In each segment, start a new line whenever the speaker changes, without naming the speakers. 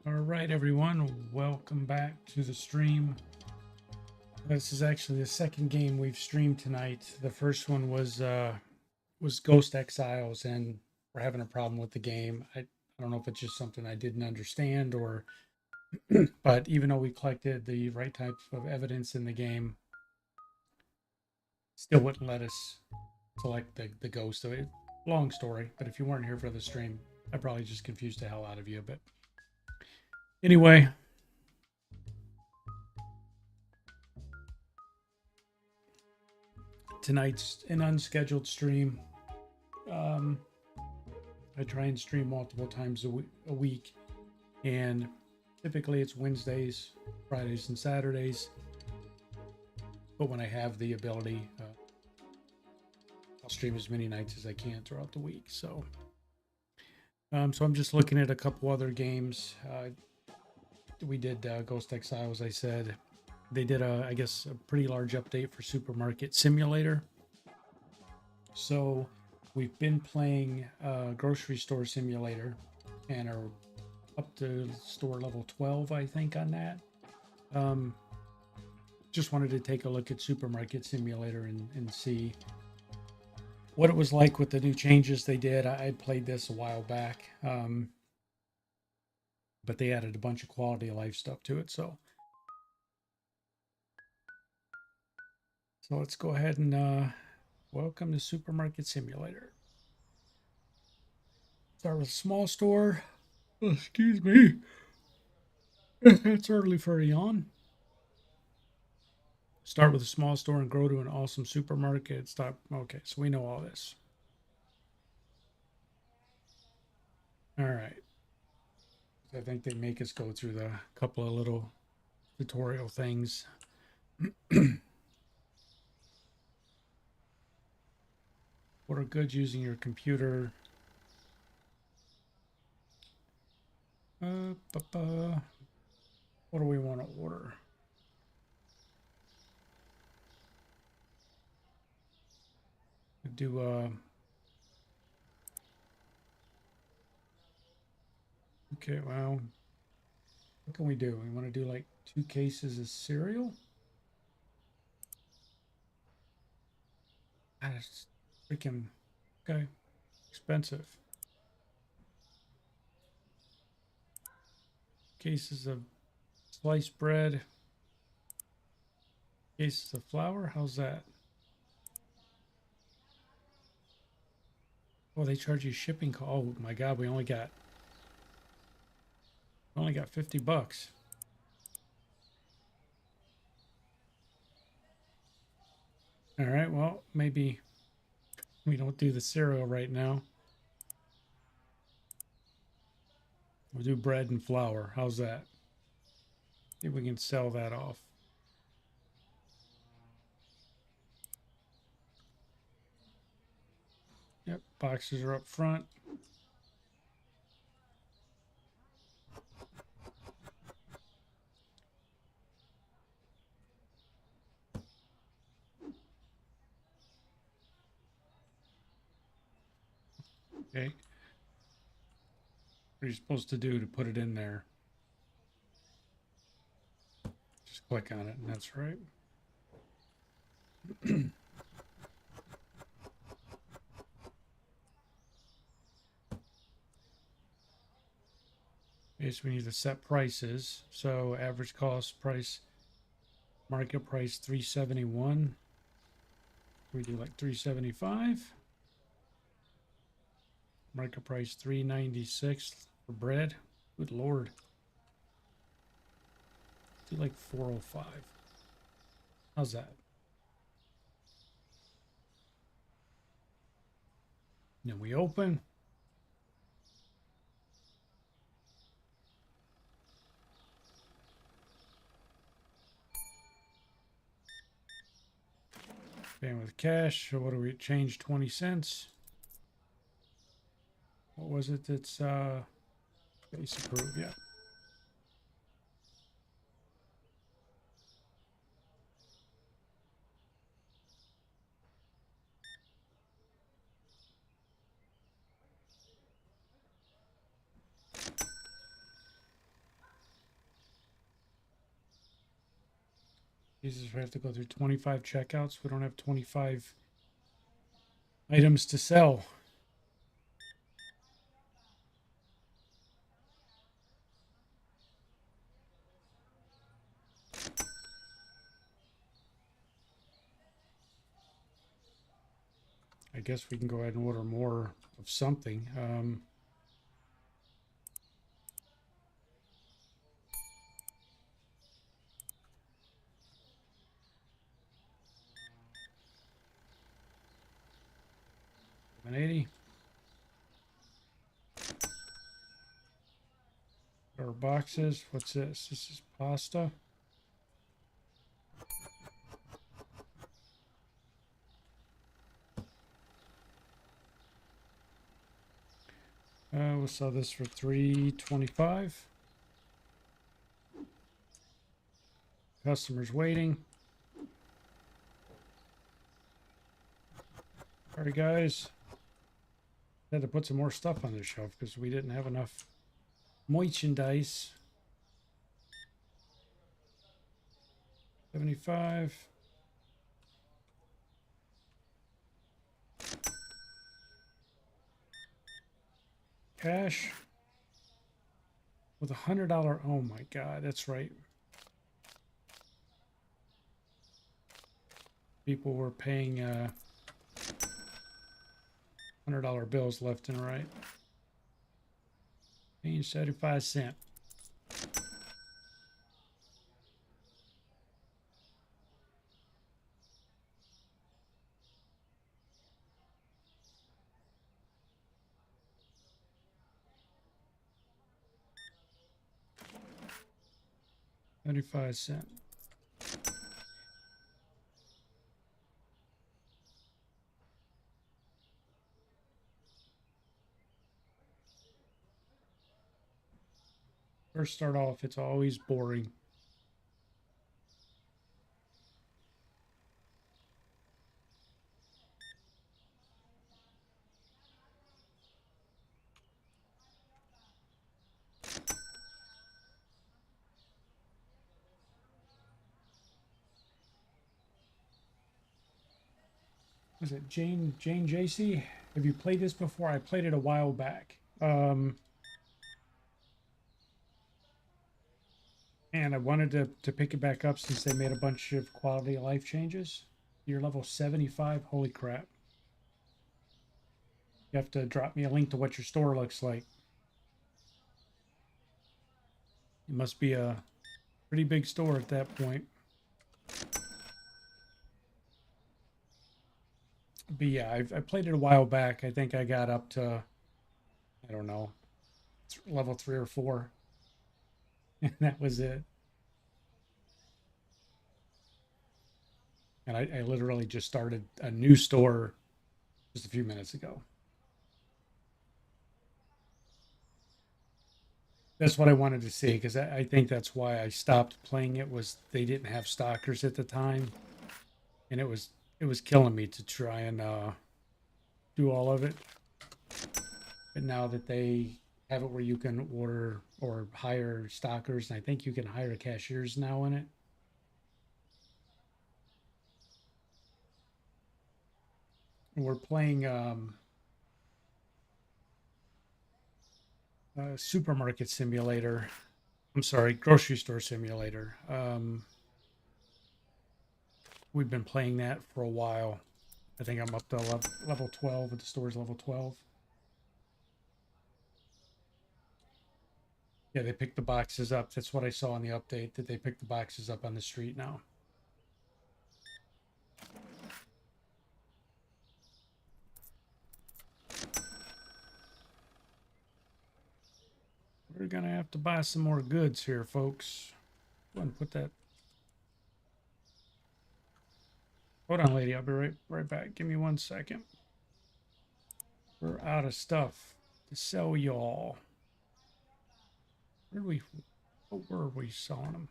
All right, everyone, welcome back to the stream. This is actually the second game we've streamed tonight. The first one was Ghost Exiles, and we're having a problem with the game. I don't know if it's just something I didn't understand, or but even though we collected the right type of evidence in the game, still wouldn't let us select the ghost. So long story, but if you weren't here for the stream, I probably just confused the hell out of you. But anyway, tonight's an unscheduled stream. I try and stream multiple times a week, and typically it's Wednesdays, Fridays, and Saturdays. But when I have the ability, I'll stream as many nights as I can throughout the week. So I'm just looking at a couple other games. We did Ghost Exile, as I said. They did I guess a pretty large update for Supermarket Simulator. So we've been playing Grocery Store Simulator and are up to store level 12, I think, on that. Just wanted to take a look at Supermarket Simulator and see what it was like with the new changes they did. I played this a while back, but they added a bunch of quality of life stuff to it. So let's go ahead and welcome to Supermarket Simulator. Start with a small store. Oh, excuse me. It's early for a yawn. Start with a small store and grow to an awesome supermarket. Stop. Okay, so we know all this. All right. I think they make us go through the couple of little tutorial things. Order goods using your computer. What do we want to order? Do okay, well, what can we do? We want to do like 2 cases of cereal. That's freaking okay. Expensive. Cases of sliced bread. Cases of flour. How's that? Oh, they charge you shipping. Oh my God, we only got $50. All right, well, maybe we don't do the cereal right now. We'll do bread and flour. How's that? See if we can sell that off. Yep, boxes are up front. Okay. What are you supposed to do to put it in there? Just click on it, and that's right. Okay, so we need to set prices. So average cost price, market price $3.71. We do like $3.75. Market price $3.96 for bread. Good Lord. Do like $4.05. How's that? Then we open. Paying with cash. So what do we change? 20 cents. What was it? It's base approved. Yeah. Jesus, we have to go through 25 checkouts. We don't have 25 items to sell. I guess we can go ahead and order more of something. $180. Our boxes. What's this? This is pasta. We'll sell this for $3.25. Customers waiting. Sorry, guys. Had to put some more stuff on the shelf because we didn't have enough merchandise. 75. Cash with $100. Oh my God, that's right. People were paying $100 bills left and right. Paying 75 cents. $0.75. First start off, it's always boring. Was it Jane JC? Have you played this before? I played it a while back. And I wanted to pick it back up since they made a bunch of quality of life changes. You're level 75. Holy crap. You have to drop me a link to what your store looks like. It must be a pretty big store at that point. But yeah, I played it a while back. I think I got up to, I don't know, level 3 or 4. And that was it. And I literally just started a new store just a few minutes ago. That's what I wanted to see because I think that's why I stopped playing it was they didn't have stalkers at the time. And it was killing me to try and do all of it. But now that they have it where you can order or hire stalkers, and I think you can hire cashiers now in it. We're playing supermarket simulator. I'm sorry, grocery store simulator. We've been playing that for a while. I think I'm up to level 12, but the store's level 12. Yeah, they picked the boxes up. That's what I saw in the update, that they picked the boxes up on the street now. We're gonna have to buy some more goods here, folks. Go ahead and put that. Hold on, lady. I'll be right back. Give me 1 second. We're out of stuff to sell y'all. Where were we selling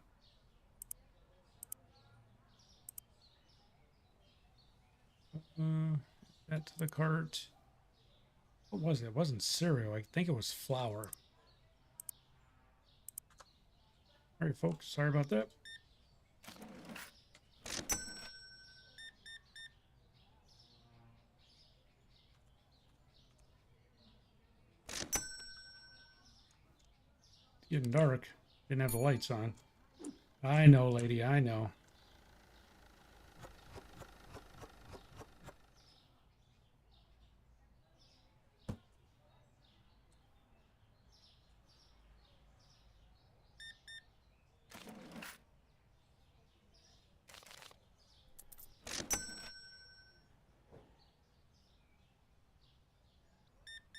them? Add to the cart. What was it? It wasn't cereal. I think it was flour. All right, folks. Sorry about that. Getting dark. Didn't have the lights on. I know, lady, I know.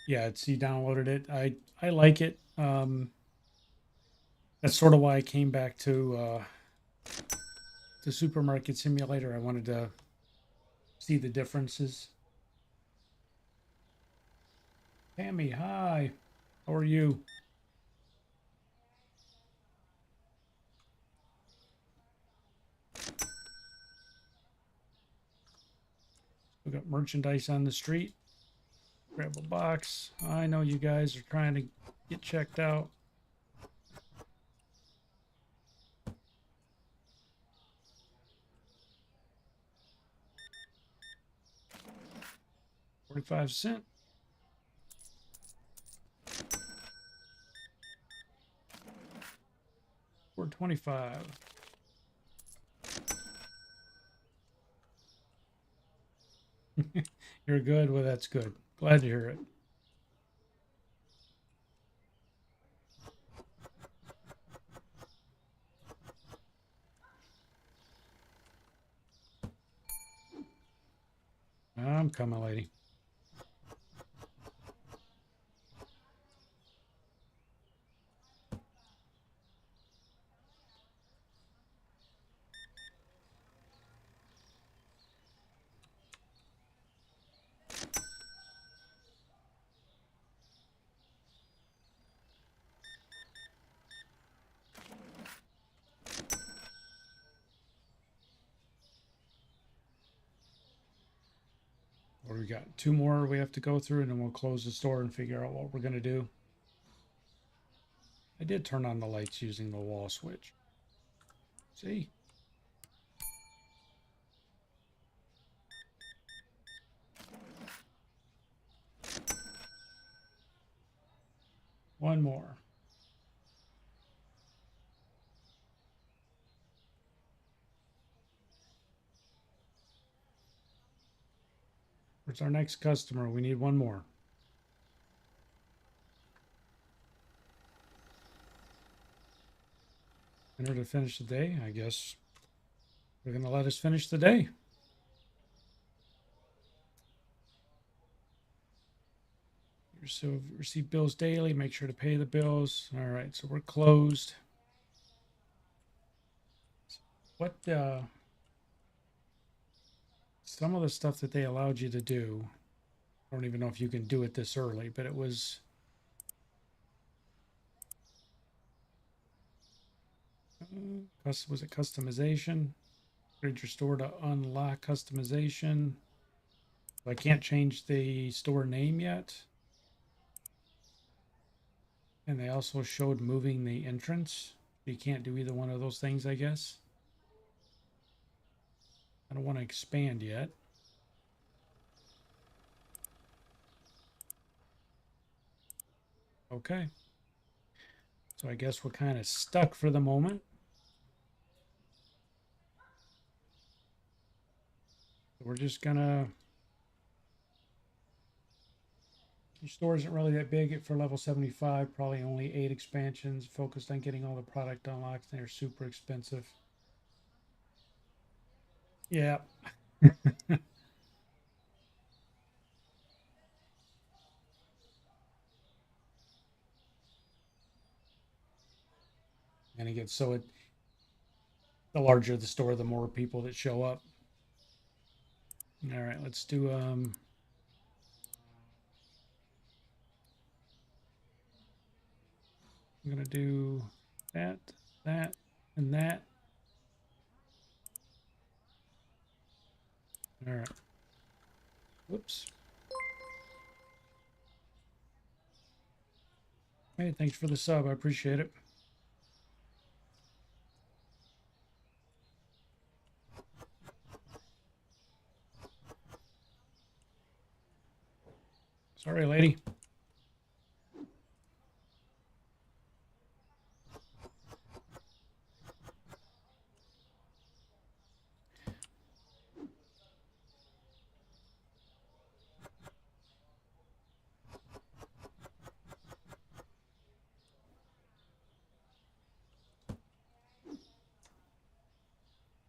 Yeah, it's he downloaded it. I like it. That's sort of why I came back to Supermarket Simulator. I wanted to see the differences. Tammy, hi. How are you? We got merchandise on the street. Grab a box. I know you guys are trying to get checked out. $0.45. $4.25. You're good. Well, that's good. Glad to hear it. I'm coming, lady. What do we got? Two more we have to go through, and then we'll close the store and figure out what we're going to do. I did turn on the lights using the wall switch. See? One more. Where's our next customer? We need one more. In order to finish the day, I guess they're going to let us finish the day. So receive bills daily. Make sure to pay the bills. All right, so we're closed. What some of the stuff that they allowed you to do, I don't even know if you can do it this early, but it was was it customization? Read your store to unlock customization. I can't change the store name yet. And they also showed moving the entrance. You can't do either one of those things, I guess. I don't want to expand yet. Okay. So I guess we're kind of stuck for the moment. We're just gonna. Your store isn't really that big for level 75. Probably only 8 expansions. Focused on getting all the product unlocked. They're super expensive. Yeah. And again, so the larger the store, the more people that show up. All right, let's do I'm gonna do that, and that. All right. Whoops. Hey, thanks for the sub. I appreciate it. Sorry, lady.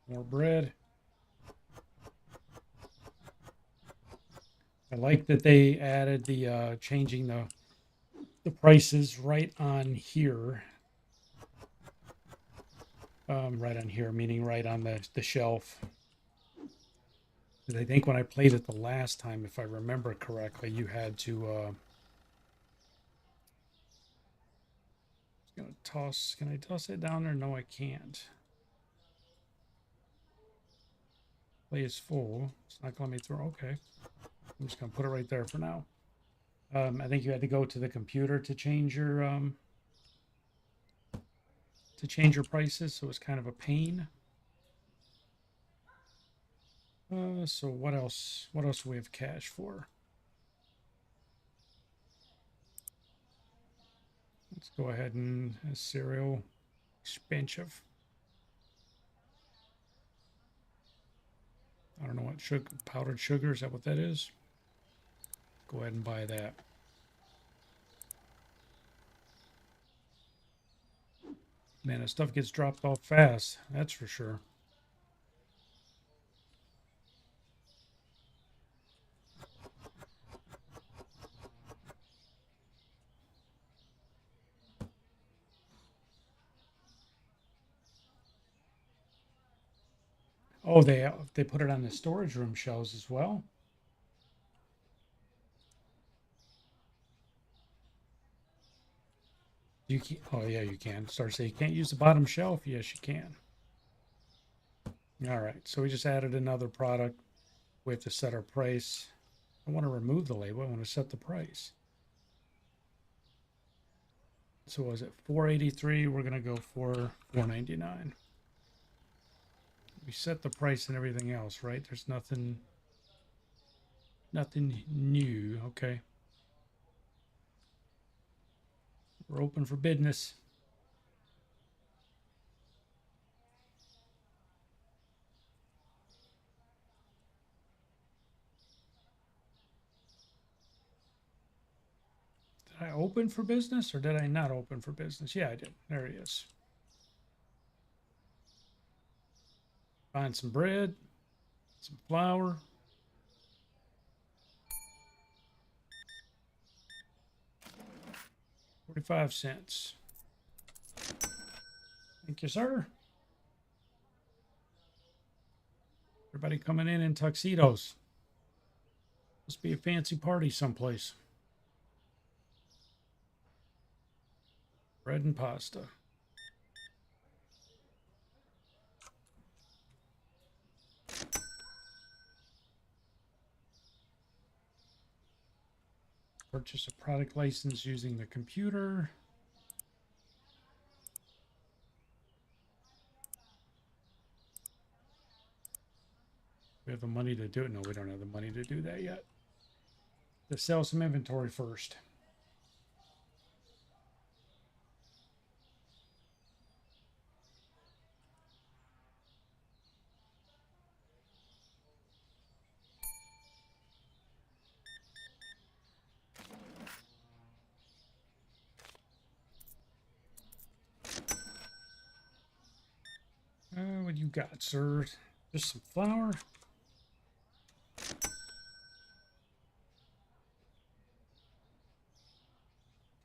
More bread. I like that they added the changing the prices right on here. Right on here, meaning right on the shelf. I think when I played it the last time, if I remember correctly, you had to gonna toss. Can I toss it down there? No, I can't. Play is full. It's not gonna let me throw. Okay, I'm just gonna put it right there for now. I think you had to go to the computer to change your prices, so it's kind of a pain. So what else? What else do we have cash for? Let's go ahead and cereal expensive. I don't know what sugar, powdered sugar, is that what that is? Go ahead and buy that. Man, this stuff gets dropped off fast, that's for sure. Oh, they put it on the storage room shelves as well. You can. Oh yeah, you can. Start say you can't use the bottom shelf. Yes, you can. All right. So we just added another product. We have to set our price. I want to remove the label. I want to set the price. So was it 483? We're gonna go for 499. We set the price and everything else, right? There's nothing new. Okay. We're open for business. Did I open for business or did I not open for business? Yeah, I did. There he is. Find some bread, some flour. 45 cents. Thank you, sir. Everybody coming in tuxedos. Must be a fancy party someplace. Bread and pasta. Purchase a product license using the computer. We have the money to do it. No, we don't have the money to do that yet. Let's sell some inventory first. What you got, sir? Just some flour.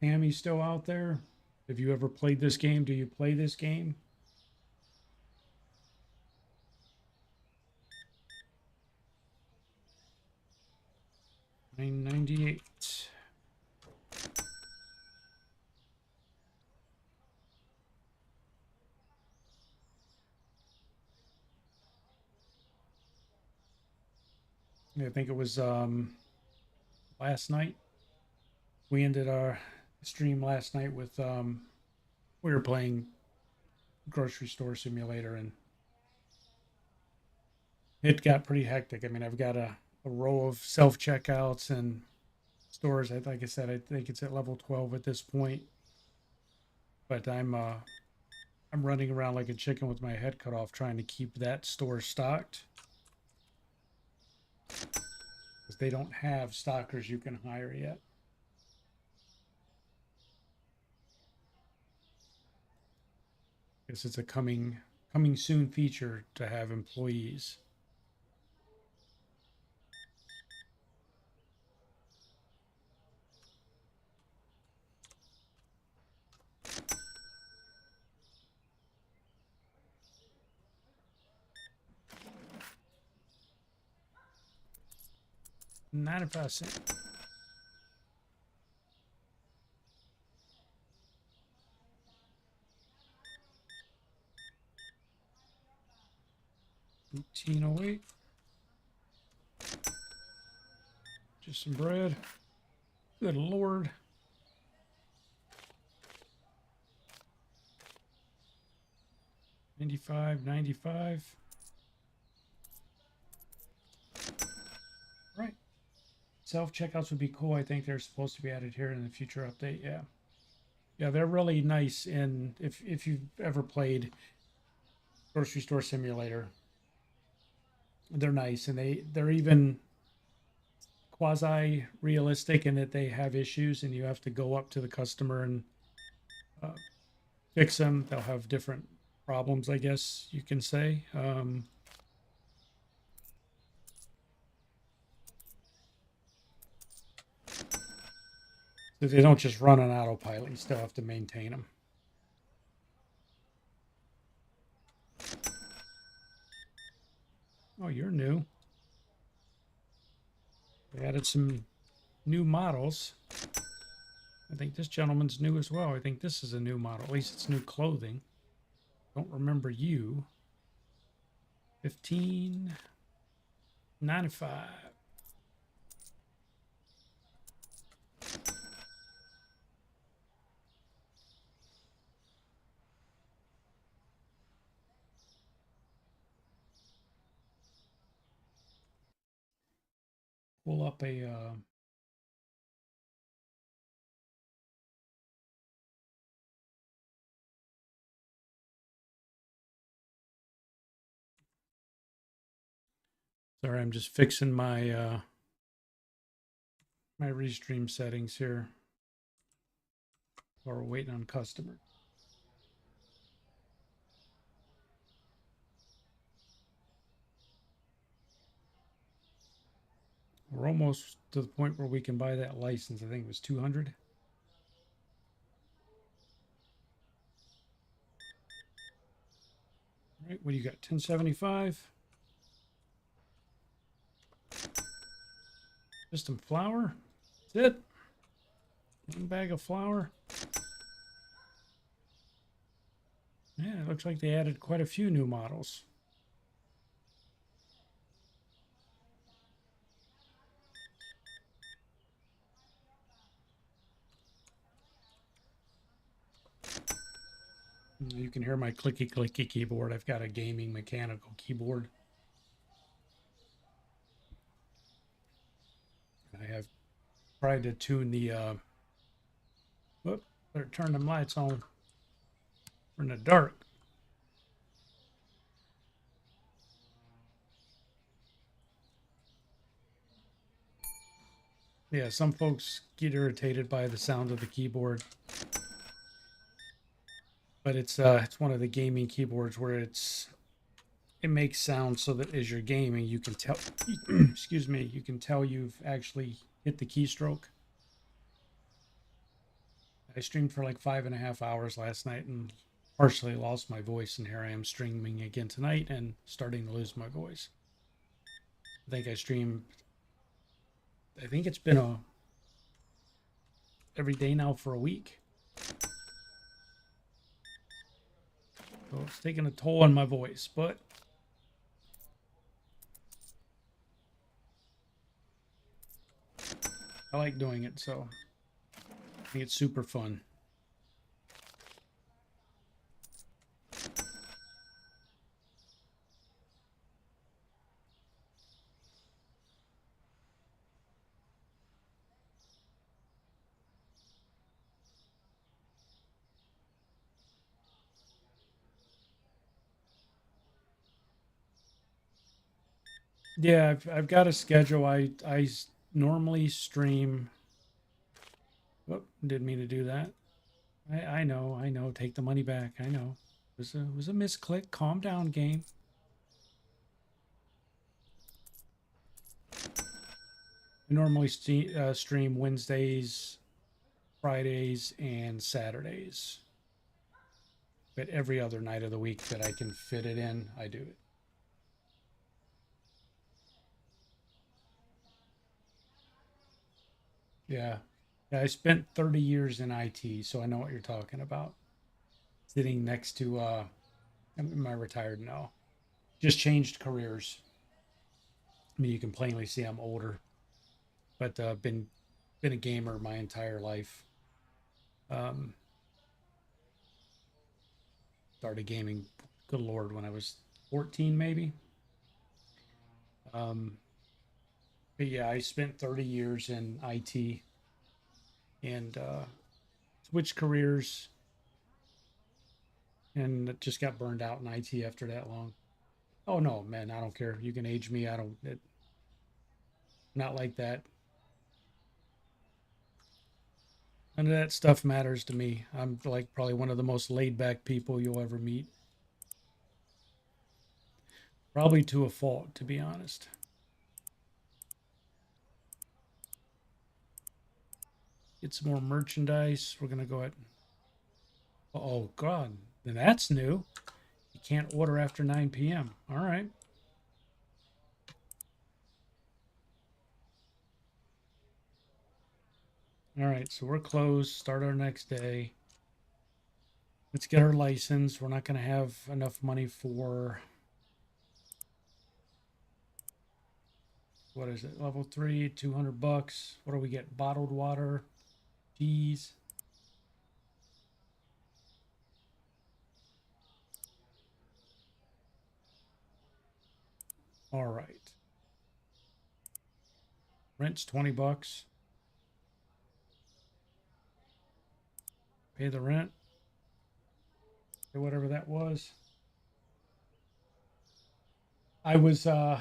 Tammy's still out there. Have you ever played this game? Do you play this game? $9.98. I think it was last night. We ended our stream last night with we were playing grocery store simulator and it got pretty hectic. I mean, I've got a row of self checkouts and stores. Like I said, I think it's at level 12 at this point. But I'm running around like a chicken with my head cut off trying to keep that store stocked. Because they don't have stockers you can hire yet. Guess it's a coming coming soon feature to have employees. $0.95. $18.08. Just some bread. Good Lord. $95.95. Right. Self-checkouts would be cool. I think they're supposed to be added here in the future update. Yeah. Yeah, they're really nice. And if you've ever played Grocery Store Simulator, they're nice. And they're even quasi realistic in that they have issues and you have to go up to the customer and fix them. They'll have different problems, I guess you can say. So they don't just run on autopilot. You still have to maintain them. Oh, you're new. They added some new models. I think this gentleman's new as well. I think this is a new model. At least it's new clothing. Don't remember you. $15.95. Pull up a sorry, I'm just fixing my my restream settings here while we're waiting on customer. We're almost to the point where we can buy that license. I think it was 200. All right, what do you got? 1075. Just some flour. That's it. One bag of flour. Yeah, it looks like they added quite a few new models. You can hear my clicky clicky keyboard. I've got a gaming mechanical keyboard. I have tried to tune the whoop, better turn them lights on. We're in the dark. Yeah, some folks get irritated by the sound of the keyboard. But it's one of the gaming keyboards where it makes sound so that as you're gaming you can tell excuse me, you can tell you've actually hit the keystroke. I streamed for like 5.5 hours last night and partially lost my voice, and here I am streaming again tonight and starting to lose my voice. I think I it's been every day now for a week. So it's taking a toll on my voice, but I like doing it, so I think it's super fun. Yeah, I've got a schedule. I normally stream. Whoop, didn't mean to do that. I know. Take the money back. I know. It was a misclick. Calm down, game. I normally stream Wednesdays, Fridays, and Saturdays. But every other night of the week that I can fit it in, I do it. Yeah. Yeah, I spent 30 years in IT, so I know what you're talking about. Sitting next to am I retired now? Just changed careers. I mean, you can plainly see I'm older, but been a gamer my entire life. Um, Started gaming, good lord, when I was 14 maybe. Um, but yeah, I spent 30 years in IT and switched careers and just got burned out in IT after that long. Oh no, man, I don't care. You can age me. I don't. Not like that. None of that stuff matters to me. I'm like probably one of the most laid back people you'll ever meet. Probably to a fault, to be honest. Get some more merchandise. We're gonna go ahead. Oh God, then that's new. You can't order after 9 p.m. All right. All right. So we're closed. Start our next day. Let's get our license. We're not gonna have enough money for what is it? Level 3, $200. What do we get? Bottled water, cheese. All right. Rent's $20. Pay the rent. Pay whatever that was. I was a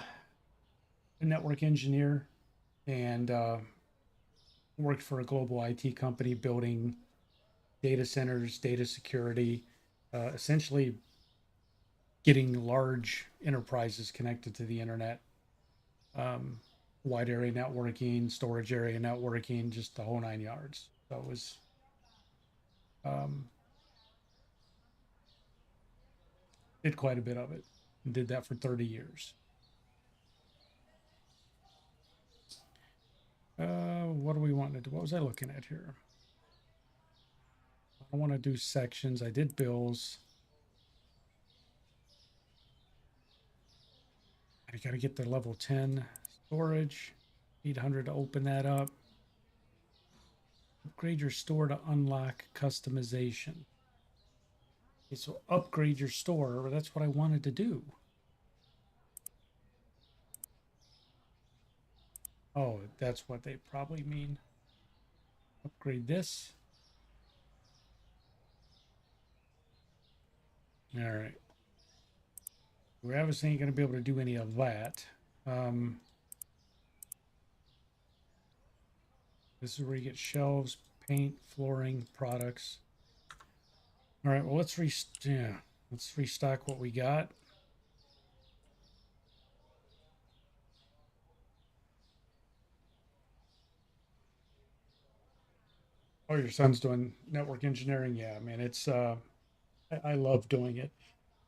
network engineer and worked for a global IT company building data centers, data security, essentially getting large enterprises connected to the internet, um, wide area networking, storage area networking, just the whole 9 yards. So it was, um, did quite a bit of it and did that for 30 years. What do we want to do? What was I looking at here? I want to do sections. I did bills. I got to get the level 10 storage. 800 to open that up. Upgrade your store to unlock customization. Okay, so upgrade your store. That's what I wanted to do. Oh, that's what they probably mean. Upgrade this. All right. We're obviously ain't going to be able to do any of that. This is where you get shelves, paint, flooring, products. All right. Well, let's restock what we got. Oh, your son's doing network engineering. Yeah, man, it's I love doing it.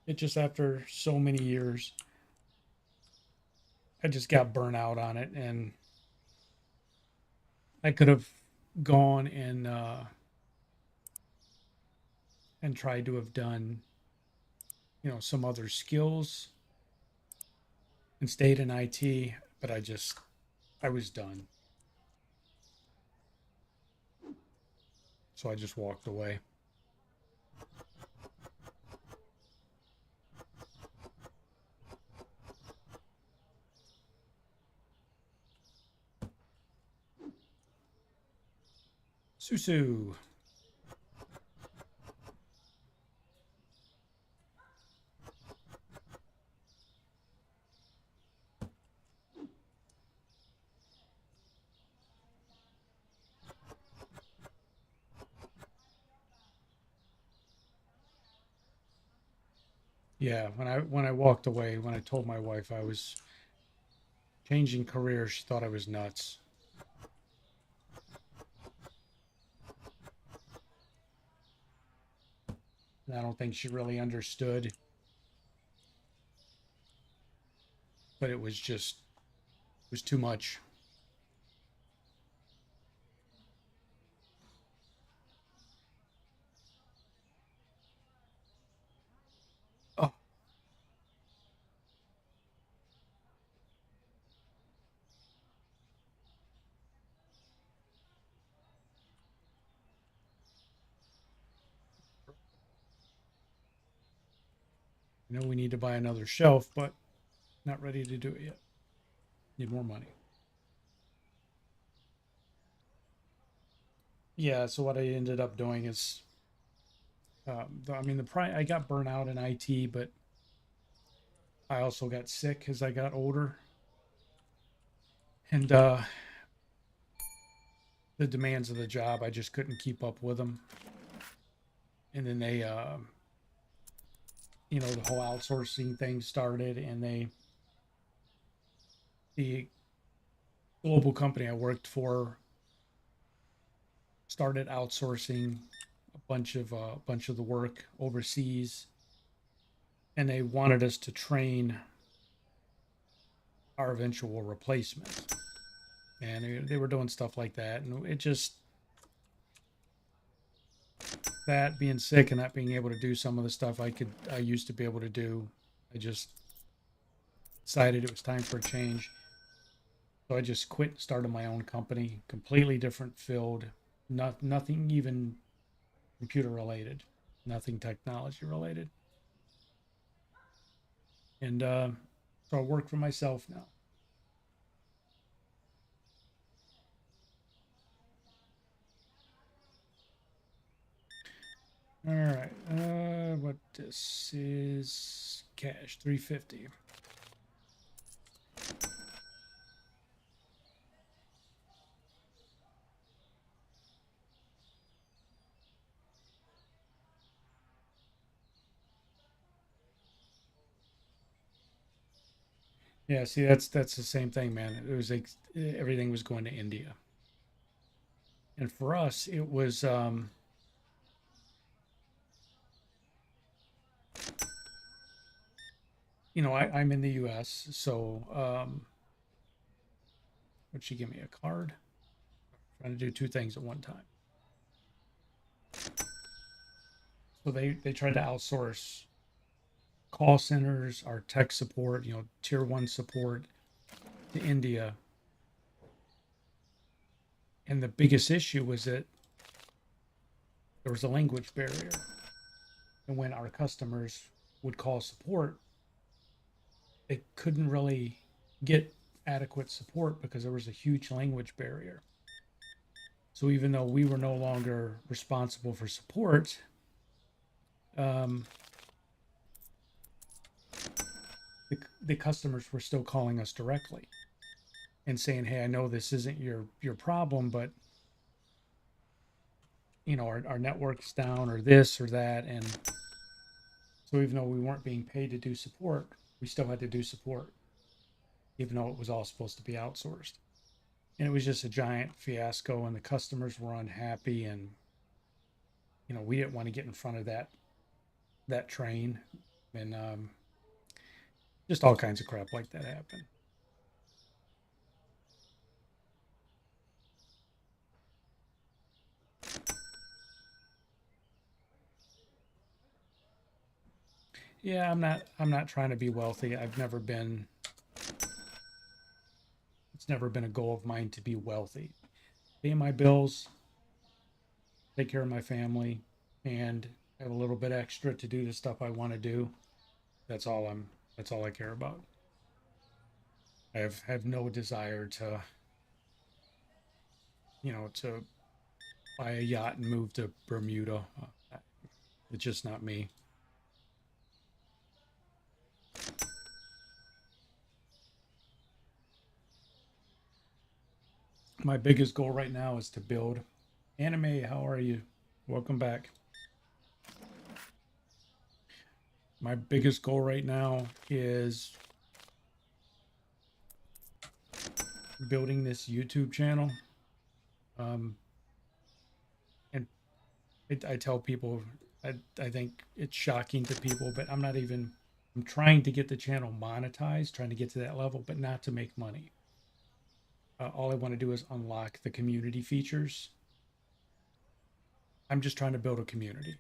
It just after so many years, I just got burnt out on it, and I could have gone and tried to have done, some other skills and stayed in IT, but I was done. So I just walked away. Susu. Yeah, when I walked away, when I told my wife I was changing careers, she thought I was nuts. And I don't think she really understood, but it was just it was too much. Oh, I know we need to buy another shelf, but not ready to do it yet. Need more money. Yeah, so what I ended up doing is, I mean, I got burnt out in IT, but I also got sick as I got older, and the demands of the job, I just couldn't keep up with them. And then the whole outsourcing thing started, and the global company I worked for started outsourcing a bunch of the work overseas, and they wanted us to train our eventual replacement. And they were doing stuff like that, and it just that being sick and not being able to do some of the stuff I used to be able to do, I just decided it was time for a change. So I just quit and started my own company, completely different field, nothing even computer related, nothing technology related. And so I work for myself now. All right. What this is cash 350. Yeah, see that's the same thing, man. It was like everything was going to India. And for us it was I'm in the US, so would she give me a card? Trying to do two things at one time. So they tried to outsource call centers, our tech support, tier one support to India. And the biggest issue was that there was a language barrier. And when our customers would call support, they couldn't really get adequate support because there was a huge language barrier. So even though we were no longer responsible for support, um, the customers were still calling us directly and saying, "Hey, I know this isn't your problem, but our network's down or this or that." And so even though we weren't being paid to do support, we still had to do support, even though it was all supposed to be outsourced. And it was just a giant fiasco, and the customers were unhappy, and we didn't want to get in front of that train, and just all kinds of crap like that happened. Yeah, I'm not trying to be wealthy. It's never been a goal of mine to be wealthy. Pay my bills, take care of my family, and have a little bit extra to do the stuff I want to do. That's all I care about. I have no desire to buy a yacht and move to Bermuda. It's just not me. My biggest goal right now is to build anime. How are you? Welcome back. My biggest goal right now is building this YouTube channel. And I tell people, I think it's shocking to people, but I'm trying to get the channel monetized, trying to get to that level, but not to make money. All I want to do is unlock the community features. I'm just trying to build a community.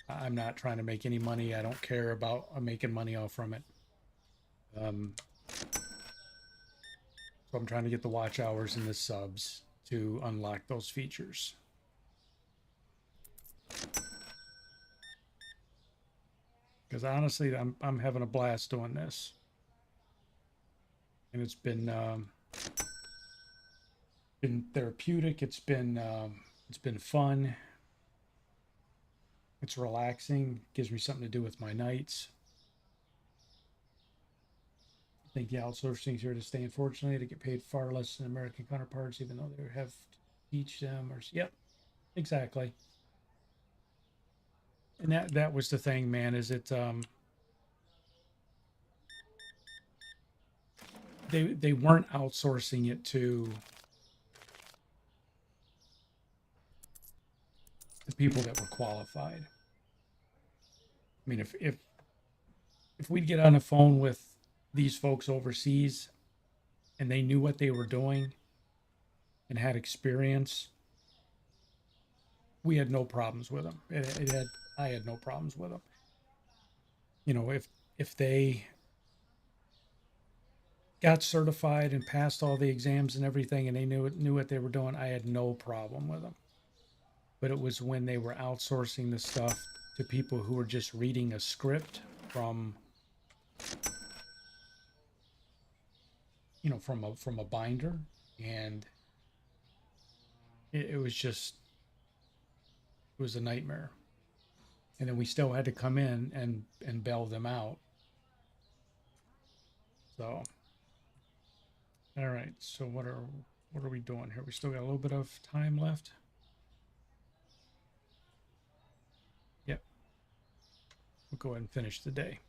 I'm not trying to make any money. I don't care about making money off from it. So I'm trying to get the watch hours and the subs to unlock those features. Because honestly, I'm having a blast doing this, and it's been therapeutic. It's been fun. It's relaxing. Gives me something to do with my nights. I think the outsourcing is here to stay. Unfortunately, to get paid far less than American counterparts, even though they have to teach them. Or yep, exactly. And that was the thing, man. Is it they weren't outsourcing it to the people that were qualified. I mean, if we'd get on the phone with these folks overseas and they knew what they were doing and had experience, we had no problems with them. I had no problems with them. You know, if they got certified and passed all the exams and everything, and they knew what they were doing, I had no problem with them. But it was when they were outsourcing the stuff to people who were just reading a script from, you know, from a binder, and it was just, it was a nightmare. And then we still had to come in and bail them out. So, all right. So what are we doing here? We still got a little bit of time left. Yep. We'll go ahead and finish the day.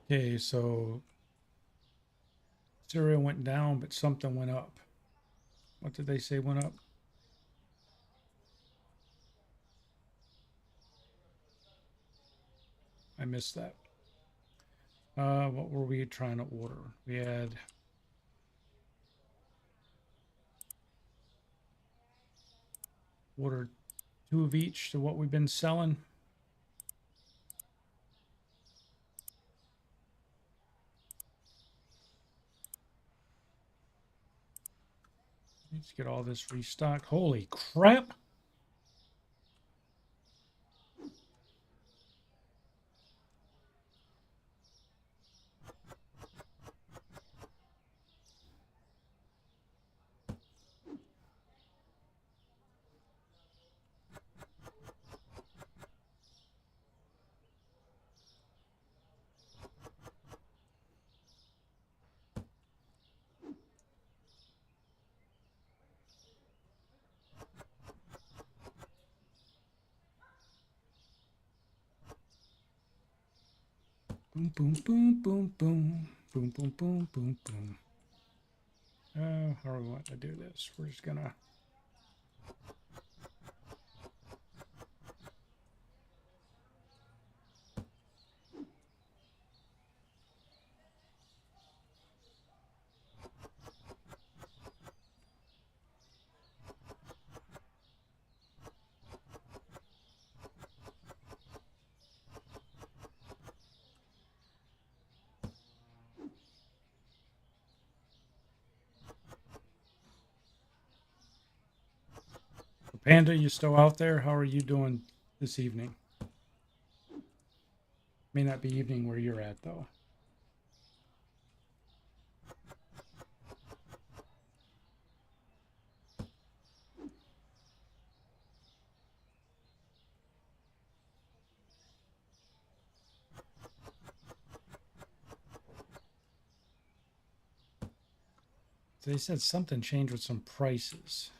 Okay, so cereal went down, but something went up. What did they say went up? I missed that. What were we trying to order? We had ordered 2 of each to what we've been selling. Let's get all this restocked. Holy crap! Boom, boom, boom, boom, boom. Boom, boom, boom, boom, boom. How are we want to do this? We're just gonna... Panda, you still out there? How are you doing this evening? May not be evening where you're at, though. So they said something changed with some prices.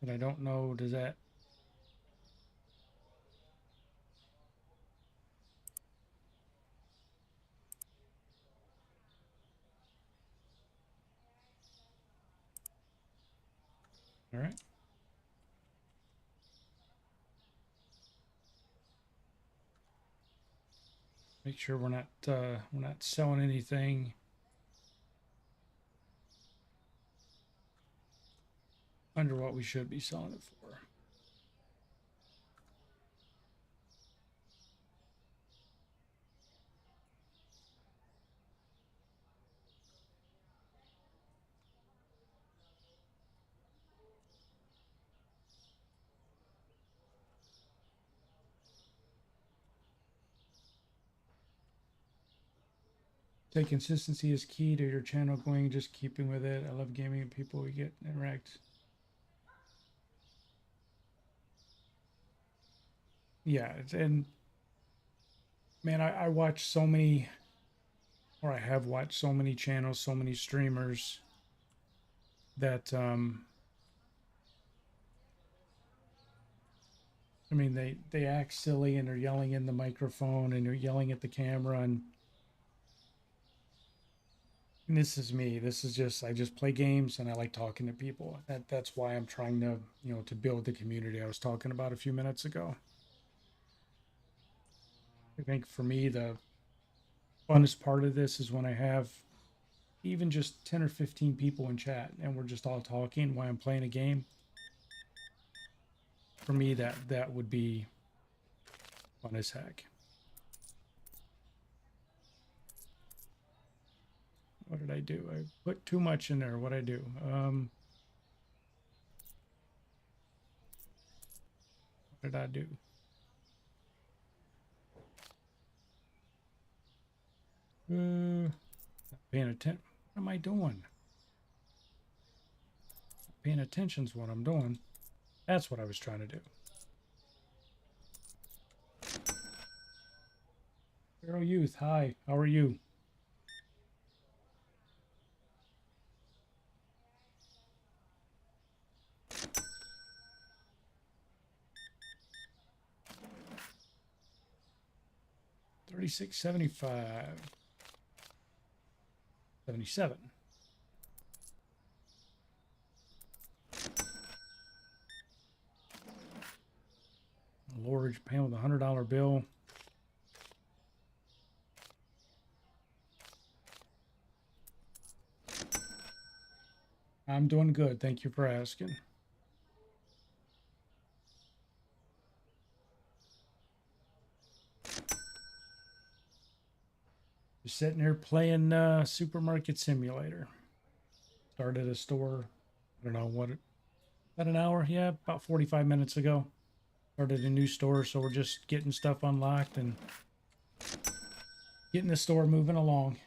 But I don't know, does that... All right. Make sure we're not selling anything under what we should be selling it for. Say consistency is key to your channel going, just keeping with it. I love gaming and people we get interact. Yeah, and man, I watch so many, or I have watched so many channels, so many streamers that I mean they act silly and they're yelling in the microphone and they're yelling at the camera, and this is me. This is just, I just play games and I like talking to people. That's why I'm trying to, to build the community I was talking about a few minutes ago. I think for me the funnest part of this is when I have even just 10 or 15 people in chat and we're just all talking while I'm playing a game. For me, that would be fun as heck. What did I do? I put too much in there. What I do? What did I do? Not paying attention. What am I doing? Paying attention is what I'm doing. That's what I was trying to do. Hero Youth, hi. How are you? $36.75. 77. Lord, paying with a $100 bill. I'm doing good. Thank you for asking. Just sitting here playing Supermarket Simulator. Started a store, I don't know what, about an hour? Yeah, about 45 minutes ago. Started a new store, so we're just getting stuff unlocked and getting the store moving along.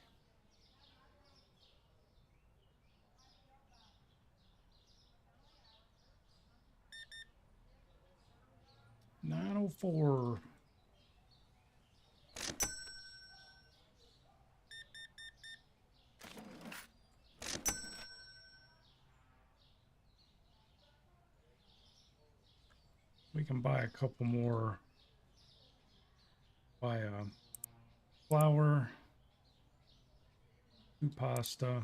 $904. We can buy a couple more. Buy a flour, 2 pasta,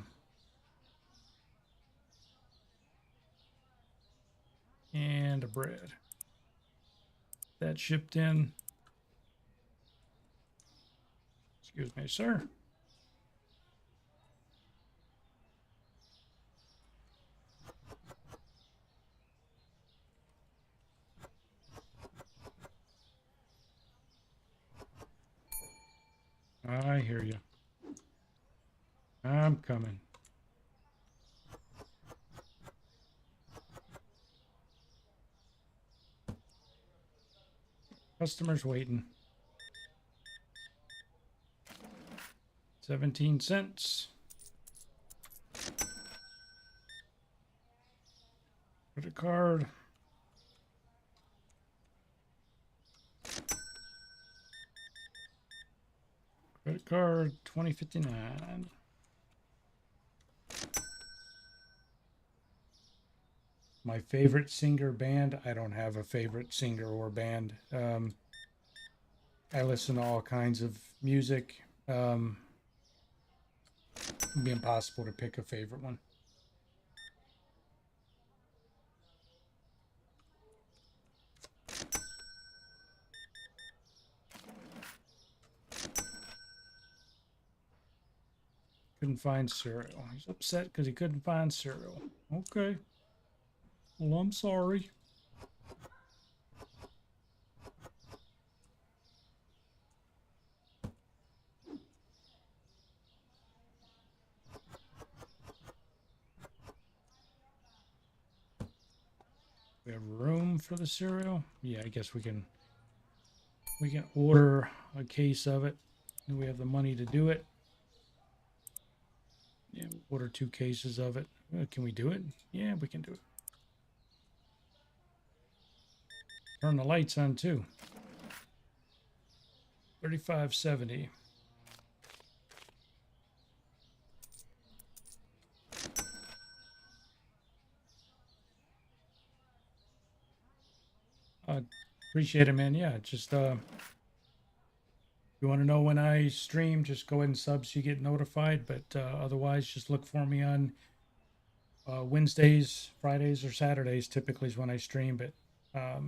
and a bread. That shipped in. Excuse me, sir. I hear you. I'm coming. Customers waiting. 17 cents. Credit card. Credit card, 2059. Come my favorite singer band. I don't have a favorite singer or band. I listen to all kinds of music. It'd be impossible to pick a favorite one. Couldn't find cereal. He's upset because he couldn't find cereal. Okay. Well, I'm sorry. We have room for the cereal. Yeah, I guess we can order a case of it. And we have the money to do it. Yeah, order 2 cases of it. Can we do it? Yeah, we can do it. Turn the lights on too. 35.70. Appreciate it, man. Yeah, just you want to know when I stream, just go ahead and sub so you get notified. But otherwise, just look for me on Wednesdays, Fridays, or Saturdays. Typically is when I stream. But have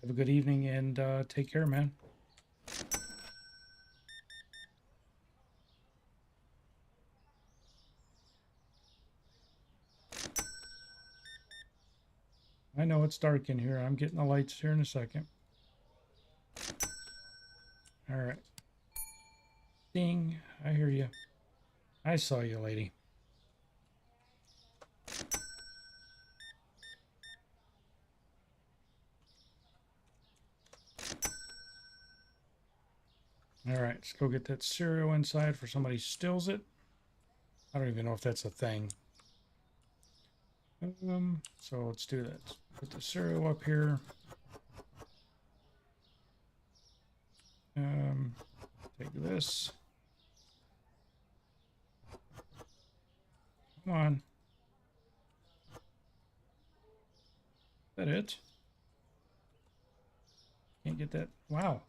a good evening and take care, man. I know it's dark in here. I'm getting the lights here in a second. All right. Ding. I hear you. I saw you, lady. All right, let's go get that cereal inside for somebody steals it. I don't even know if that's a thing. So let's do that. Put the cereal up here. Take this. Come on. Is that it? Can't get that. Wow.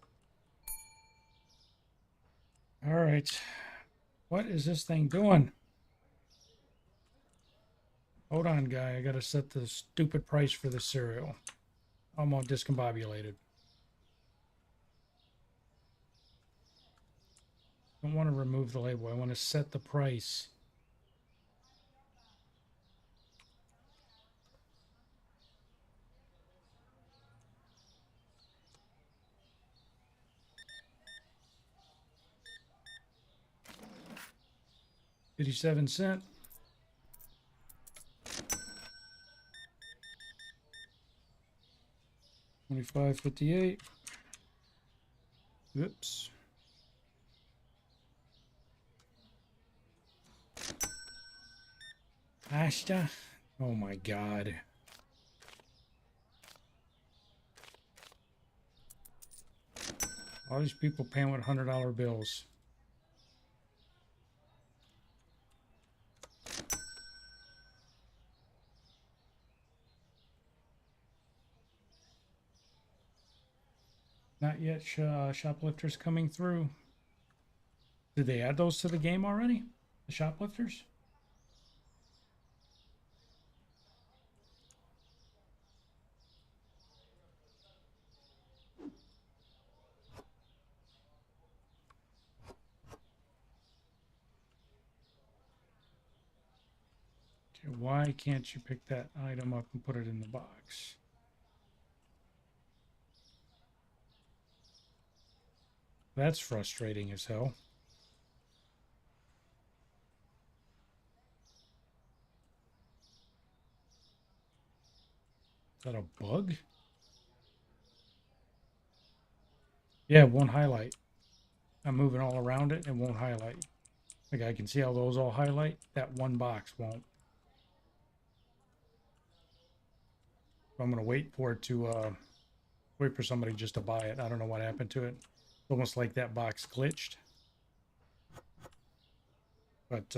All right. What is this thing doing? Hold on, guy. I gotta set the stupid price for the cereal. I'm all discombobulated. I don't want to remove the label. I want to set the price. $0.57. $25.58. Oops. Ashta. Oh my God. All these people paying with $100 bills. Not yet. Shoplifters coming through. Did they add those to the game already? The shoplifters? Okay, why can't you pick that item up and put it in the box? That's frustrating as hell. Is that a bug? Yeah, it won't highlight. I'm moving all around it and it won't highlight. Like I can see how those all highlight. That one box won't. So I'm going to wait for it to, wait for somebody just to buy it. I don't know what happened to it. It's almost like that box glitched. But,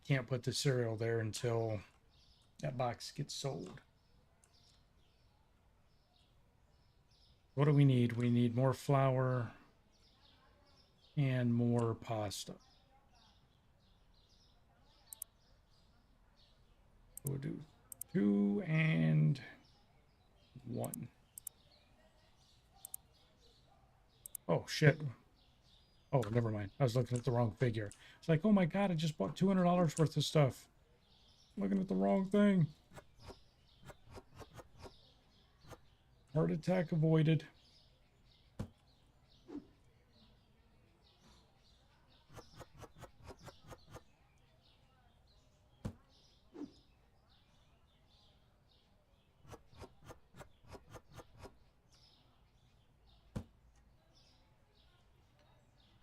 can't put the cereal there until that box gets sold. What do we need? We need more flour and more pasta. We'll do 2 and 1. Oh, shit. Oh, never mind. I was looking at the wrong figure. It's like, oh my God, I just bought $200 worth of stuff. Looking at the wrong thing. Heart attack avoided.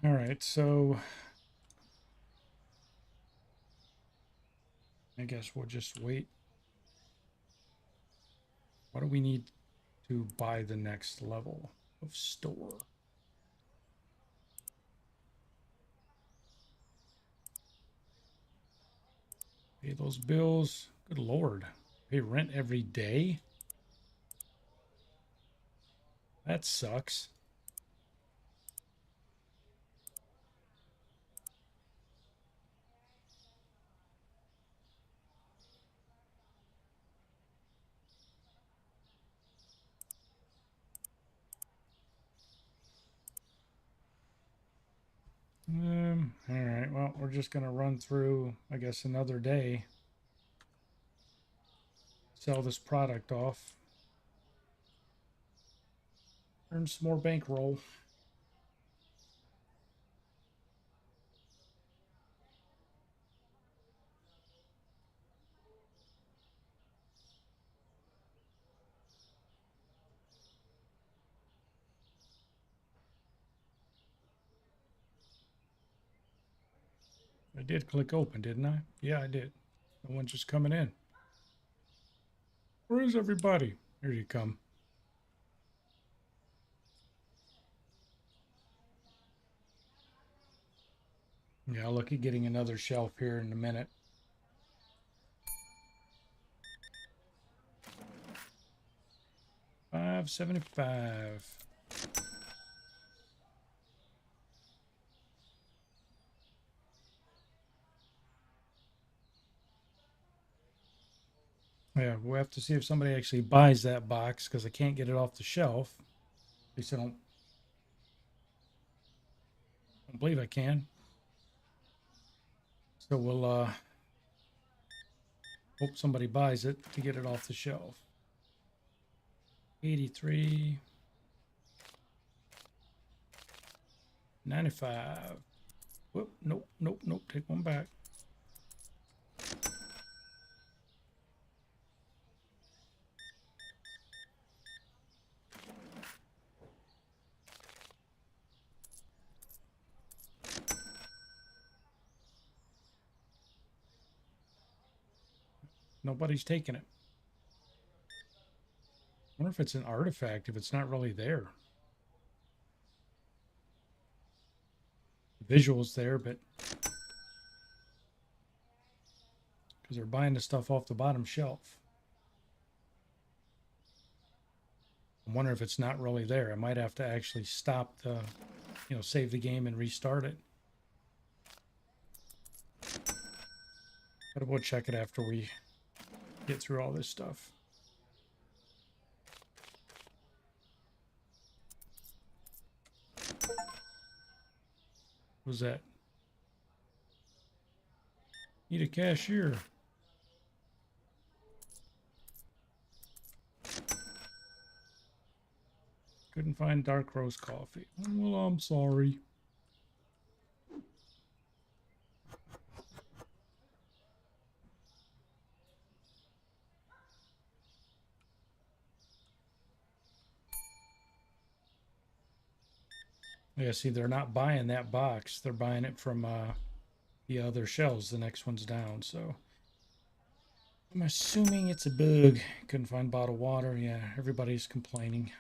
All right, so I guess we'll just wait. What do we need to buy the next level of store? Pay those bills. Good Lord. Pay rent every day? That sucks. All right, well, we're just gonna run through, I guess, another day. Sell this product off. Earn some more bankroll. I did click open, didn't I? Yeah, I did. No one's just coming in. Where is everybody? Here you come. Yeah, I'll look at getting another shelf here in a minute. $5.75. Yeah, we'll have to see if somebody actually buys that box because I can't get it off the shelf. At least I don't believe I can. So we'll hope somebody buys it to get it off the shelf. 83. 95. Whoop, nope, nope, nope. Take one back. Nobody's taking it. I wonder if it's an artifact, if it's not really there. The visual's there, but because they're buying the stuff off the bottom shelf. I wonder if it's not really there. I might have to actually stop the, save the game and restart it. But we'll check it after we get through all this stuff. What was that? Need a cashier. Couldn't find dark roast coffee. Well, I'm sorry. Yeah, see, they're not buying that box. They're buying it from the other shelves. The next one's down, so I'm assuming it's a bug. Couldn't find bottled water. Yeah, everybody's complaining.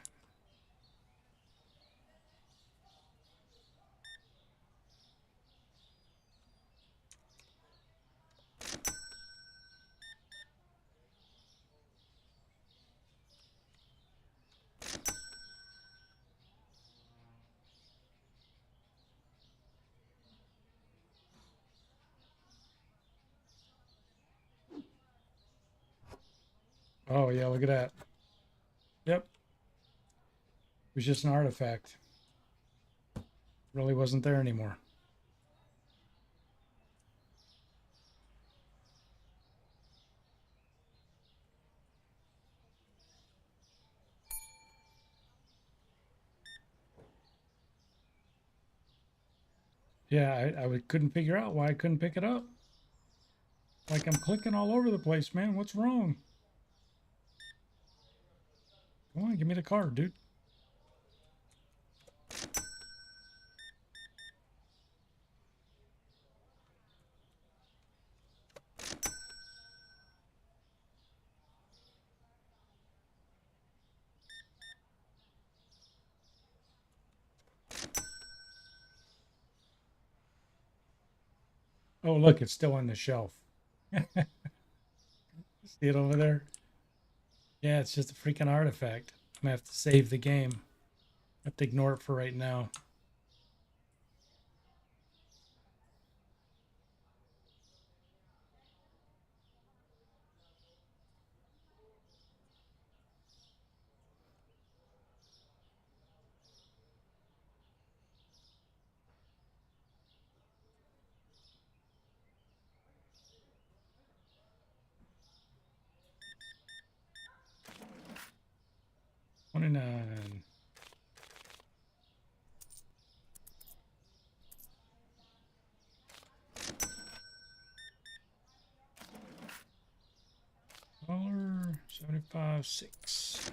Oh yeah, look at that. Yep. It was just an artifact. Really wasn't there anymore. Yeah, couldn't figure out why I couldn't pick it up. Like I'm clicking all over the place, man. What's wrong? Come on, give me the card, dude. Oh, look, it's still on the shelf. See it over there? Yeah, it's just a freaking artifact. I'm gonna have to save the game. I have to ignore it for right now. $29. $75, 6.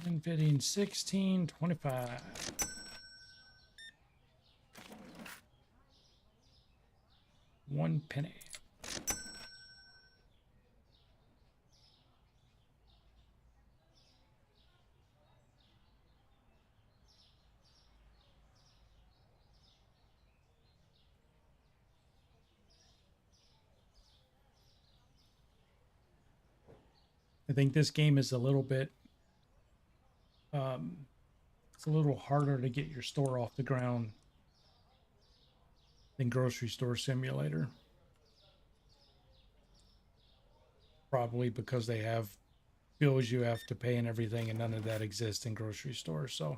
And 15, 16, 25. One penny. I think this game is a little bit it's a little harder to get your store off the ground than Grocery Store Simulator. Probably because they have bills you have to pay and everything, and none of that exists in grocery stores. So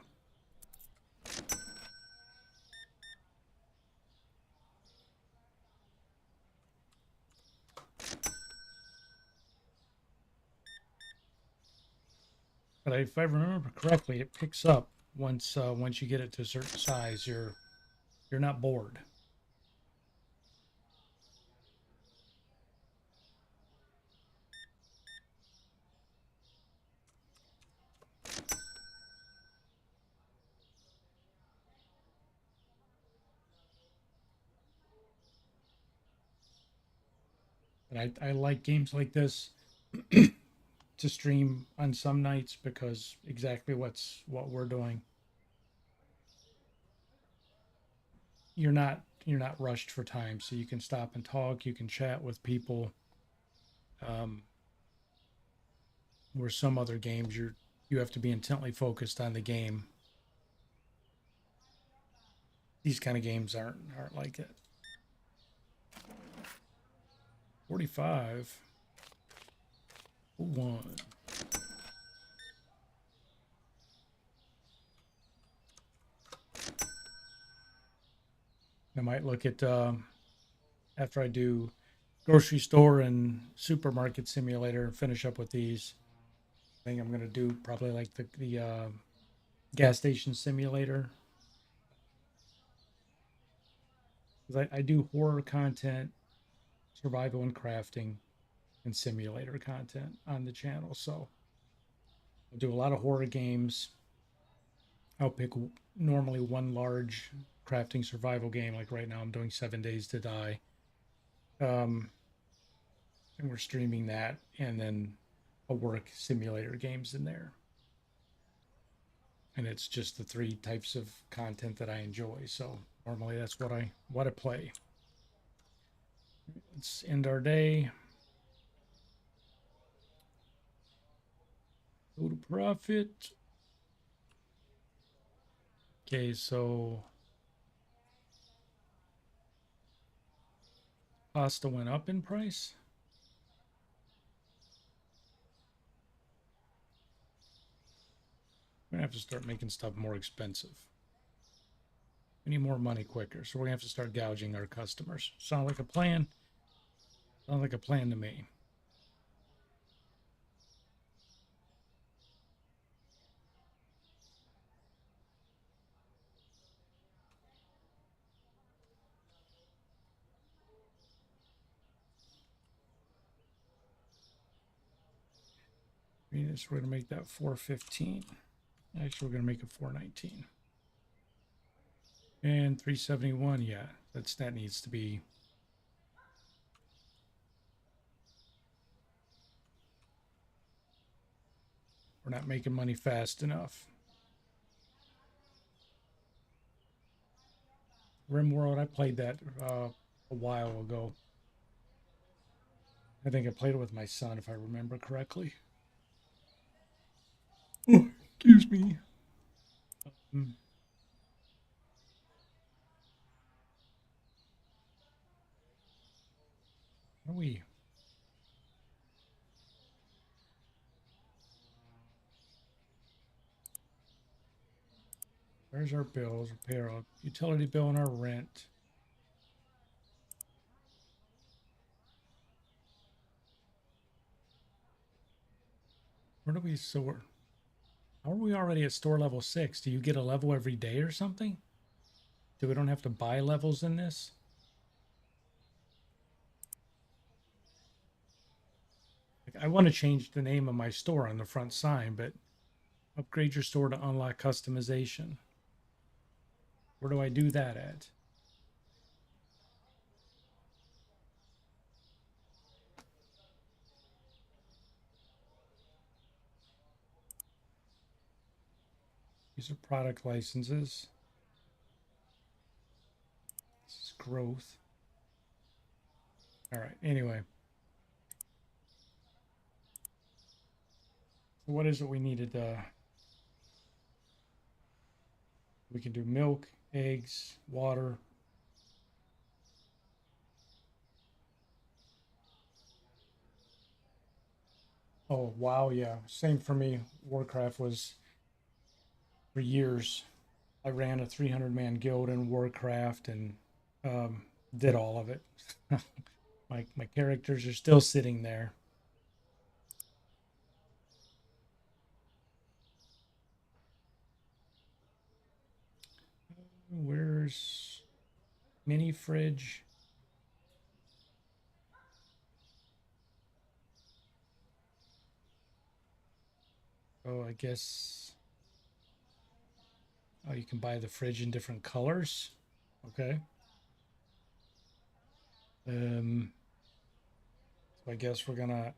but if I remember correctly, it picks up once you get it to a certain size. You're not bored. But I like games like this to stream on some nights because exactly what we're doing. You're not rushed for time, so you can stop and talk. You can chat with people. Um, where some other games you have to be intently focused on the game. These kind of games aren't like it. 45. One. I might look at after I do grocery store and supermarket simulator and finish up with these. I think I'm gonna do probably like the gas station simulator because I do horror content, survival and crafting, and simulator content on the channel. So I'll do a lot of horror games. I'll pick normally one large crafting survival game. Like right now, I'm doing 7 Days to Die. Um, and we're streaming that, and then a work simulator games in there. and it's just the 3 types of content that I enjoy. So normally that's what I play. Let's end our day. Go to profit. Okay, so pasta went up in price. We're gonna have to start making stuff more expensive. We need more money quicker, so we're gonna have to start gouging our customers. Sound like a plan? Sound like a plan to me. So we're gonna make that 415. Actually, we're gonna make it 419. And 371, yeah, that needs to be. We're not making money fast enough. RimWorld, I played that a while ago. I think I played it with my son, if I remember correctly. Oh, excuse me. Are we? Where's our bills? Repair our utility bill and our rent. Where do we sort? How are we already at store level 6? Do you get a level every day or something? Do we don't have to buy levels in this? Like, I want to change the name of my store on the front sign, but upgrade your store to unlock customization. Where do I do that at? These are product licenses. This is growth. All right, anyway. What is it we needed? We can do milk, eggs, water. Oh, wow, yeah. Same for me. Warcraft was for years. I ran a 300-man guild in Warcraft and did all of it. my characters are still sitting there. Where's mini fridge? Oh, I guess. Oh, you can buy the fridge in different colors. Okay. So I guess we're gonna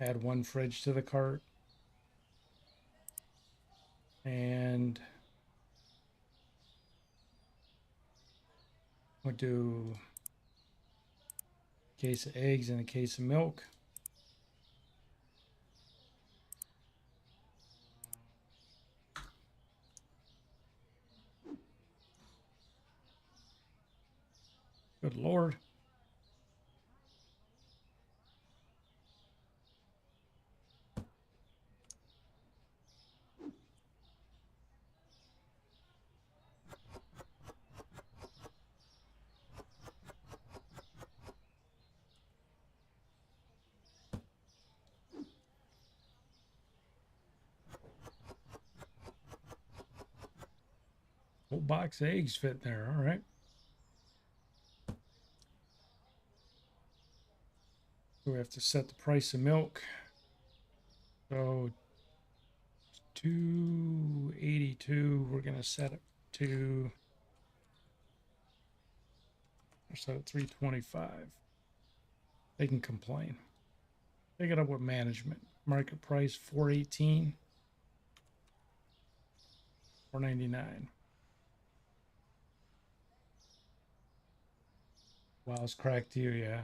add 1 fridge to the cart. And we'll do a case of eggs and a case of milk. Good Lord. Whole box of eggs fit there. All right. So we have to set the price of milk. So 282. We're gonna set it to. Or set at 325. They can complain. Take it up with management. Market price 418. $4.99. WoW's cracked you, yeah.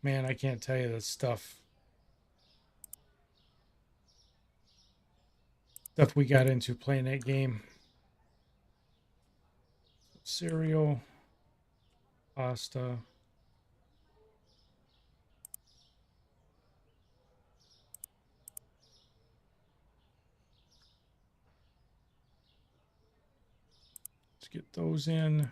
Man, I can't tell you the stuff we got into playing that game. Cereal, pasta. Let's get those in.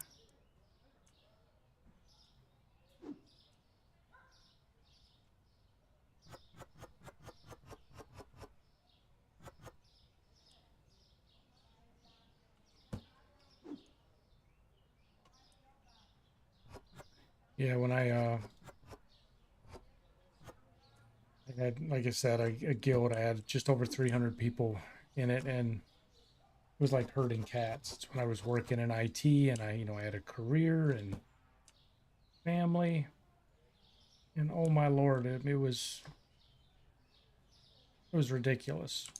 Yeah, when I had, like I said, a guild, I had just over 300 people in it, and it was like herding cats. It's when I was working in IT, and I had a career and family, and oh my lord, it was ridiculous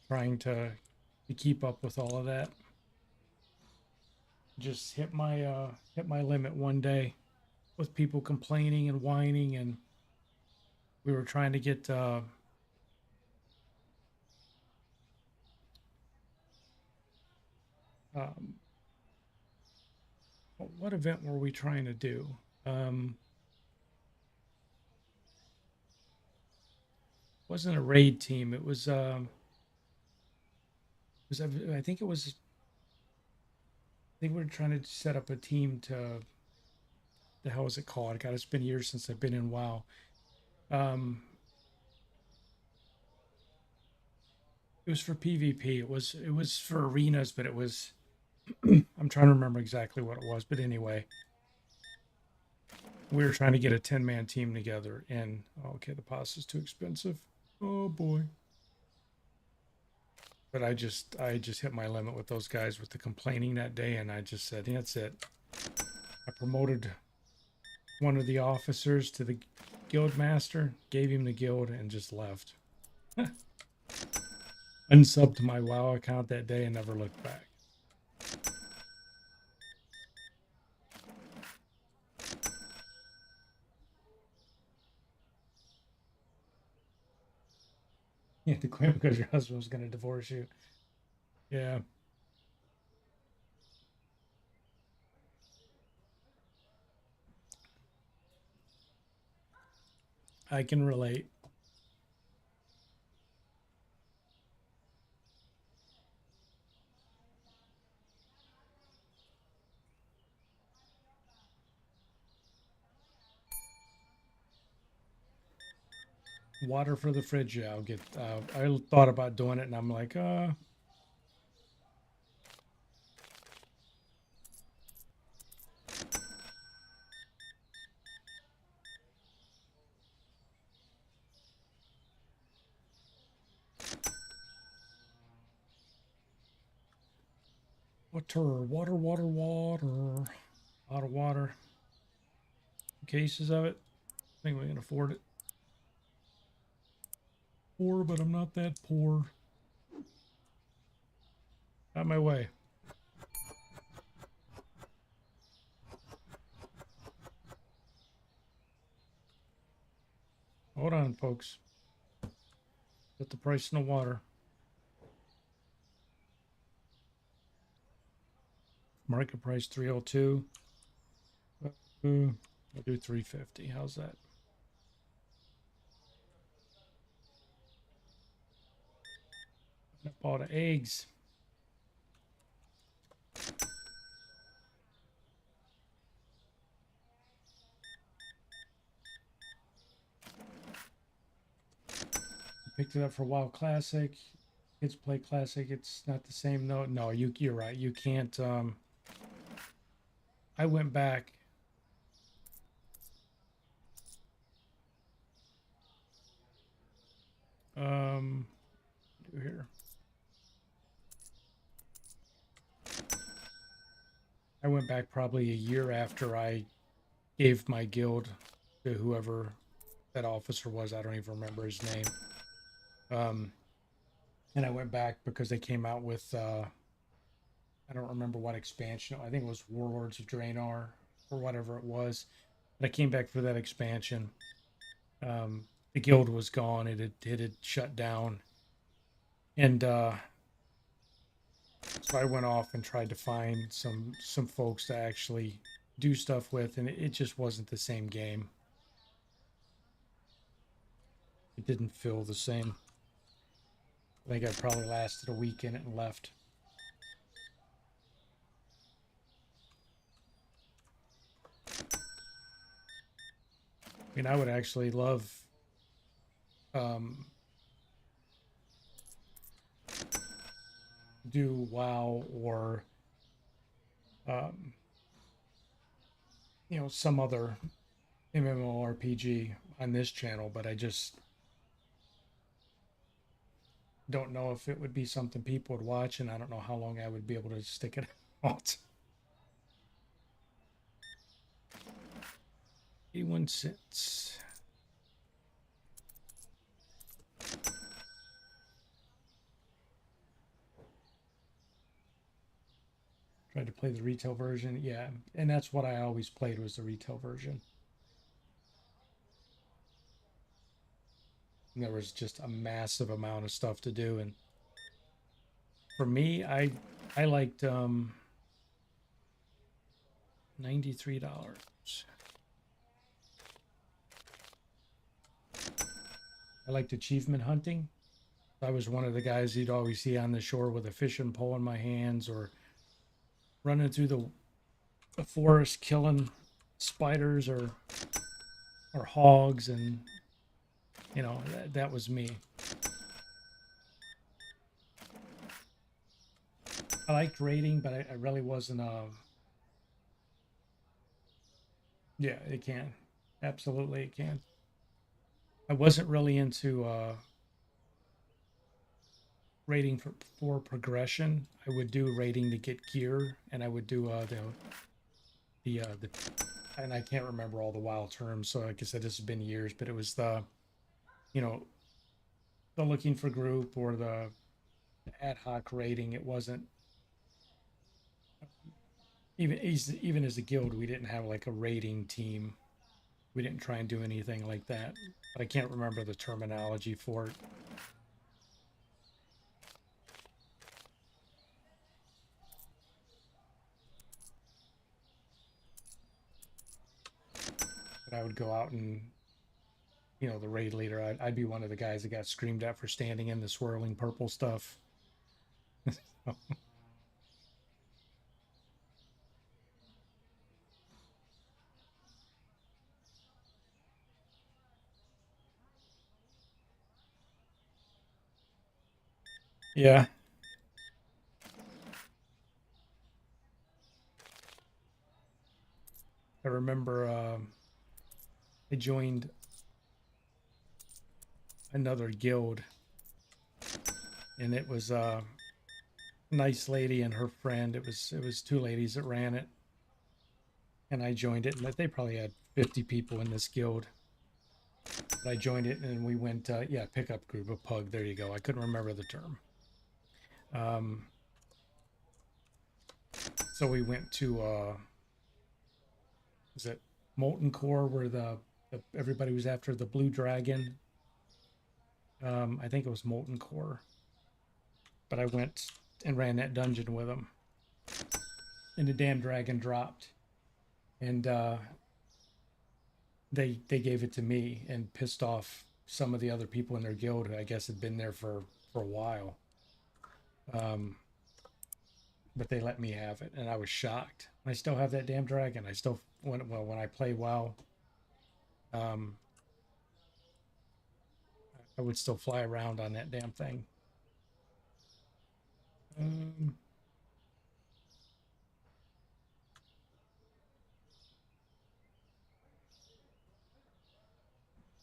trying to keep up with all of that. Just hit my limit one day with people complaining and whining, and we were trying to get um, what event were we trying to do? Wasn't a raid team. I think it was. I think we were trying to set up a team to. The hell is it called? God, it's been years since I've been in WoW. It was for PvP. It was for arenas, but it was. I'm trying to remember exactly what it was, but anyway, we were trying to get a 10-man team together, and okay, the pasta's too expensive. Oh boy. But I just hit my limit with those guys with the complaining that day, and I just said, that's it. I promoted one of the officers to the guild master, gave him the guild, and just left. Unsubbed my WoW account that day and never looked back. You had to quit because your husband was going to divorce you. Yeah. I can relate. Water for the fridge. Yeah, I'll get. I thought about doing it, and I'm like, water. Out of water. Cases of it. I think we can afford it. Poor, but I'm not that poor. Out my way. Hold on, folks. Put the price in the water. Market price 302. We'll do 350. How's that? I bought eggs. Picked it up for WoW Classic. Kids play Classic. It's not the same though. No, you're right. You can't. I went back. Do here. I went back probably a year after I gave my guild to whoever that officer was. I don't even remember his name. And I went back because they came out with I don't remember what expansion. I think it was Warlords of Draenor or whatever it was. But I came back for that expansion. The guild was gone. It had shut down, and so I went off and tried to find some folks to actually do stuff with, and it just wasn't the same game. It didn't feel the same. I think I probably lasted a week in it and left. I mean, I would actually love um, do WoW or um, some other MMORPG on this channel, but I just don't know if it would be something people would watch, and I don't know how long I would be able to stick it out. 81 cents. Tried to play the retail version. Yeah, and that's what I always played, was the retail version. And there was just a massive amount of stuff to do, and for me, I liked $93. I liked achievement hunting. I was one of the guys you'd always see on the shore with a fishing pole in my hands, or running through the forest killing spiders or hogs, and that was me. I liked raiding, but I really wasn't yeah, it can. Absolutely it can. I wasn't really into raiding for progression. I would do raiding to get gear, and I would do the and I can't remember all the wild terms, so like I said, this has been years, but it was you know the looking for group or the ad hoc raiding. It wasn't even as a guild, we didn't have like a raiding team. We didn't try and do anything like that. But I can't remember the terminology for it. But I would go out and the raid leader. I'd be one of the guys that got screamed at for standing in the swirling purple stuff. Yeah, I remember I joined another guild, and it was a nice lady and her friend. It was two ladies that ran it, and I joined it, and they probably had 50 people in this guild. But I joined it, and we went, yeah, pickup group of pug. There you go. I couldn't remember the term. Um, so we went to, is it Molten Core, where everybody was after the blue dragon? I think it was Molten Core, but I went and ran that dungeon with them, and the damn dragon dropped, and they gave it to me, and pissed off some of the other people in their guild who I guess had been there for a while. Um, but they let me have it, and I was shocked. I still have that damn dragon. I still when I play WoW, um, I would still fly around on that damn thing. Um,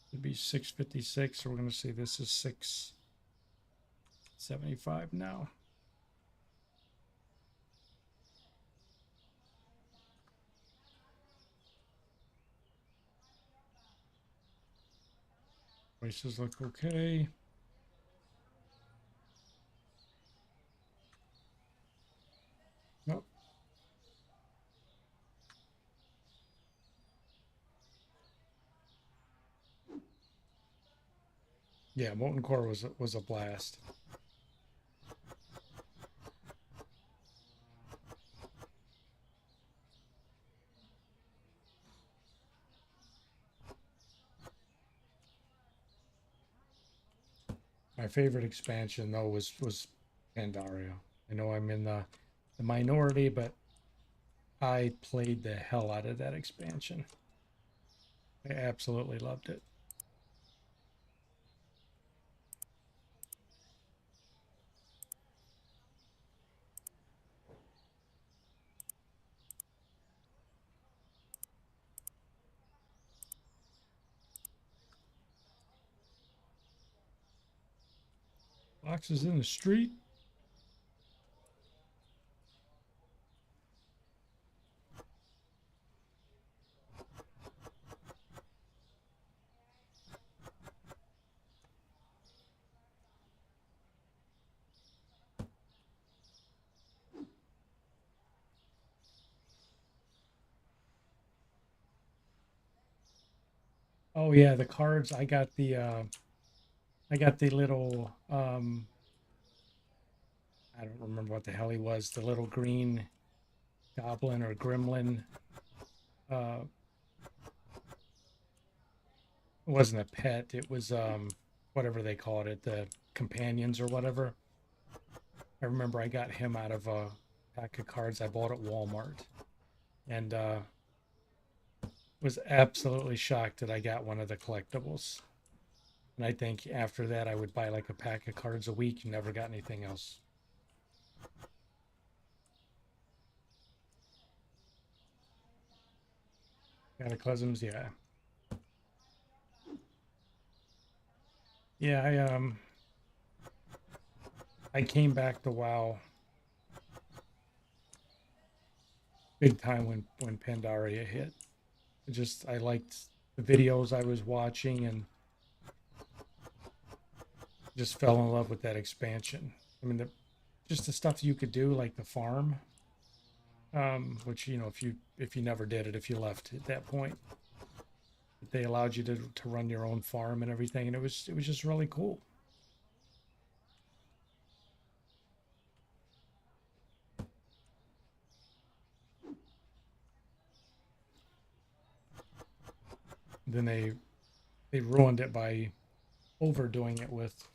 it'd be 656. So we're gonna say this is 675 now. Prices look okay. Yeah, Molten Core was a blast. My favorite expansion though was Pandaria. I know I'm in the minority, but I played the hell out of that expansion. I absolutely loved it. Boxes in the street. Oh yeah, the cards. I got the little I don't remember what the hell he was, the little green goblin or gremlin. Uh it wasn't a pet, it was whatever they called it, the companions or whatever. I remember I got him out of a pack of cards I bought at Walmart and was absolutely shocked that I got one of the collectibles. And I think after that I would buy like a pack of cards a week and never got anything else. Cataclysms, yeah. Yeah, I came back to WoW big time when Pandaria hit. I liked the videos I was watching and just fell in love with that expansion. I mean, just the stuff you could do, like the farm, which you know, if you never did it, if you left at that point, they allowed you to run your own farm and everything, and it was just really cool. Then they ruined it by overdoing it with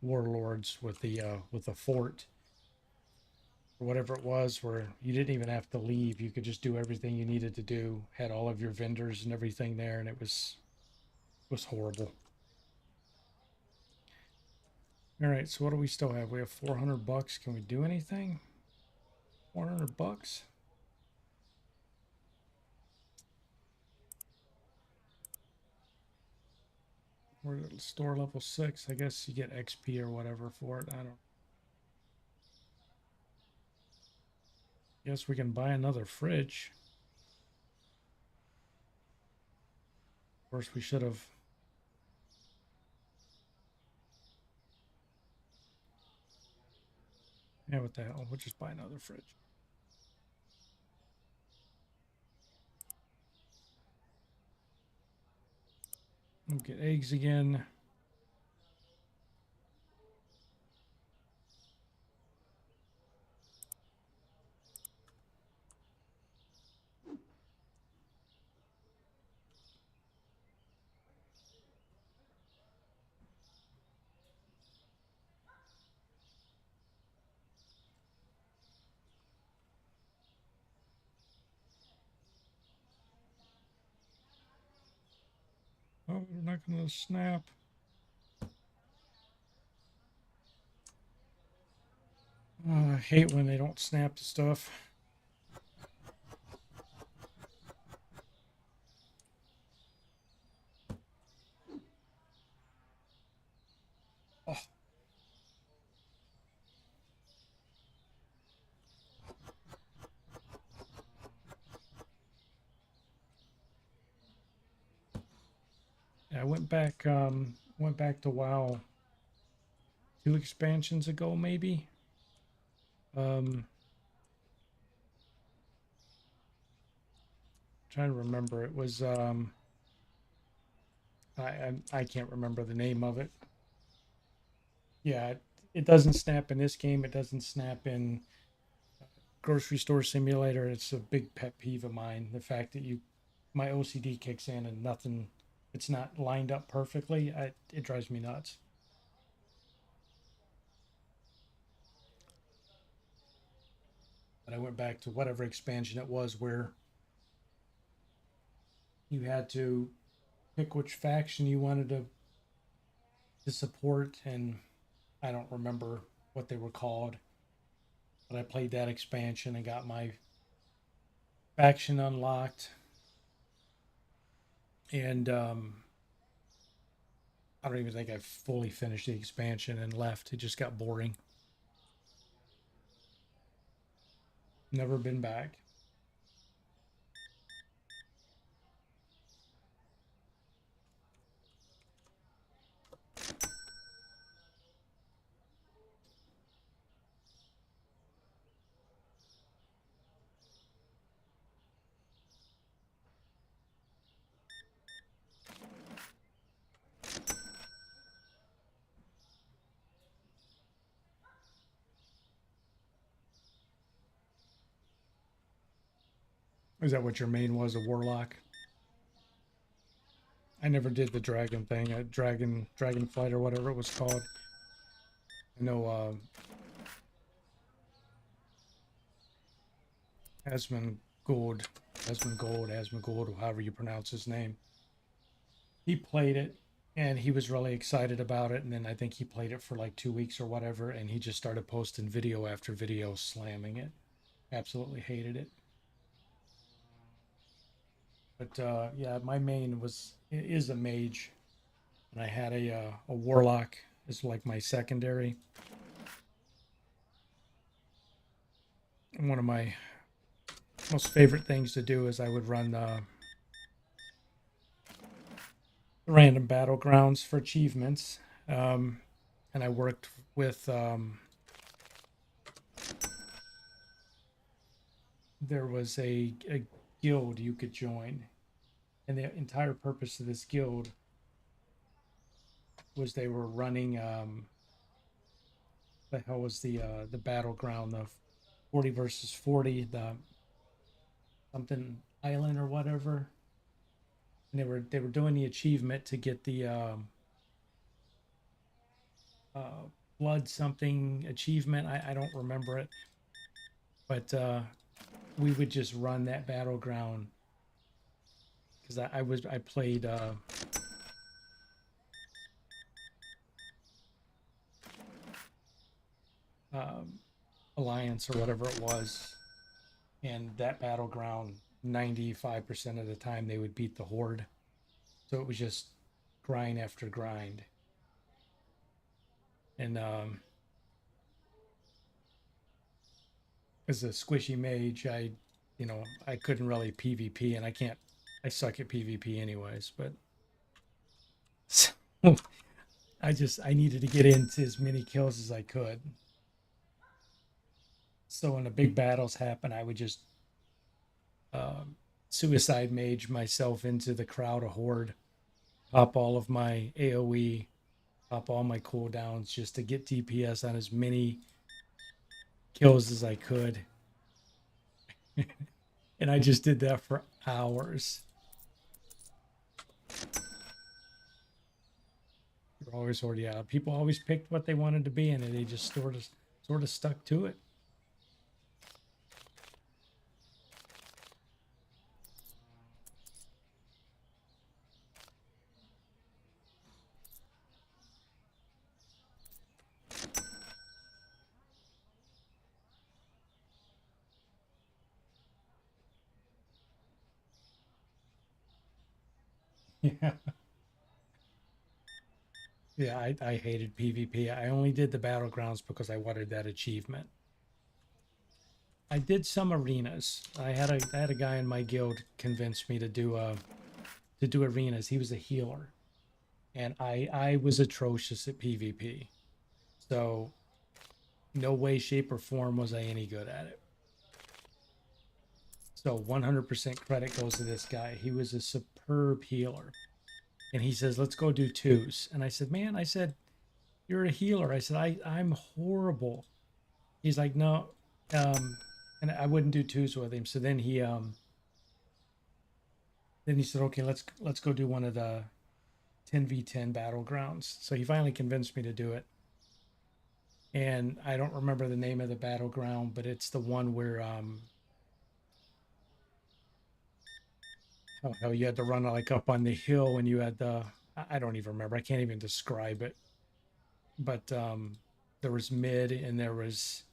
warlords with the fort or whatever it was, where you didn't even have to leave. You could just do everything you needed to do. Had all of your vendors and everything there, and it was horrible. All right, so what do we still have? We have 400 bucks. Can we do anything? 400 bucks. We're at store level 6. I guess you get XP or whatever for it. I don't. Guess we can buy another fridge. Of course, we should have. Yeah, what the hell? We'll just buy another fridge. We'll get eggs again. Oh, they're not going to snap. I hate when they don't snap the stuff. Oh, yeah, I went back to WoW 2 expansions ago, maybe. Um, Trying to remember. It was I can't remember the name of it. Yeah, it doesn't snap in this game. It doesn't snap in Grocery Store Simulator. It's a big pet peeve of mine. The fact that my OCD kicks in and nothing, it's not lined up perfectly. It drives me nuts. But I went back to whatever expansion it was where you had to pick which faction you wanted to support, and I don't remember what they were called, but I played that expansion and got my faction unlocked. And I don't even think I fully finished the expansion and left. It just got boring. Never been back. Is that what your main was, a warlock? I never did the dragon thing, a dragon flight or whatever it was called. I know Asmund Gold, Asmund Gold, or however you pronounce his name. He played it and he was really excited about it. And then I think he played it for like 2 weeks or whatever, and he just started posting video after video slamming it. Absolutely hated it. But yeah, my main is a mage, and I had a warlock as like my secondary. And one of my most favorite things to do is I would run random battlegrounds for achievements, and I worked with there was a guild you could join, and the entire purpose of this guild was they were running the hell was the battleground, the 40 versus 40, the something island or whatever, and they were doing the achievement to get the uh, blood something achievement. I don't remember it, but we would just run that battleground because I played um, Alliance or whatever it was, and that battleground 95% of the time they would beat the Horde, so it was just grind after grind. And as a squishy mage, I couldn't really PvP, and I suck at PvP anyways, but so I needed to get into as many kills as I could. So when the big battles happen, I would just um, suicide mage myself into the crowd of Horde, pop all of my AoE, pop all my cooldowns just to get DPS on as many kills as I could. And I just did that for hours. You're always Horde, yeah. People always picked what they wanted to be, and they just sort of stuck to it. Yeah. Yeah, I hated PvP. I only did the battlegrounds because I wanted that achievement. I did some arenas. I had a guy in my guild convince me to do arenas. He was a healer, and I was atrocious at PvP. So no way, shape, or form was I any good at it. So 100% credit goes to this guy. He was a superb healer. And he says, let's go do twos. And I said, man, I said, you're a healer. I said, I'm horrible. He's like, no. And I wouldn't do twos with him. So then he said, okay, let's go do one of the 10v10 battlegrounds. So he finally convinced me to do it. And I don't remember the name of the battleground, but it's the one where oh hell, you had to run like up on the hill, and you had the I don't even remember. I can't even describe it. But there was mid, and there was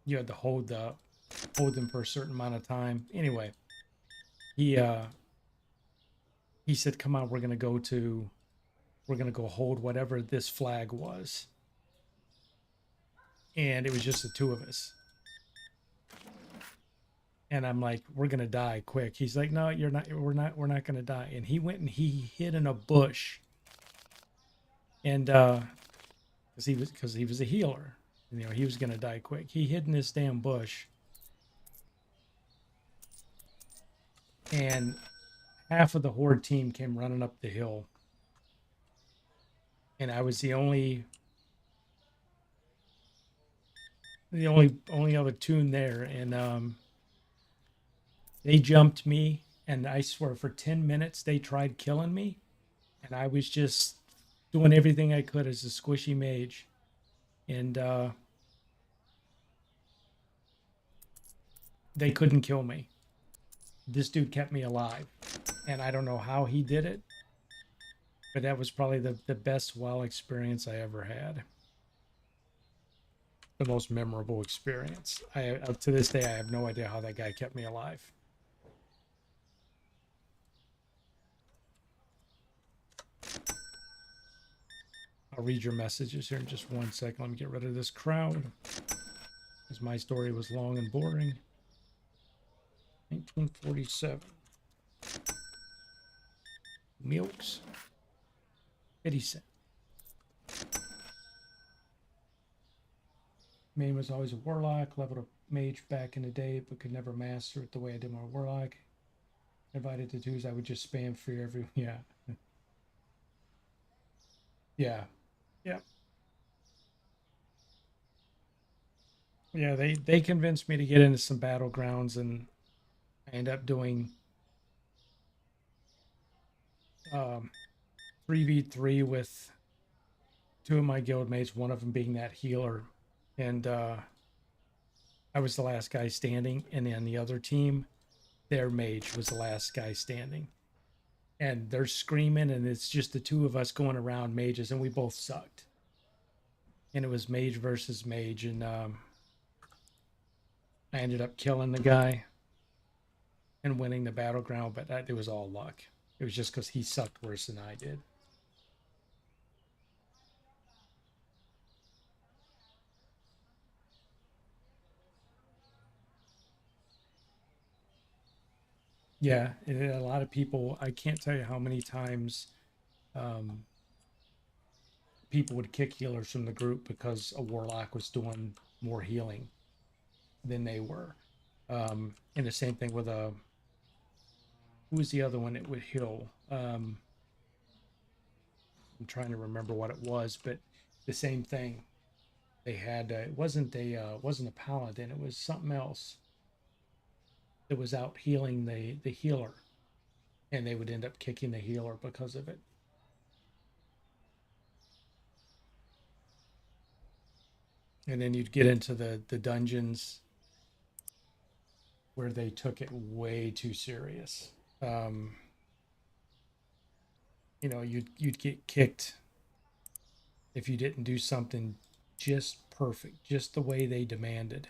you had to hold them for a certain amount of time. Anyway, he uh he said, "Come on, we're gonna go hold whatever this flag was," and it was just the two of us. And I'm like, "We're gonna die quick." He's like, "No, you're not. We're not gonna die." And he went and he hid in a bush, and because he was a healer, you know, he was gonna die quick. He hid in this damn bush, and half of the horde team came running up the hill, and I was the only other tune there, and they jumped me, and I swear for 10 minutes they tried killing me, and I was just doing everything I could as a squishy mage, and they couldn't kill me. This dude kept me alive, and I don't know how he did it, but that was probably the best WoW experience I ever had. The most memorable experience. I up to this day I have no idea how that guy kept me alive. I'll read your messages here in just 1 second. Let me get rid of this crowd, because my story was long and boring. 1947. Milks. 50 cents. Main was always a warlock, leveled a mage back in the day, but could never master it the way I did my warlock. Invited to twos, I would just spam fear every yeah. Yeah. Yeah. Yeah, they convinced me to get into some battlegrounds, and I end up doing 3v3 with two of my guild mates, one of them being that healer, and I was the last guy standing, and then the other team, their mage was the last guy standing, and they're screaming, and it's just the two of us going around mages, and we both sucked, and it was mage versus mage, and I ended up killing the guy and winning the battleground, but it was all luck. It was just because he sucked worse than I did. Yeah, and a lot of people, I can't tell you how many times um, people would kick healers from the group because a warlock was doing more healing than they were. And the same thing with who was the other one that would heal? I'm trying to remember what it was, but the same thing. They had it wasn't a paladin, it was something else that was out healing the healer, and they would end up kicking the healer because of it. And then you'd get into the dungeons where they took it way too serious. Um, you'd get kicked if you didn't do something just perfect, just the way they demanded.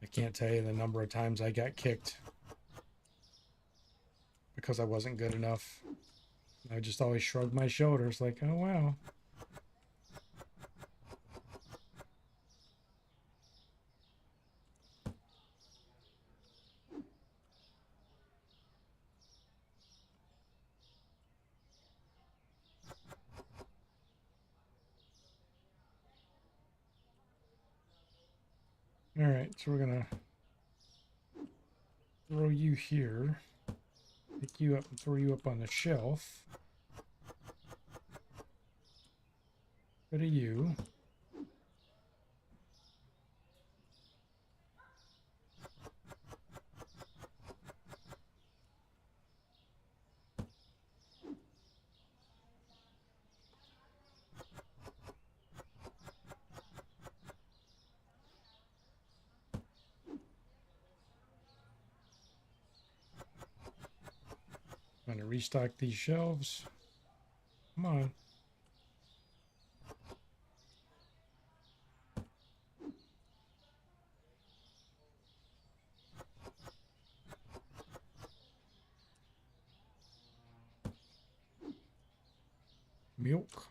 I can't tell you the number of times I got kicked because I wasn't good enough. I just always shrugged my shoulders like, oh wow. All right, so we're gonna throw you here, pick you up and throw you up on the shelf. Go to you. I'm gonna restock these shelves. Come on. Milk.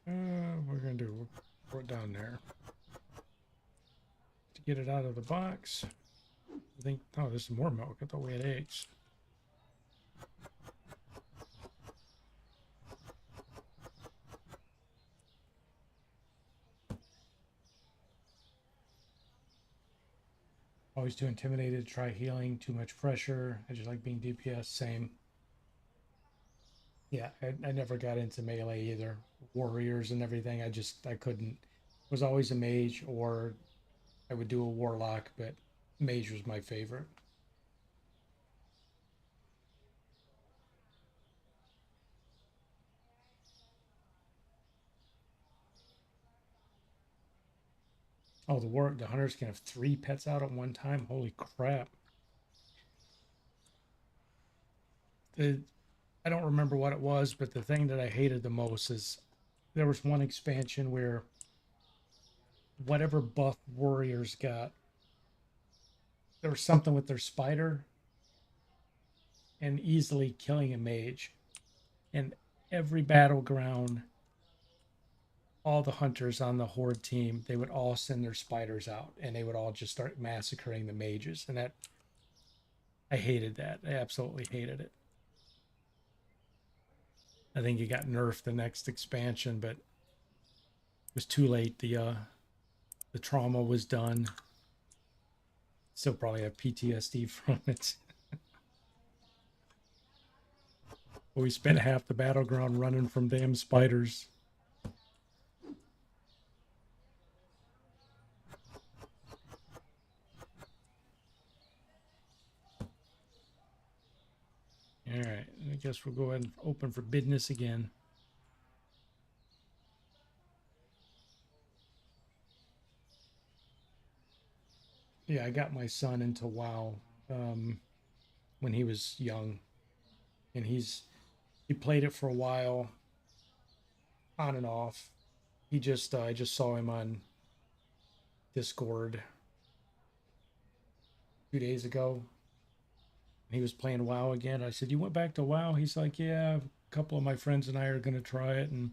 We're gonna do, we'll throw it down there. To get it out of the box. I think, oh, this is more milk. I thought we had eggs. Always too intimidated to try healing, too much pressure. I just like being DPS, same. Yeah, I never got into melee either. Warriors and everything, I couldn't. Was always a mage, or I would do a warlock, but mage was my favorite. Oh, the hunters can have 3 pets out at one time. Holy crap! The I don't remember what it was, but the thing that I hated the most is there was one expansion where whatever buff warriors got, there was something with their spider and easily killing a mage. And every battleground, all the hunters on the horde team, they would all send their spiders out and they would all just start massacring the mages. And that, I hated that. I absolutely hated it. I think it got nerfed the next expansion, but it was too late. The trauma was done. Still probably have PTSD from it. We spent half the battleground running from damn spiders. All right, I guess we'll go ahead and open for business again. Yeah, I got my son into WoW when he was young, and he played it for a while, on and off. I just saw him on Discord 2 days ago. He was playing WoW again. I said, "You went back to WoW?" He's like, "Yeah, a couple of my friends and I are going to try it." And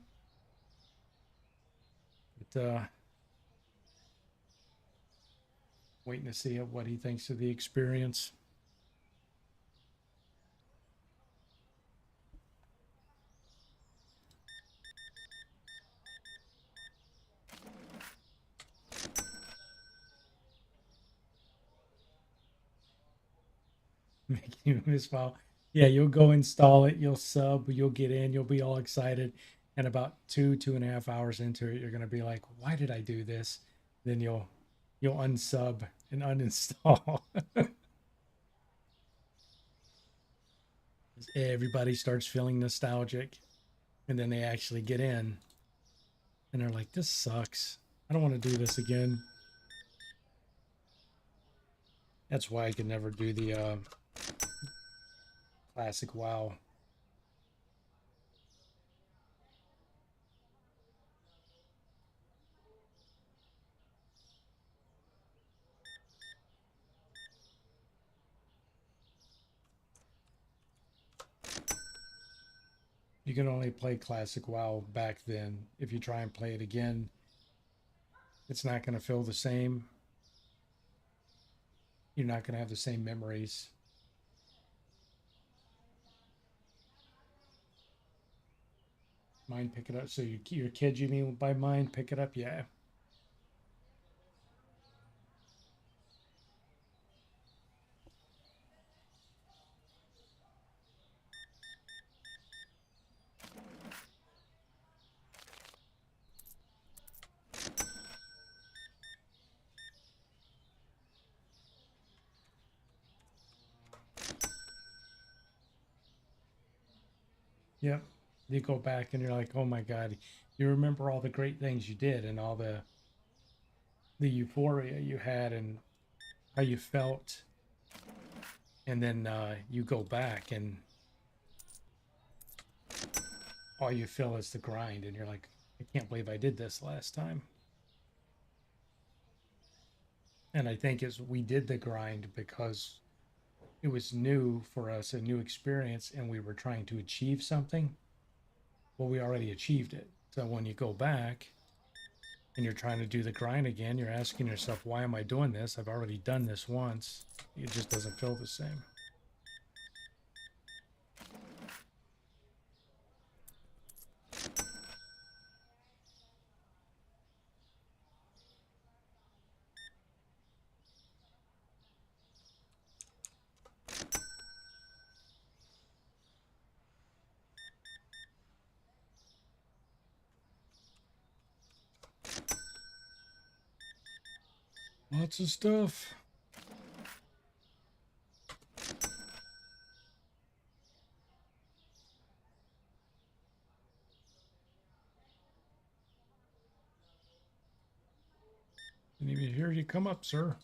waiting to see what he thinks of the experience. Making you miss WoW. Yeah, you'll go install it, you'll sub, you'll get in, you'll be all excited. And about 2.5 hours into it, you're gonna be like, why did I do this? Then you'll unsub and uninstall. Everybody starts feeling nostalgic, and then they actually get in and they're like, this sucks. I don't want to do this again. That's why I could never do the classic WoW. You can only play classic WoW back then. If you try and play it again, it's not going to feel the same. You're not going to have the same memories. Mind pick it up. So your kids, you mean by mind pick it up? Yeah. Yep. You go back and you're like, oh my God, you remember all the great things you did and all the euphoria you had and how you felt. And then you go back and all you feel is the grind. And you're like, I can't believe I did this last time. And I think as we did the grind because it was new for us, a new experience, and we were trying to achieve something. Well, we already achieved it. So when you go back and you're trying to do the grind again, you're asking yourself, why am I doing this? I've already done this once. It just doesn't feel the same. Lots of stuff. Didn't even hear you come up, sir.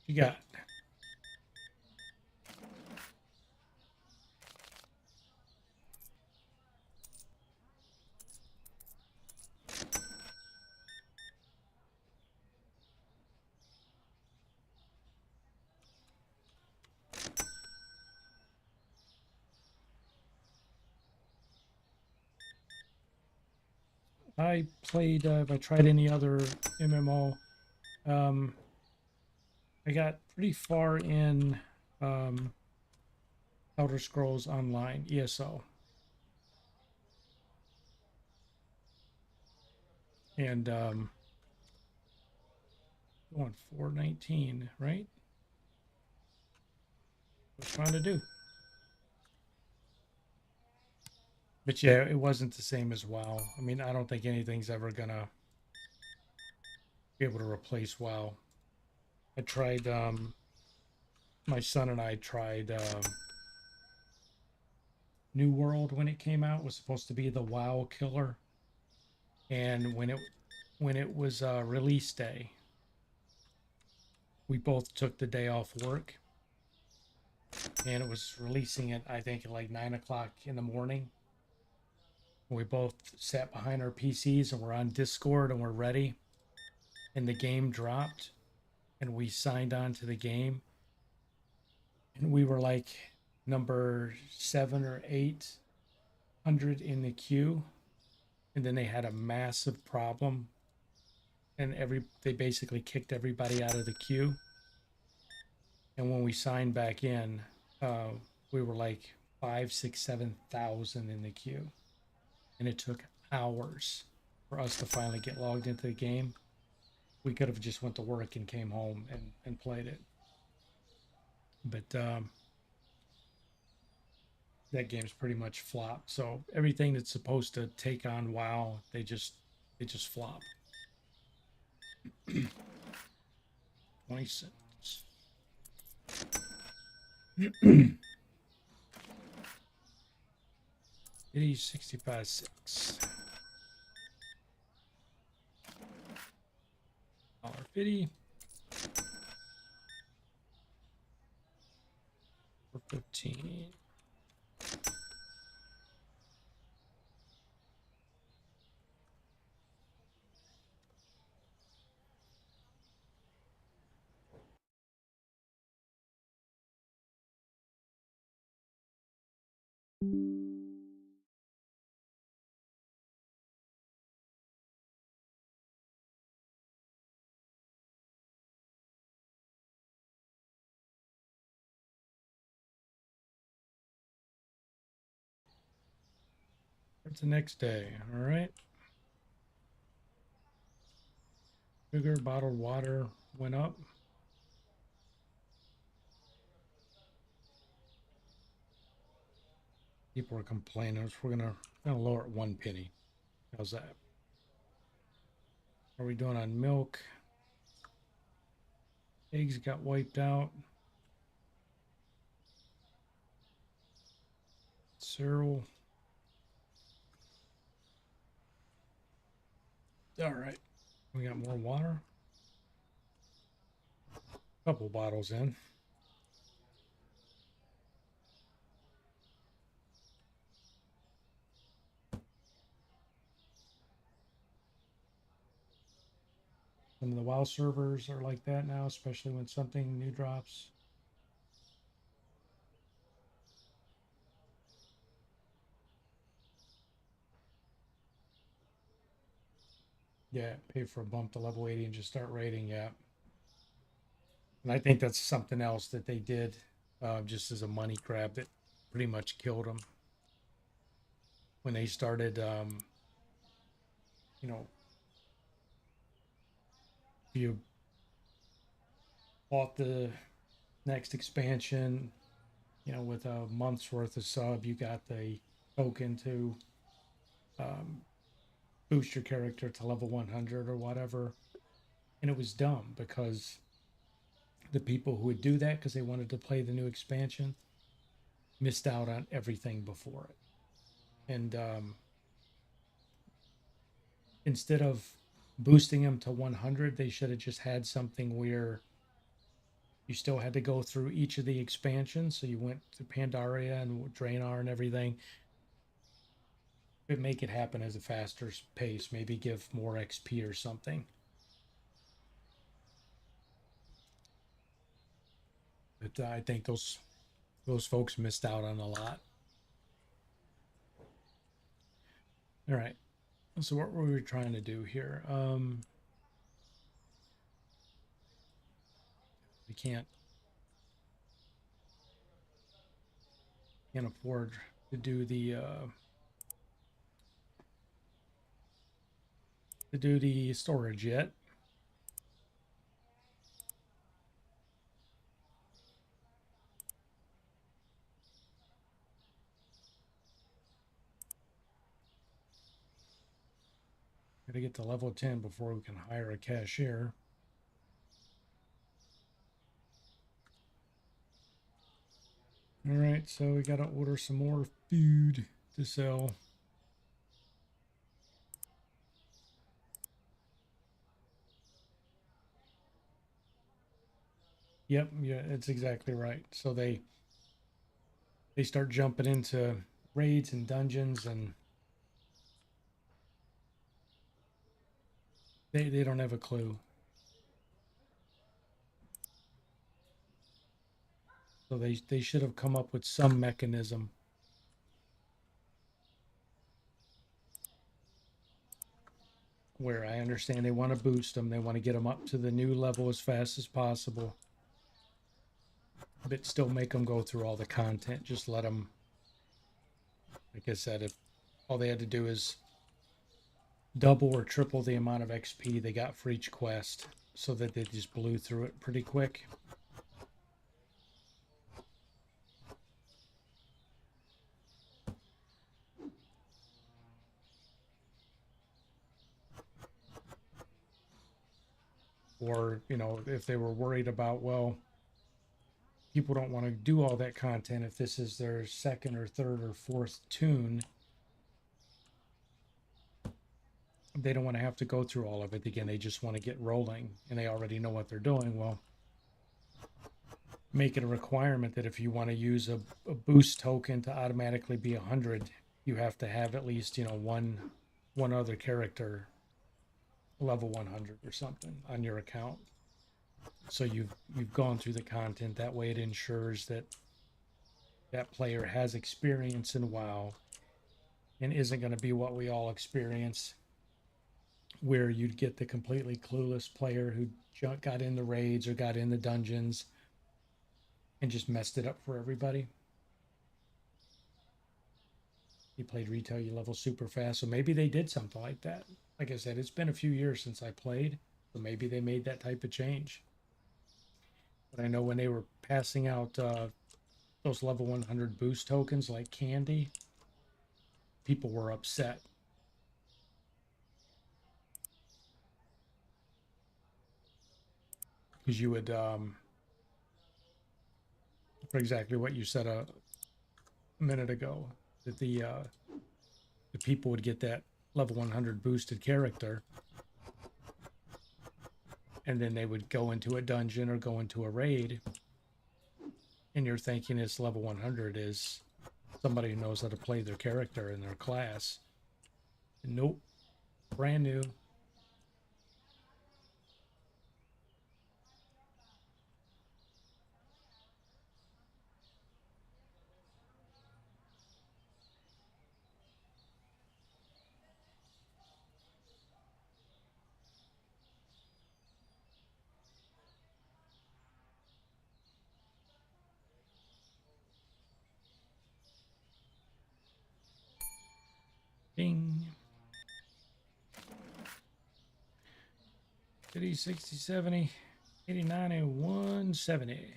You got. I played, if I tried any other MMO, um, I got pretty far in Elder Scrolls Online, ESO. And going 419, right? What was trying to do. But yeah, it wasn't the same as WoW. I mean, I don't think anything's ever gonna be able to replace WoW. I tried, my son and I tried New World when it came out. It was supposed to be the WoW killer. And when it was release day, we both took the day off work, and it was releasing it, I think, at like 9 o'clock in the morning. We both sat behind our PCs and we're on Discord and we're ready. And the game dropped, and we signed on to the game, and we were like number 7 or 800 in the queue. And then they had a massive problem, and they basically kicked everybody out of the queue. And when we signed back in, we were like 5, 6, 7,000 in the queue, and it took hours for us to finally get logged into the game. We could have just went to work and came home and played it, but that game's pretty much flopped. So everything that's supposed to take on WoW, they just flop. 20 cents. Pity 65.6. $1.50. For 15. It's the next day. All right. Sugar, bottled water went up. People are complaining. So we're gonna lower it 1 penny. How's that? Are we doing on milk? Eggs got wiped out. Cereal. All right. We got more water. Couple bottles in. Some of the WoW servers are like that now, especially when something new drops. Yeah, pay for a bump to level 80 and just start raiding. Yeah. And I think that's something else that they did just as a money grab that pretty much killed them. When they started, you know, if you bought the next expansion, with a month's worth of sub, you got the token to um, boost your character to level 100 or whatever. And it was dumb because the people who would do that because they wanted to play the new expansion missed out on everything before it. And instead of boosting them to 100, they should have just had something where you still had to go through each of the expansions. So you went to Pandaria and Draenor and everything. But make it happen as a faster pace. Maybe give more XP or something. But I think those folks missed out on a lot. All right. So what were we trying to do here? We can't afford to do the storage yet. Got to get to level 10 before we can hire a cashier. All right, so we got to order some more food to sell. Yep, yeah, it's exactly right. So they start jumping into raids and dungeons, and they don't have a clue. So they should have come up with some mechanism. Where I understand they want to boost them, they want to get them up to the new level as fast as possible, but still make them go through all the content. Just let them, like I said, if all they had to do is double or triple the amount of XP they got for each quest, so that they just blew through it pretty quick. Or, if they were worried about, well, people don't want to do all that content if this is their second or third or fourth toon, they don't want to have to go through all of it again. They just want to get rolling, and they already know what they're doing. Well, make it a requirement that if you want to use a boost token to automatically be 100, you have to have at least, you know, one other character level 100 or something on your account. So you've gone through the content. That way it ensures that that player has experience in WoW and isn't going to be what we all experience, where you'd get the completely clueless player who got in the raids or got in the dungeons and just messed it up for everybody. You played retail, you level super fast. So maybe they did something like that. Like I said, it's been a few years since I played, so maybe they made that type of change. But I know when they were passing out those level 100 boost tokens like candy, people were upset. Because you would, for exactly what you said a minute ago, that the people would get that level 100 boosted character, and then they would go into a dungeon or go into a raid, and you're thinking it's level 100 is somebody who knows how to play their character in their class. Nope, brand new. Ding. 50, 60, 70, 80, 90, 170.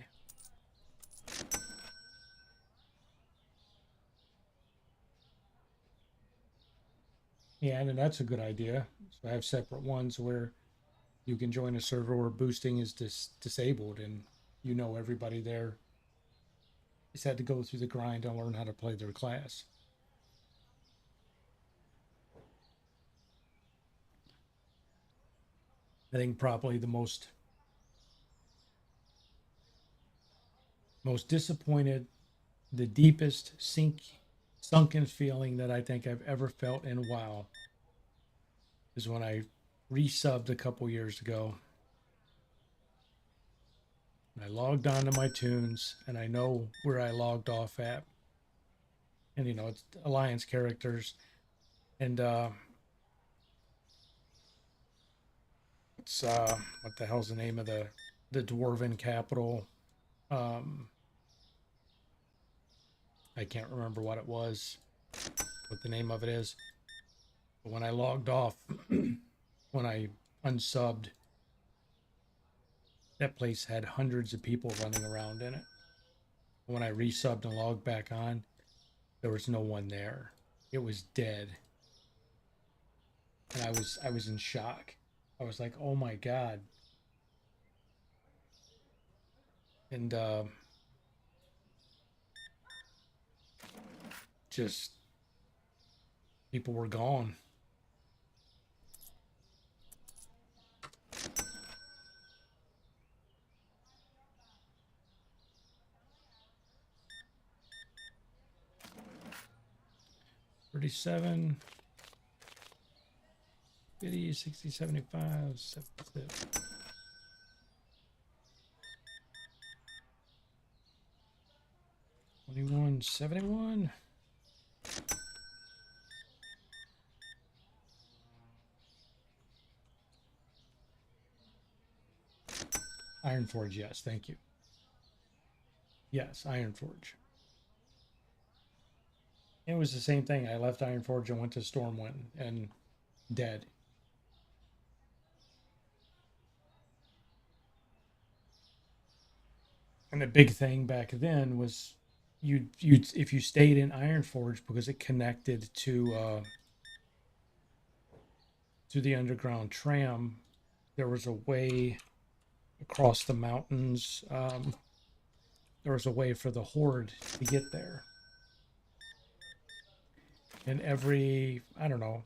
Yeah, and that's a good idea. So I have separate ones where you can join a server where boosting is disabled, and you know everybody there has had to go through the grind and learn how to play their class. I think probably the most disappointed, the deepest sunken feeling that I think I've ever felt in WoW is when I resubbed a couple years ago. I logged on to my tunes, and I know where I logged off at. And you know, it's Alliance characters, and it's what the hell's the name of the dwarven capital? I can't remember what it was, what the name of it is. But when I logged off, when I unsubbed, that place had hundreds of people running around in it. When I resubbed and logged back on, there was no one there. It was dead. And I was in shock. I was like, "Oh my god." And just people were gone. $37, 50, 60, 75, 76. 21, 71. Ironforge, yes, thank you. Yes, Ironforge. It was the same thing. I left Ironforge and went to Stormwind and dead. And the big thing back then was you if you stayed in Ironforge because it connected to the underground tram, there was a way across the mountains. There was a way for the horde to get there. And every, I don't know,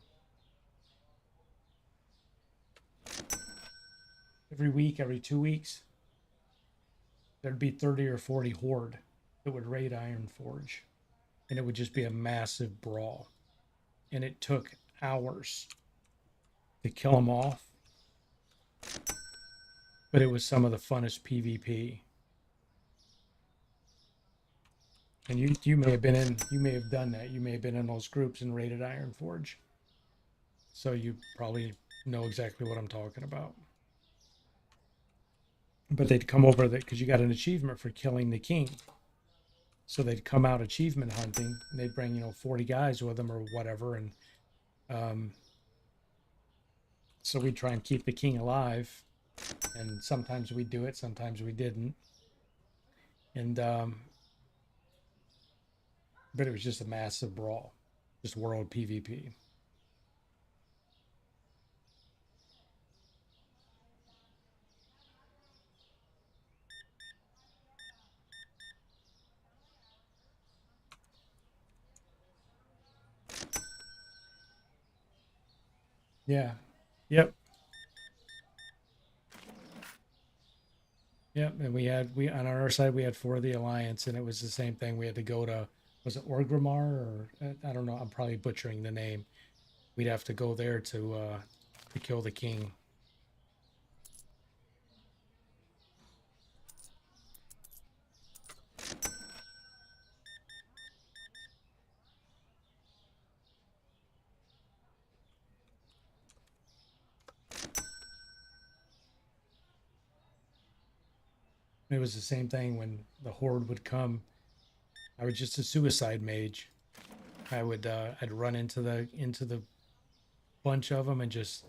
every week, every 2 weeks, there'd be 30 or 40 horde that would raid Ironforge, and it would just be a massive brawl. And it took hours to kill them off, but it was some of the funnest PvP. And you may have done that. You may have been in those groups and raided Ironforge, so you probably know exactly what I'm talking about. But they'd come over that because you got an achievement for killing the king. So they'd come out achievement hunting, and they'd bring 40 guys with them or whatever, and so we'd try and keep the king alive. And sometimes we'd do it, sometimes we didn't. And but it was just a massive brawl, just world PvP. Yeah. Yep. Yep. And we on our side we had 4 of the Alliance, and it was the same thing. We had to go to, was it Orgrimmar, or I don't know, I'm probably butchering the name. We'd have to go there to kill the king. It was the same thing when the horde would come. I was just a suicide mage. I'd run into the bunch of them and just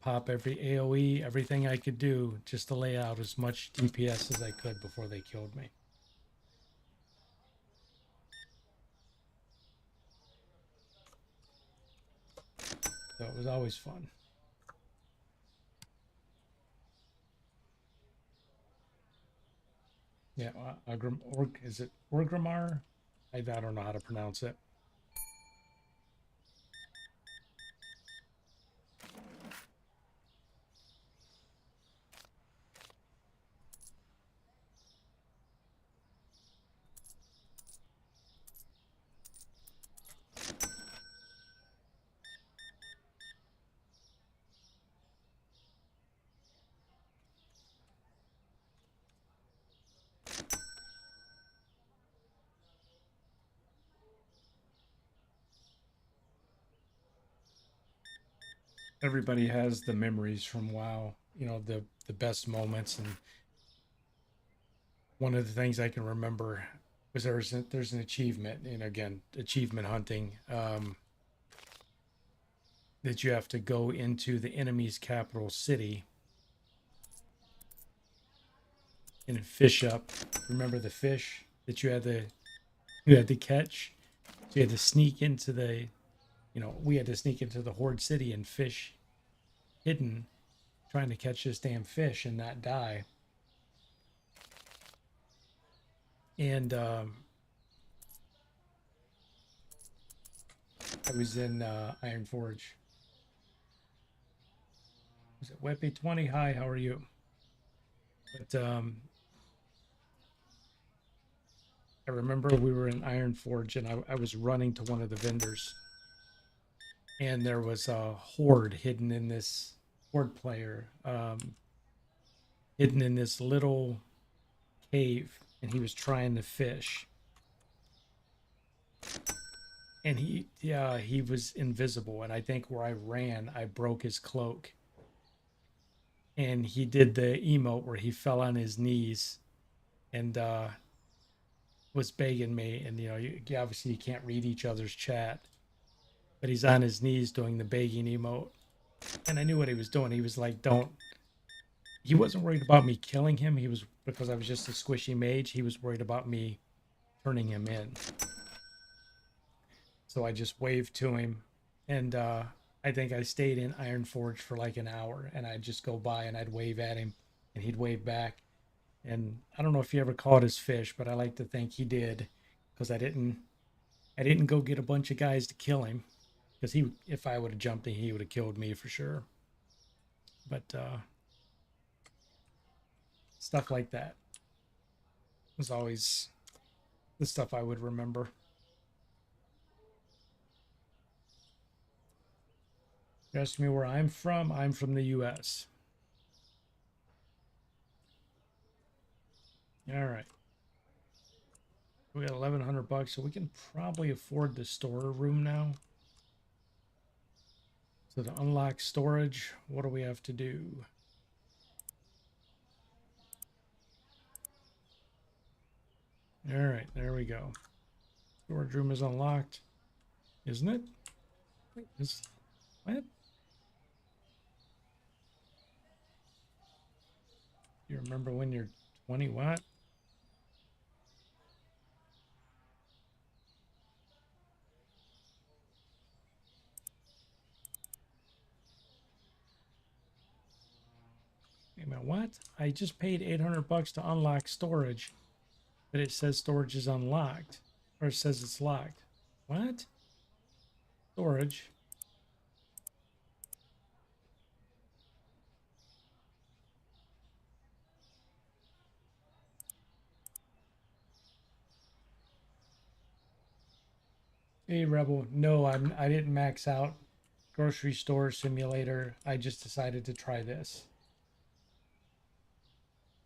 pop every AoE, everything I could do just to lay out as much DPS as I could before they killed me. So it was always fun. Yeah, is it Orgrimmar? I don't know how to pronounce it. Everybody has the memories from WoW, the best moments. And one of the things I can remember was there's an achievement, and again, achievement hunting, that you have to go into the enemy's capital city and fish up. Remember the fish that you had to catch? So you had to sneak into we had to sneak into the horde city and fish hidden, trying to catch this damn fish and not die. And I was in Ironforge. Was it Wepe 20? Hi, how are you? But I remember we were in Ironforge, and I was running to one of the vendors, and there was a horde hidden in this horde player, hidden in this little cave, and he was trying to fish. And he was invisible, and I think where I ran, I broke his cloak. And he did the emote where he fell on his knees and was begging me. And obviously you can't read each other's chat, but he's on his knees doing the begging emote. And I knew what he was doing. He was like, he wasn't worried about me killing him. He was, because I was just a squishy mage, he was worried about me turning him in. So I just waved to him, and I think I stayed in Ironforge for like an hour, and I'd just go by and I'd wave at him and he'd wave back. And I don't know if he ever caught his fish, but I like to think he did, because I didn't go get a bunch of guys to kill him, because if I would have jumped in, he would have killed me for sure. But Stuff like that was always the stuff I would remember. You asked me where I'm from. I'm from the U.S. All right. We got 1,100 bucks, so we can probably afford the storeroom now. So to unlock storage, what do we have to do? All right, there we go. Storage room is unlocked, isn't it? Wait, what? You remember when you're 20 what? Wait a minute, what? I just paid 800 bucks to unlock storage, but it says storage is unlocked, or it says it's locked. What? Storage. Hey Rebel, no, I didn't max out grocery store simulator. I just decided to try this.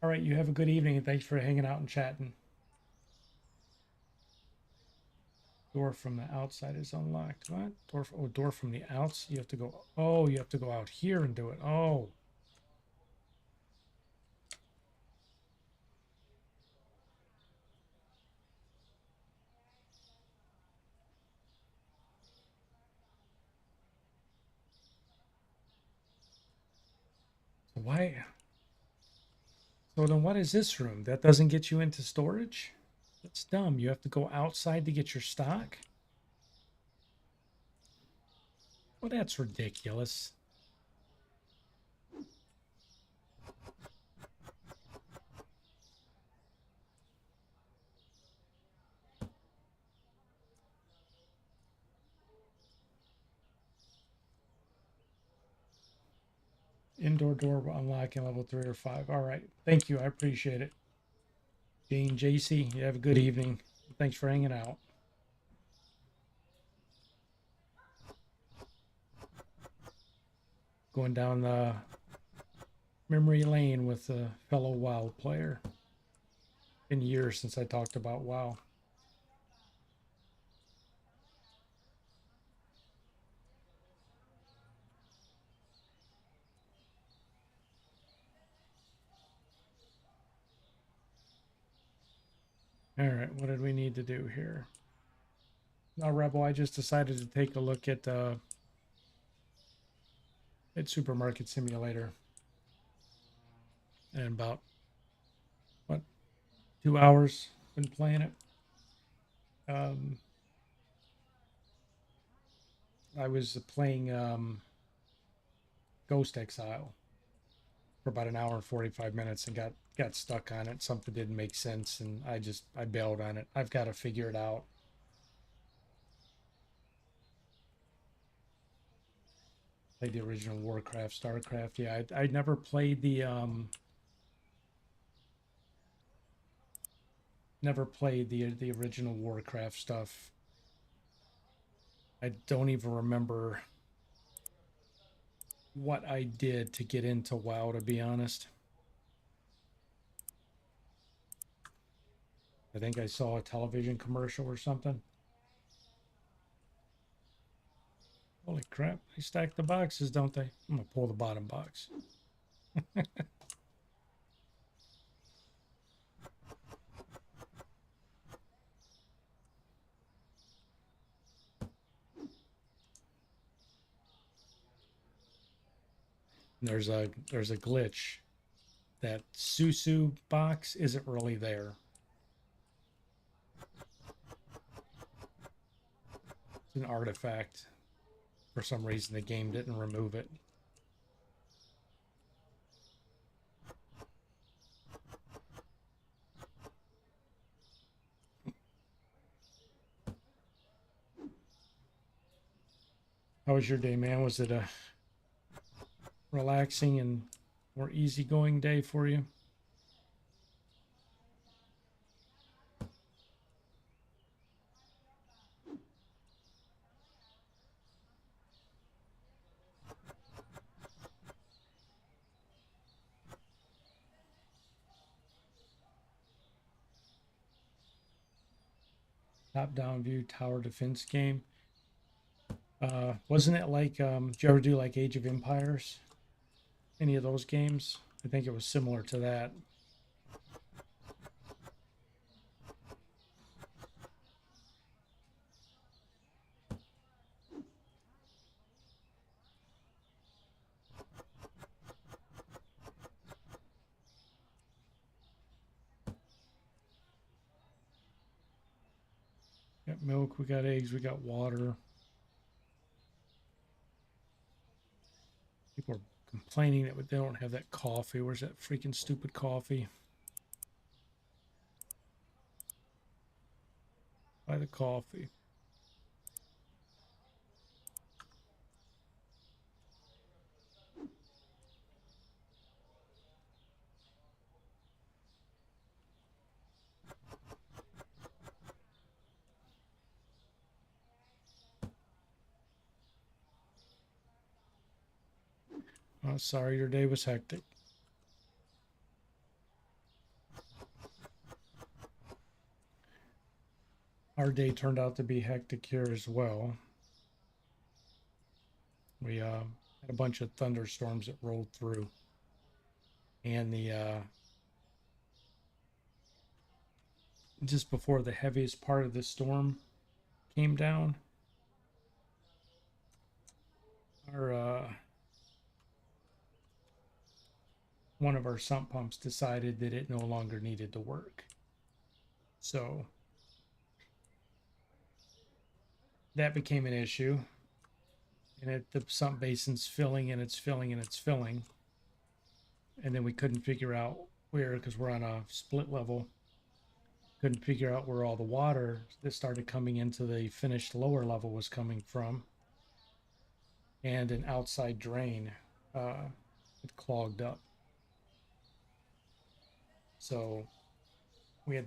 All right, you have a good evening and thanks for hanging out and chatting. Door from the outside is unlocked. What? Door from the outs. You have to go. Oh, you have to go out here and do it. Oh. So why? So then what is this room? That doesn't get you into storage? That's dumb. You have to go outside to get your stock? Well, that's ridiculous. Indoor door will unlock in level 3 or 5. All right. Thank you. I appreciate it. Jane, JC, you have a good evening. Thanks for hanging out. Going down the memory lane with a fellow WoW player. Been years since I talked about WoW. All right, what did we need to do here? Now, Rebel, I just decided to take a look at Supermarket Simulator. And about, what, 2 hours been playing it. I was playing Ghost Exile for about an hour and 45 minutes and got stuck on it. Something didn't make sense and I bailed on it. I've got to figure it out. Played the original Warcraft, StarCraft. Yeah, I never played the the original Warcraft stuff. I don't even remember what I did to get into WoW, to be honest. I think I saw a television commercial or something. Holy crap, they stack the boxes, don't they? I'm gonna pull the bottom box. There's a glitch. That Susu box isn't really there. It's an artifact. For some reason, the game didn't remove it. How was your day, man? Was it a relaxing and more easygoing day for you? top-down view tower defense game. Wasn't it like, did you ever do like Age of Empires? Any of those games? I think it was similar to that. We got milk, we got eggs, we got water. People are complaining that they don't have that coffee. Where's that freaking stupid coffee? Buy the coffee. Oh, sorry, your day was hectic. Our day turned out to be hectic here as well. We had a bunch of thunderstorms that rolled through, and the just before the heaviest part of the storm came down, our one of our sump pumps decided that it no longer needed to work. So that became an issue. And the sump basin's filling and it's filling and it's filling. And then we couldn't figure out where, because we're on a split level, couldn't figure out where all the water that started coming into the finished lower level was coming from. And an outside drain it clogged up. So we had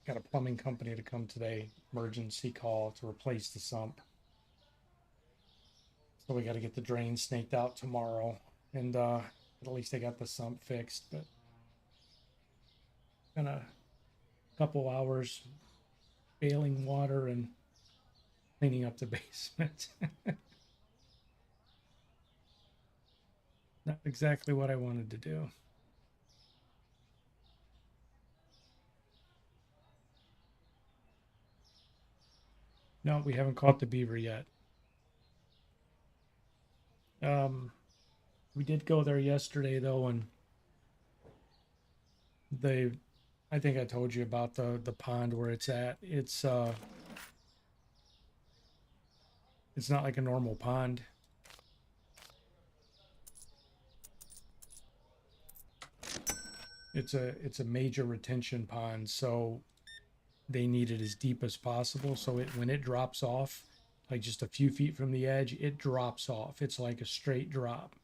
got a plumbing company to come today, emergency call to replace the sump. So we got to get the drain snaked out tomorrow, and at least they got the sump fixed. But in a couple hours bailing water and cleaning up the basement. Not exactly what I wanted to do. No, we haven't caught the beaver yet. We did go there yesterday though, and I think I told you about the pond where it's at. It's not like a normal pond. It's a major retention pond, so they need it as deep as possible. So when it drops off, like just a few feet from the edge, it drops off. It's like a straight drop.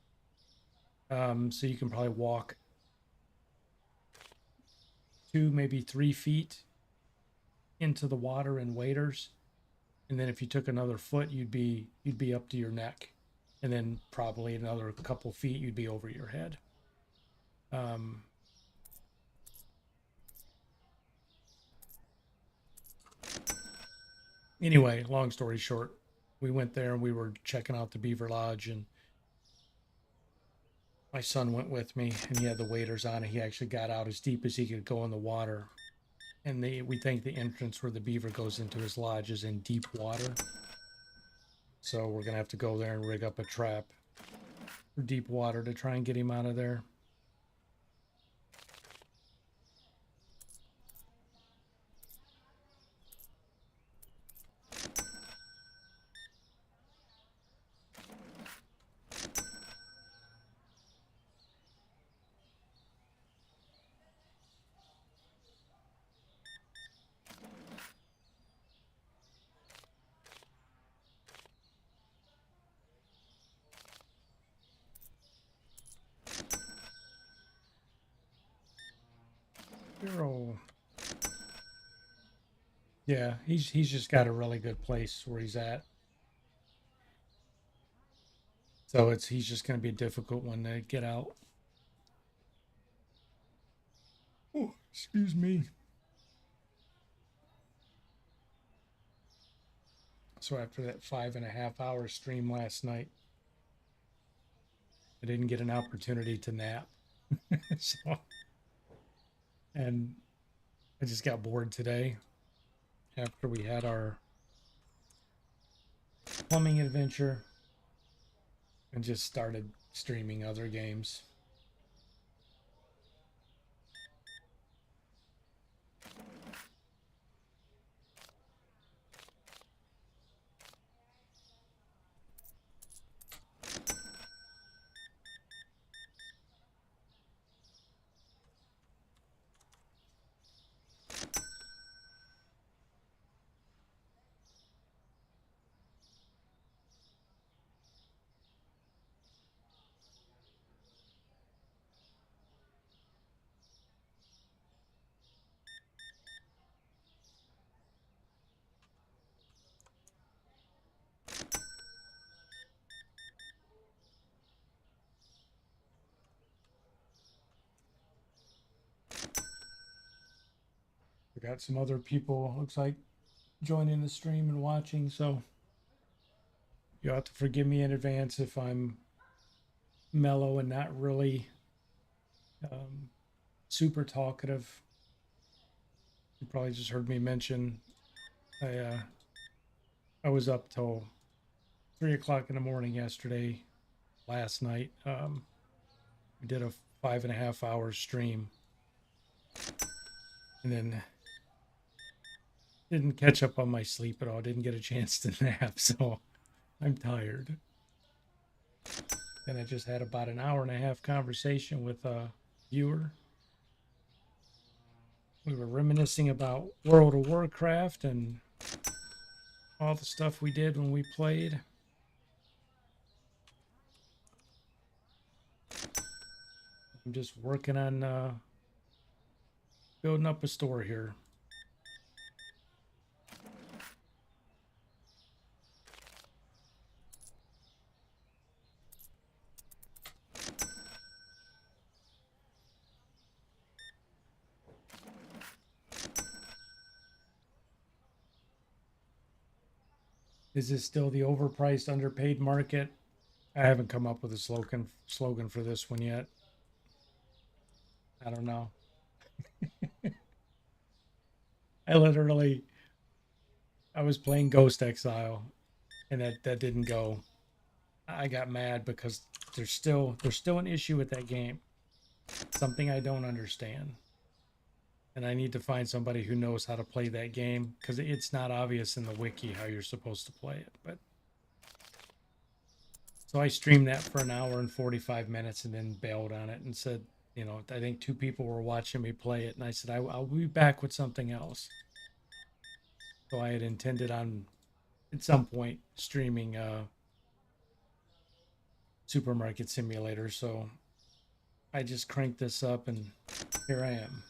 So you can probably walk 2, maybe 3 feet into the water in waders, and then if you took another foot, you'd be up to your neck, and then probably another couple feet, you'd be over your head. Anyway, long story short, we went there and we were checking out the Beaver Lodge, and my son went with me, and he had the waders on, and he actually got out as deep as he could go in the water. And we think the entrance where the beaver goes into his lodge is in deep water. So we're gonna have to go there and rig up a trap for deep water to try and get him out of there. Hero. Yeah, he's just got a really good place where he's at. So he's just gonna be a difficult one to get out. Oh, excuse me. So after that 5.5 hour stream last night, I didn't get an opportunity to nap. So, and I just got bored today after we had our plumbing adventure and just started streaming other games. We got some other people, looks like, joining the stream and watching. So you'll have to forgive me in advance if I'm mellow and not really super talkative. You probably just heard me mention I was up till 3 o'clock in the morning yesterday, last night. We did a 5.5 hour stream and then didn't catch up on my sleep at all. Didn't get a chance to nap, so I'm tired. And I just had about an hour and a half conversation with a viewer. We were reminiscing about World of Warcraft and all the stuff we did when we played. I'm just working on building up a store here. Is this still the overpriced, underpaid market? I haven't come up with a slogan for this one yet. I don't know. I was playing Ghost Exile and that didn't go. I got mad because there's still an issue with that game. Something I don't understand. And I need to find somebody who knows how to play that game because it's not obvious in the wiki how you're supposed to play it. But so I streamed that for an hour and 45 minutes and then bailed on it and said, you know, I think 2 people were watching me play it, and I said I'll be back with something else. So I had intended on at some point streaming Supermarket Simulator. So I just cranked this up and here I am.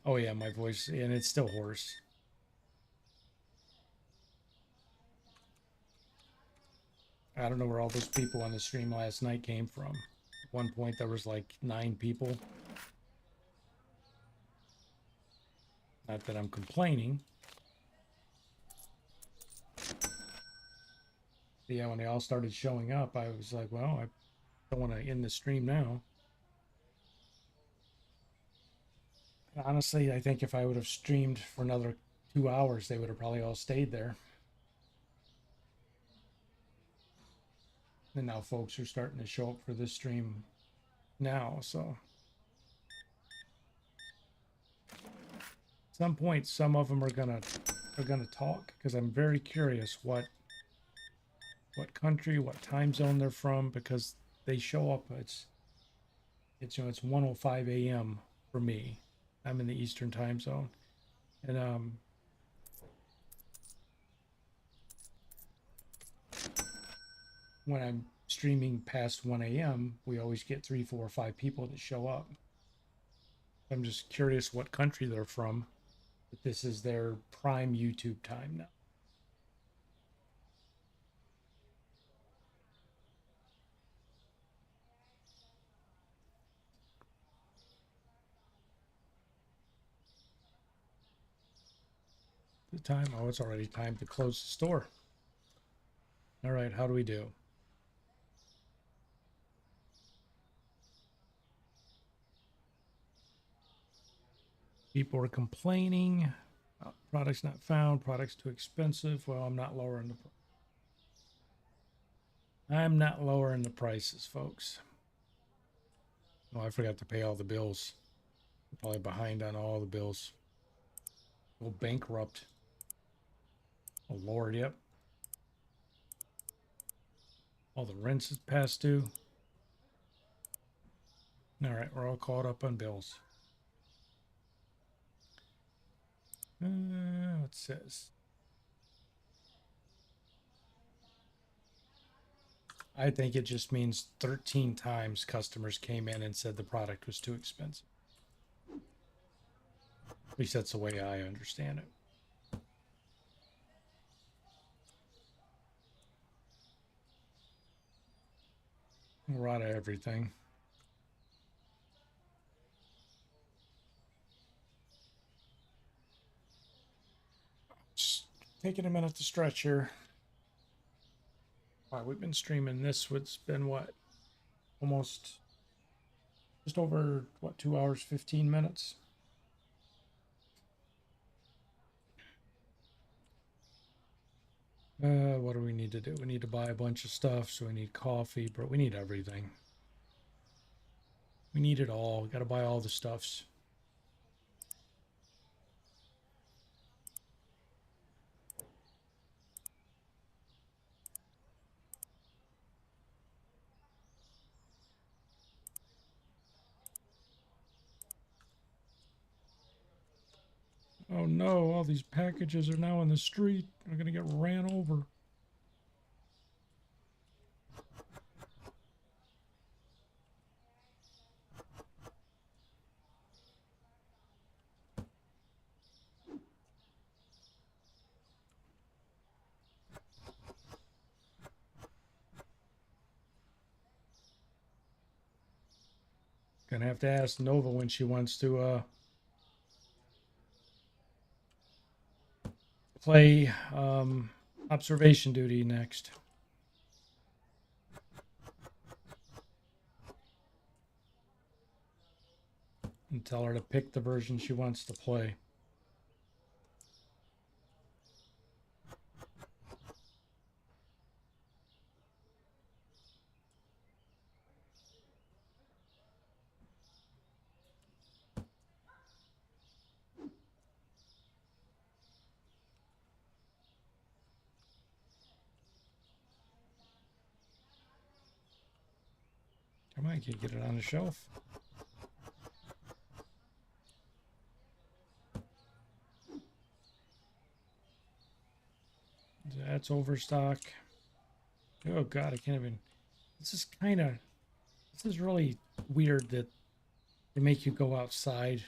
Oh yeah, my voice, and it's still hoarse. I don't know where all those people on the stream last night came from. At one point there was like 9 people. Not that I'm complaining. Yeah, when they all started showing up, I was like, well, I don't want to end the stream now. Honestly, I think if I would have streamed for another 2 hours, they would have probably all stayed there. And now folks are starting to show up for this stream now, so at some point some of them are gonna talk because I'm very curious what country, what time zone they're from, because they show up. It's 1:05 a.m. for me. I'm in the Eastern time zone, and when I'm streaming past 1 a.m., we always get 3, 4, 5 people that show up. I'm just curious what country they're from. But this is their prime YouTube time now. the time? Oh, it's already time to close the store. All right, how do we do? People are complaining. Products not found. Products too expensive. Well, I'm not lowering the. I'm not lowering the prices, folks. Oh, I forgot to pay all the bills. I'm probably behind on all the bills. Go bankrupt. Oh Lord, yep. All the rents is past due. All right, we're all caught up on bills. It says. I think it just means 13 times customers came in and said the product was too expensive. At least that's the way I understand it. We're out of everything. Just taking a minute to stretch here. Wow, we've been streaming this. It's been what? Almost just over what, 2 hours, 15 minutes? What do we need to do? We need to buy a bunch of stuff, so we need coffee, but we need everything. We need it all. We got to buy all the stuffs. Oh no, all these packages are now in the street. They're going to get ran over. Gonna have to ask Nova when she wants to play observation duty next. And tell her to pick the version she wants to play. Come on, can you get it on the shelf? That's overstock. Oh God, I can't even. This is really weird that they make you go outside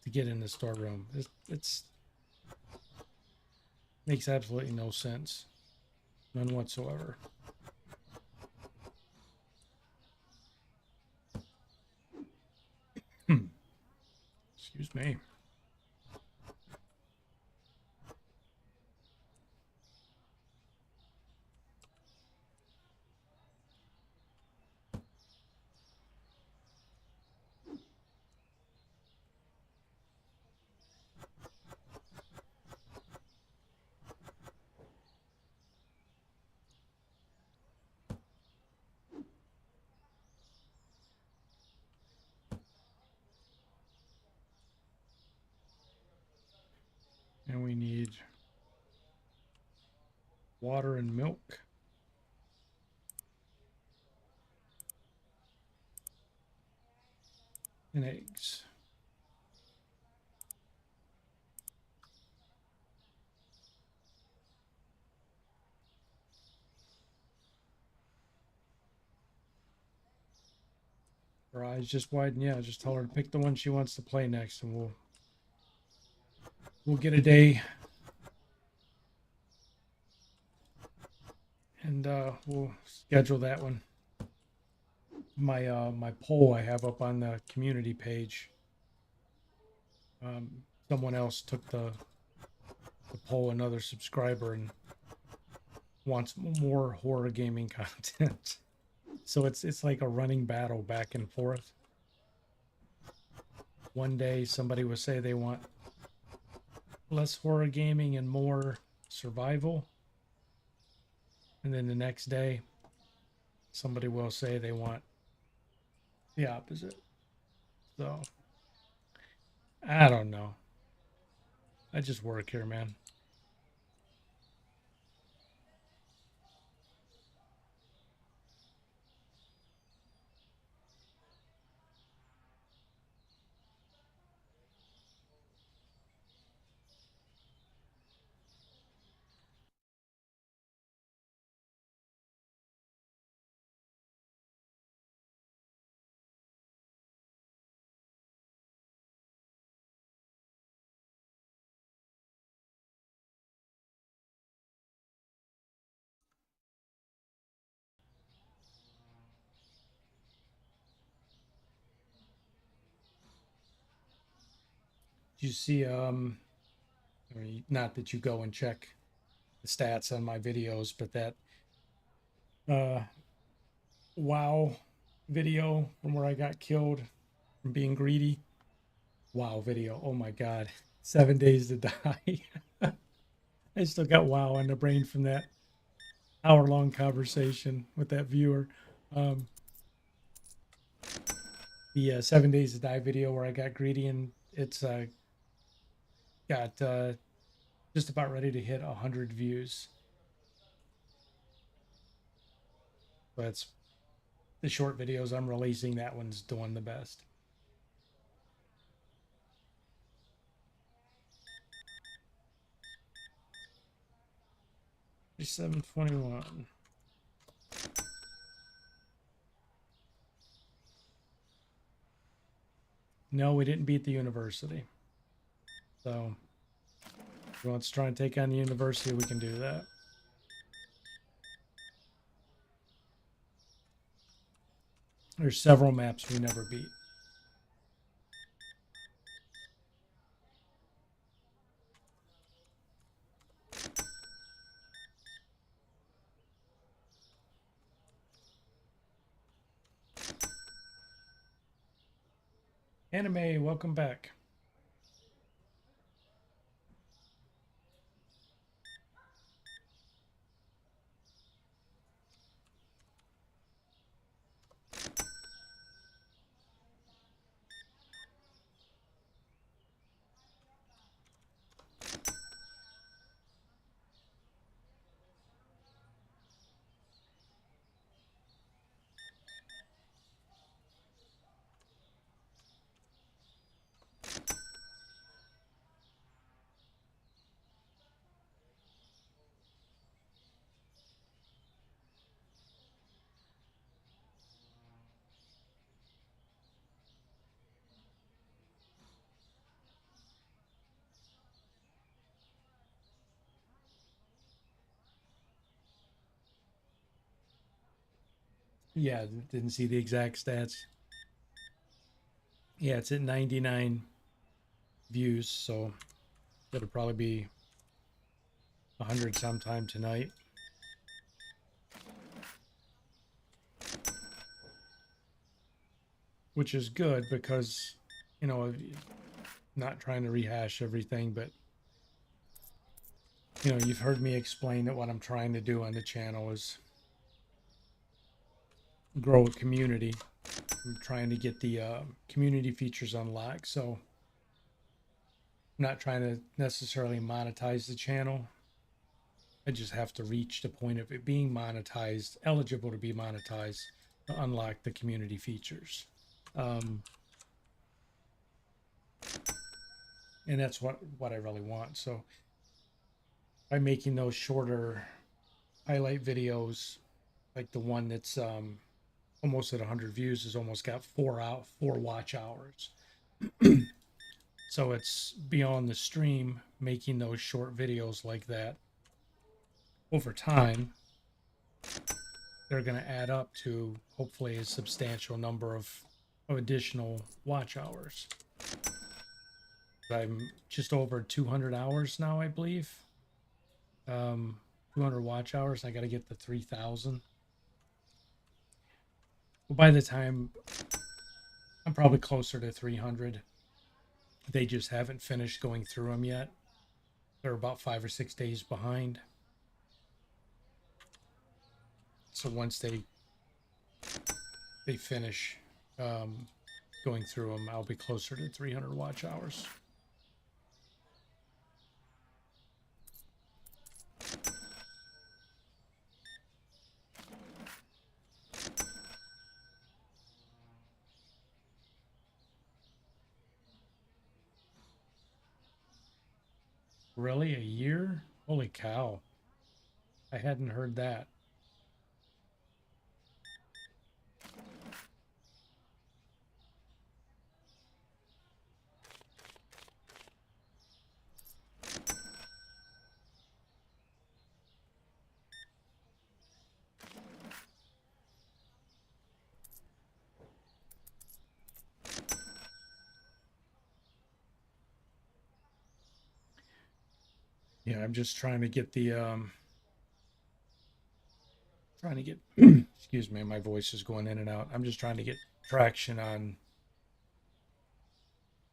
to get in the storeroom. It's makes absolutely no sense. None whatsoever. Excuse me. And we need water and milk. And eggs. Her eyes just widen. Yeah, just tell her to pick the one she wants to play next, and we'll get a day, and we'll schedule that one. My poll I have up on the community page. Someone else took the to pull another subscriber and wants more horror gaming content. So it's like a running battle back and forth. One day somebody will say they want less horror gaming and more survival. And then the next day somebody will say they want the opposite. So I don't know. I just work here, man. You see, I mean, not that you go and check the stats on my videos, but that uh, WoW video from where I got killed from being greedy. WoW video. Oh my God. 7 days to die. I still got WoW on the brain from that hour-long conversation with that viewer. Um, the 7 days to die video where I got greedy, and it's got just about ready to hit 100 views. But it's the short videos I'm releasing. That one's doing the best. 721. No, we didn't beat the university. So if you want to try and take on the university, we can do that. There's several maps we never beat. Anime, welcome back. Yeah, didn't see the exact stats. Yeah, it's at 99 views, so it'll probably be 100 sometime tonight. Which is good because, you know, not trying to rehash everything, but, you know, you've heard me explain that what I'm trying to do on the channel is grow a community. I'm trying to get the community features unlocked. So I'm not trying to necessarily monetize the channel. I just have to reach the point of it being monetized, eligible to be monetized, to unlock the community features. And that's what I really want. So by making those shorter highlight videos, like the one that's almost at 100 views, has almost got 4 watch hours. So it's beyond the stream, making those short videos like that over time, they're going to add up to hopefully a substantial number of additional watch hours. I'm just over 200 hours now, I believe. 200 watch hours. I got to get the 3,000. Well, by the time I'm probably closer to 300, they just haven't finished going through them yet. They're about 5 or 6 days behind. So once they finish going through them, I'll be closer to 300 watch hours. Really? A year? Holy cow. I hadn't heard that. Yeah, I'm just trying to get the trying to get excuse me, my voice is going in and out. I'm just trying to get traction on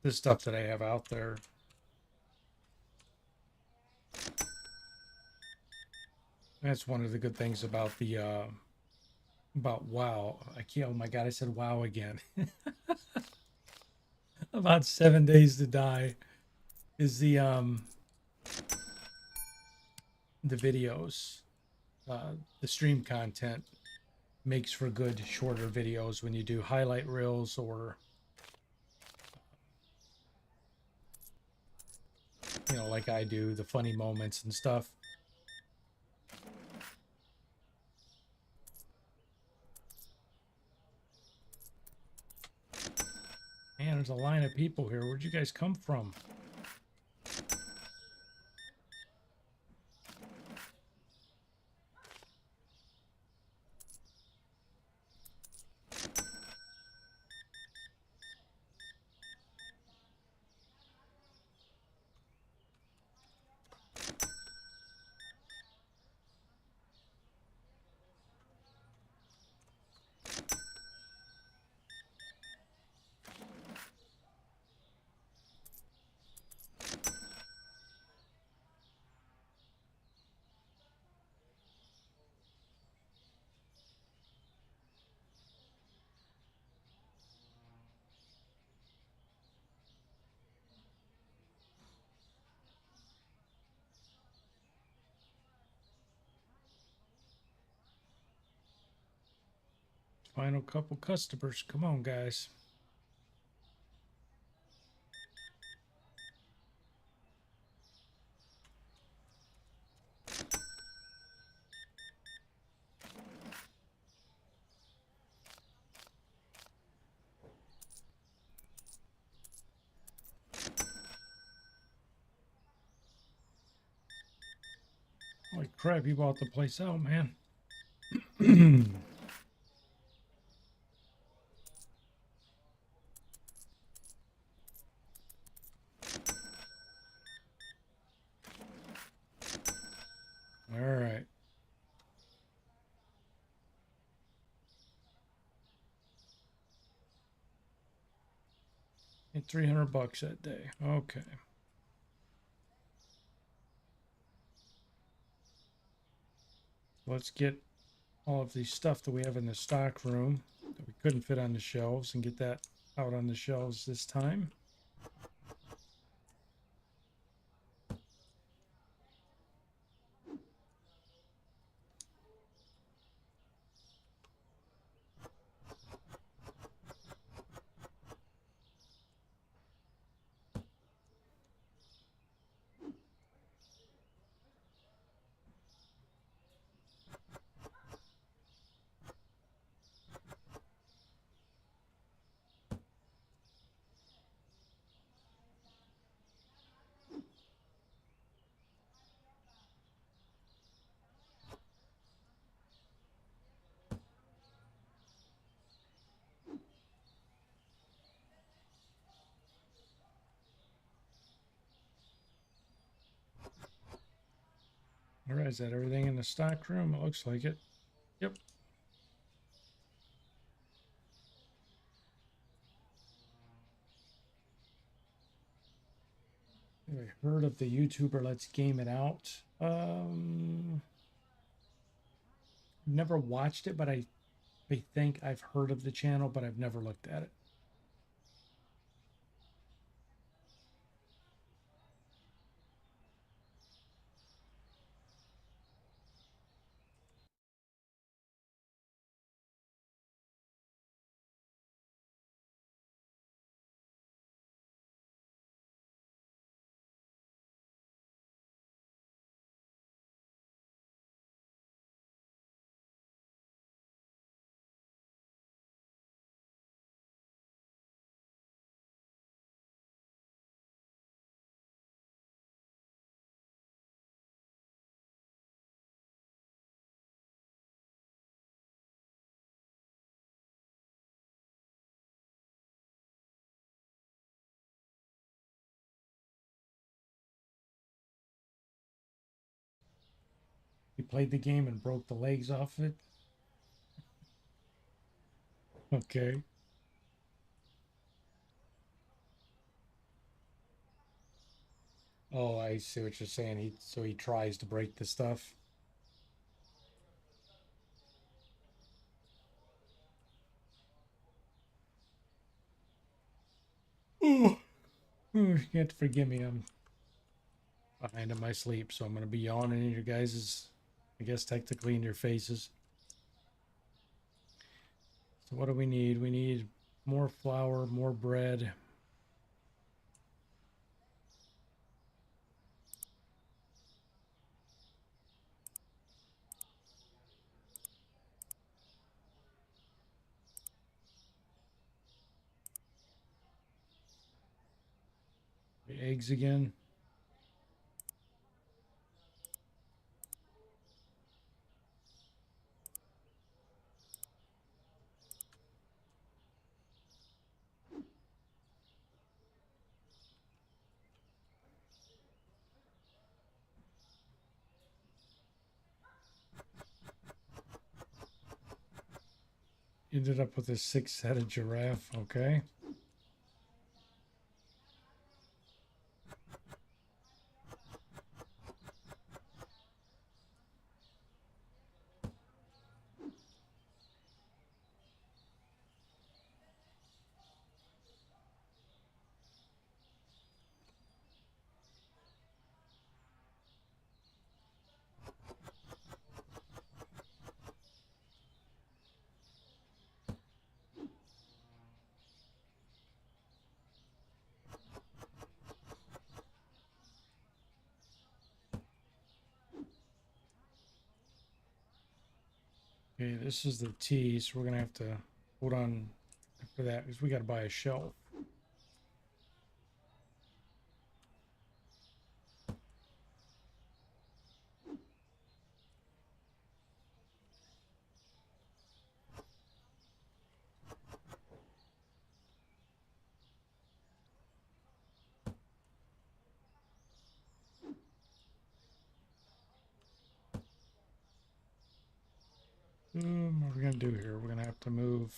the stuff that I have out there. That's one of the good things about the about WoW. I can't, oh my god, I said WoW again. About 7 days to die is the videos. The stream content makes for good shorter videos when you do highlight reels or like I do, the funny moments and stuff. Man, there's a line of people here. Where'd you guys come from? Final couple customers. Come on, guys. Holy crap, you bought the place out, man. All right. Hit $300 that day. Okay. Let's get all of the stuff that we have in the stock room that we couldn't fit on the shelves and get that out on the shelves this time. All right, is that everything in the stock room? It looks like it. Yep. Have I heard of the YouTuber Let's Game It Out? Never watched it, but I think I've heard of the channel, but I've never looked at it. He played the game and broke the legs off it. Okay. Oh, I see what you're saying. He tries to break the stuff. Oh, you have to forgive me. I'm behind on my sleep, so I'm gonna be yawning in your guys's, I guess technically in your faces. So what do we need? We need more flour, more bread. Eggs again. Ended up with a 6-headed giraffe. Okay. Okay, this is the T, so we're gonna have to hold on for that because we got to buy a shelf. What are we gonna do here? We're gonna have to move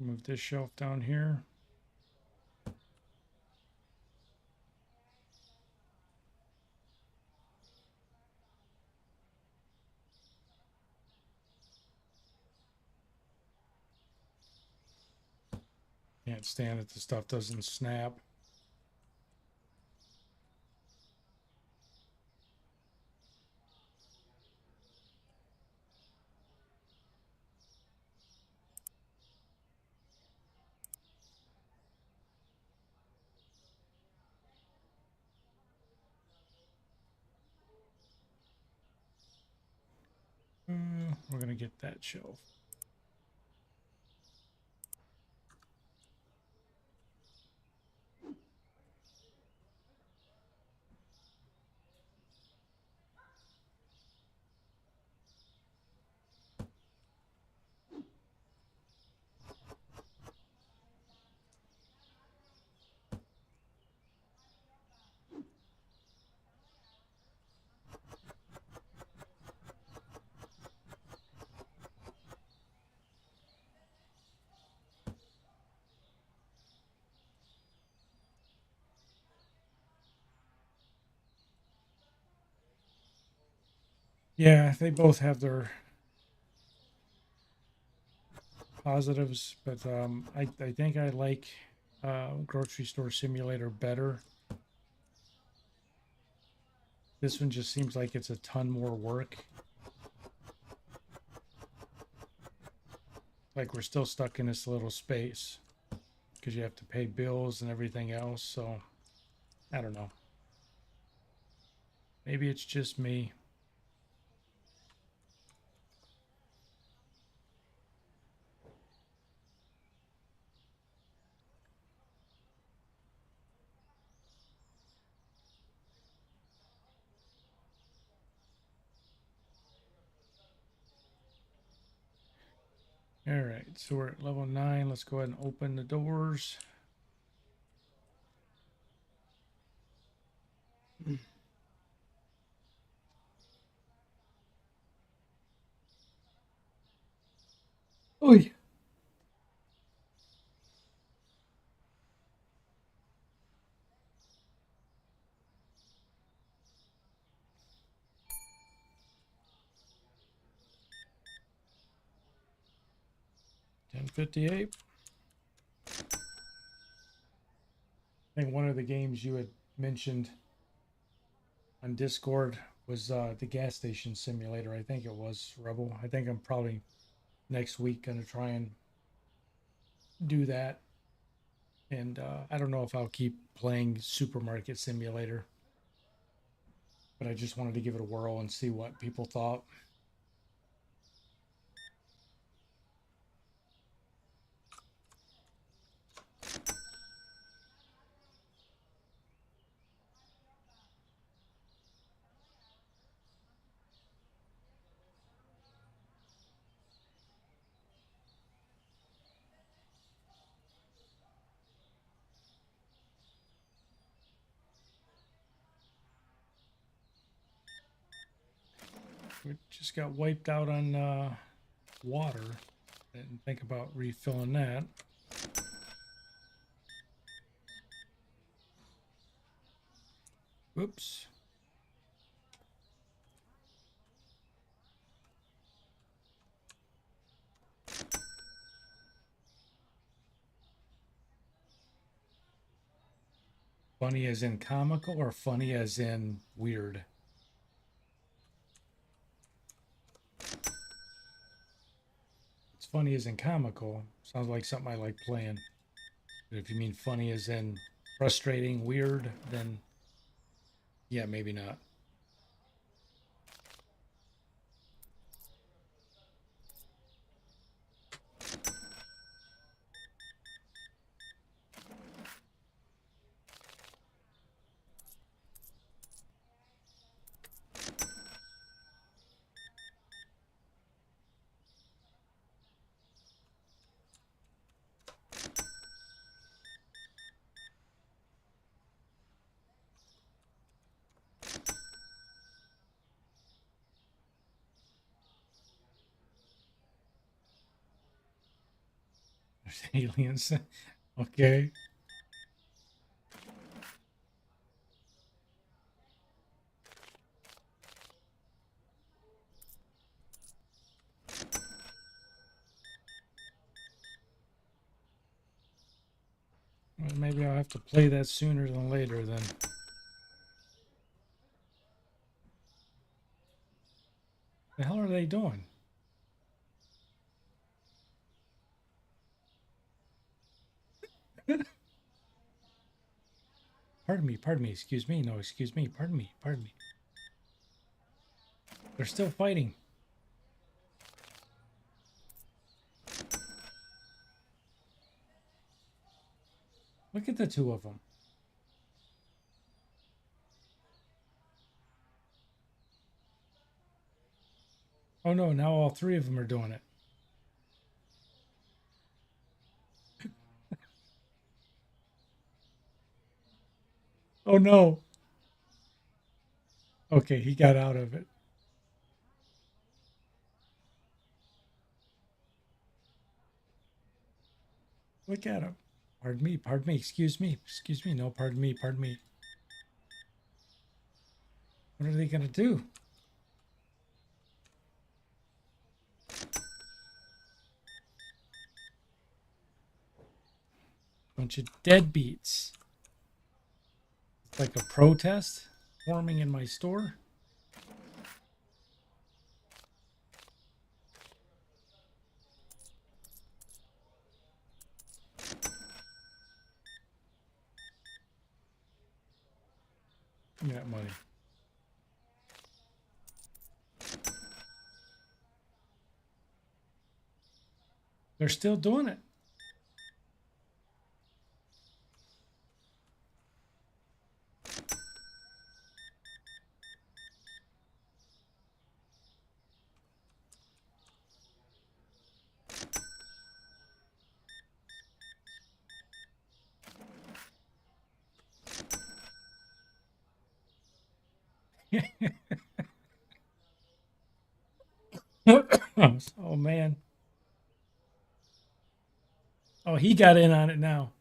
this shelf down here. Can't stand it. The stuff doesn't snap. We're gonna get that shelf. Yeah, they both have their positives, but I think I like Grocery Store Simulator better. This one just seems like it's a ton more work. Like we're still stuck in this little space because you have to pay bills and everything else. So I don't know. Maybe it's just me. All right, so we're at level 9. Let's go ahead and open the doors. Oi. 1058. I think one of the games you had mentioned on Discord was the gas station simulator. I think it was Rebel. I think I'm probably next week going to try and do that. And I don't know if I'll keep playing Supermarket Simulator, but I just wanted to give it a whirl and see what people thought. We just got wiped out on water. Didn't think about refilling that. Whoops. Funny as in comical or funny as in weird? It's funny as in comical. Sounds like something I like playing. But if you mean funny as in frustrating, weird, then yeah, maybe not. Aliens. Okay. Well, maybe I'll have to play that sooner than later then. The hell are they doing? Pardon me, excuse me, no, excuse me, pardon me. They're still fighting. Look at the two of them. Oh no, now all three of them are doing it. Oh no. Okay, he got out of it. Look at him. Pardon me, excuse me, no, pardon me, pardon me. What are they gonna do? Bunch of deadbeats. It's like a protest forming in my store. Give me that money. They're still doing it. Oh man. Oh, he got in on it now.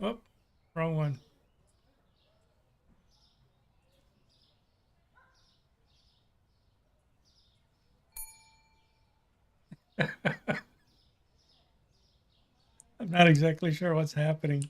Oh, wrong one. I'm not exactly sure what's happening.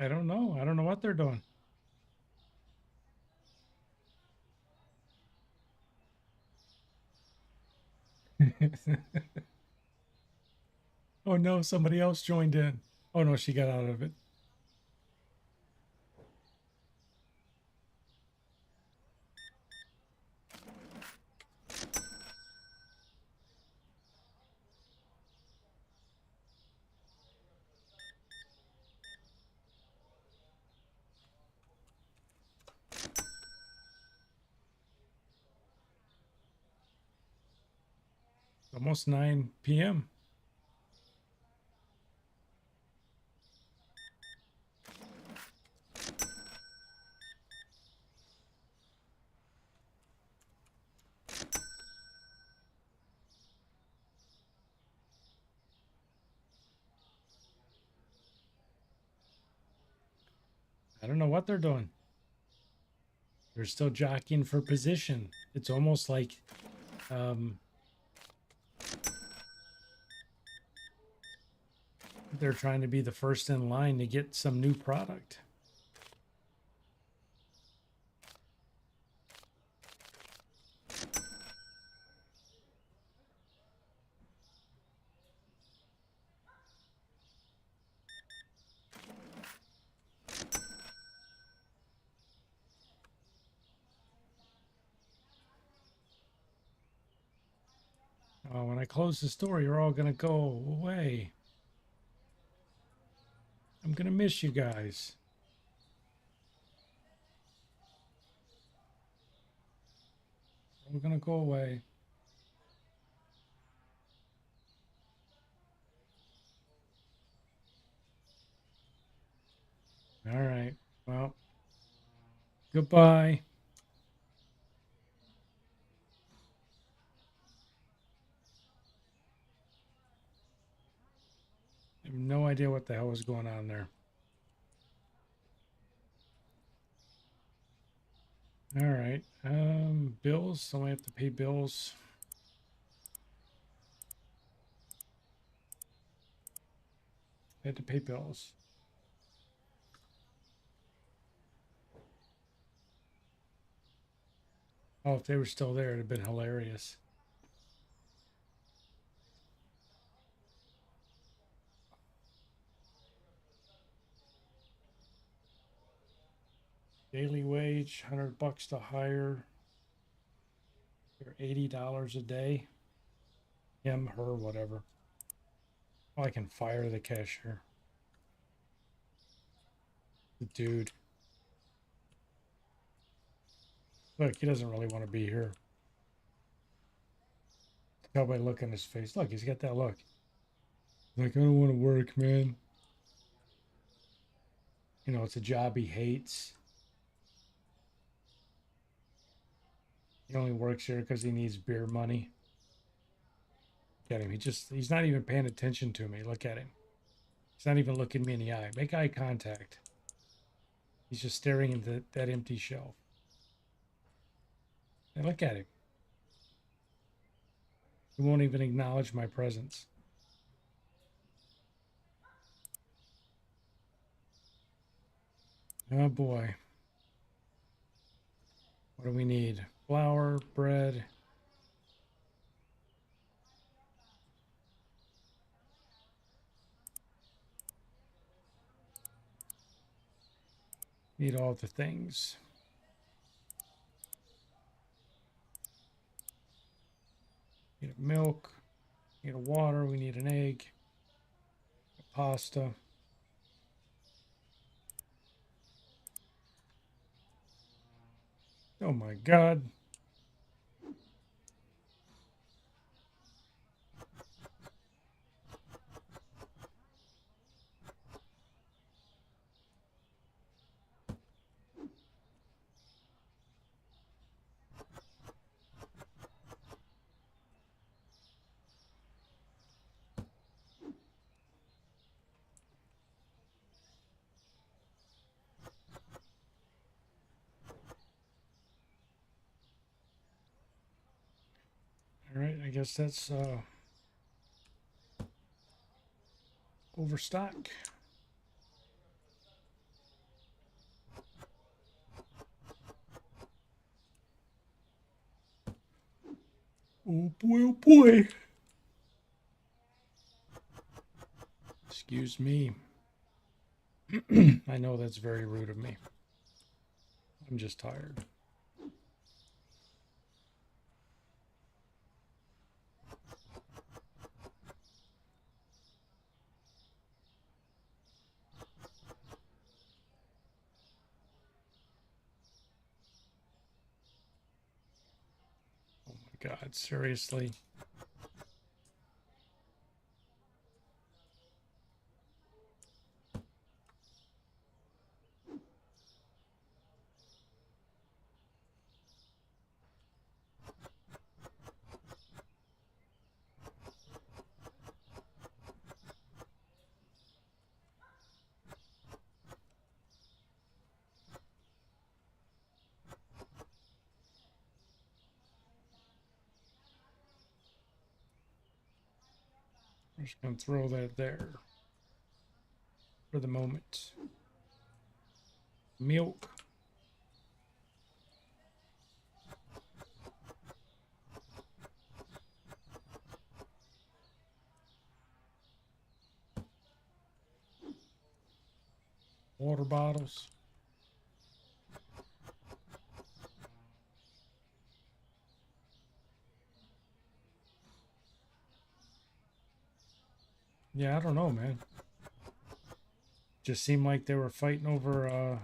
I don't know. I don't know what they're doing. Oh no, somebody else joined in. Oh no, she got out of it. Almost 9 p.m. I don't know what they're doing. They're still jockeying for position. It's almost like they're trying to be the first in line to get some new product. Oh, when I close the store, you're all going to go away. I'm going to miss you guys. We're going to go away. All right. Well, goodbye. I have no idea what the hell was going on there. All right. Bills. So I have to pay bills. I had to pay bills. Oh, if they were still there, it'd have been hilarious. Daily wage, $100 to hire. They're $80 a day. Him, her, whatever. Oh, I can fire the cashier. The dude. Look, he doesn't really want to be here. Tell by look on his face. Look, he's got that look. Like, I don't want to work, man. You know, it's a job he hates. He only works here because he needs beer money. Look at him. He's not even paying attention to me. Look at him. He's not even looking me in the eye. Make eye contact. He's just staring into that empty shelf. And look at him. He won't even acknowledge my presence. Oh boy. What do we need? Flour, bread. Need all the things. Need milk. Need a water. We need an egg. A pasta. Oh my God. All right, I guess that's overstock. Oh boy, oh boy. Excuse me. I know that's very rude of me. I'm just tired. Oh my God, seriously? I'm just going to throw that there for the moment. Milk. Water bottles. Yeah, I don't know, man. Just seemed like they were fighting over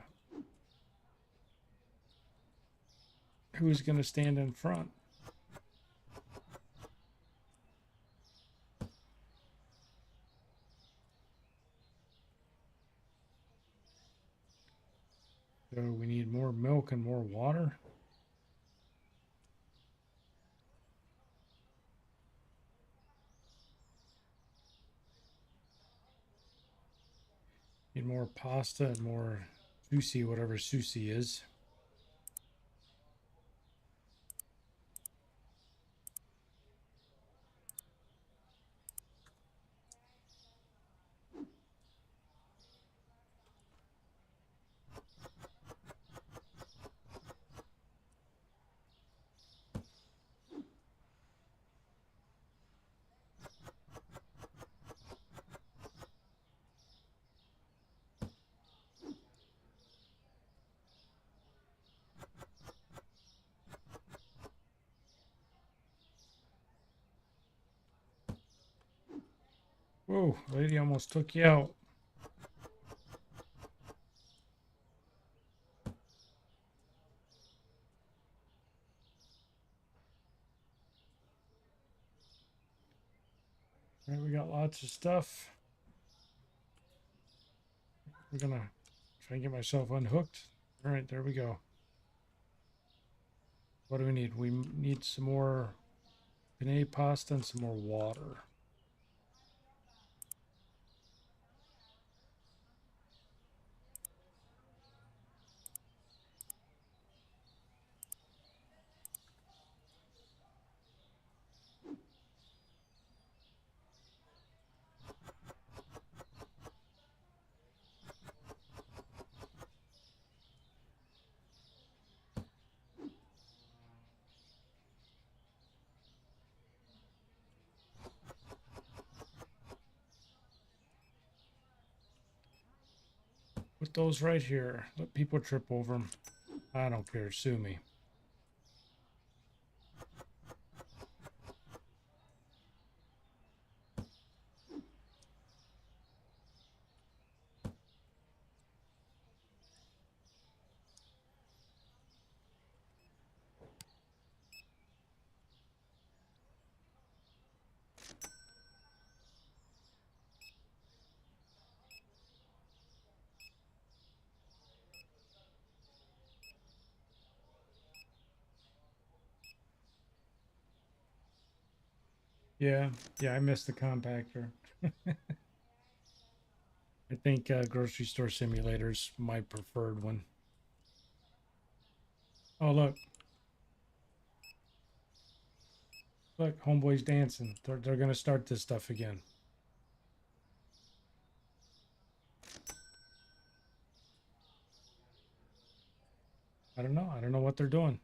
who's going to stand in front. So we need more milk and more water. Need more pasta and more sushi, whatever sushi is. Whoa, lady almost took you out. lots of stuff. We're gonna try and get myself unhooked. All right, there we go. What do we need? We need some more penne pasta and some more water. Put those right here. Let people trip over them. I don't care. Sue me. Yeah, I missed the compactor. I think Grocery Store Simulator's my preferred one. Oh, look. Look, homeboy's dancing. They're going to start this stuff again. I don't know. I don't know what they're doing.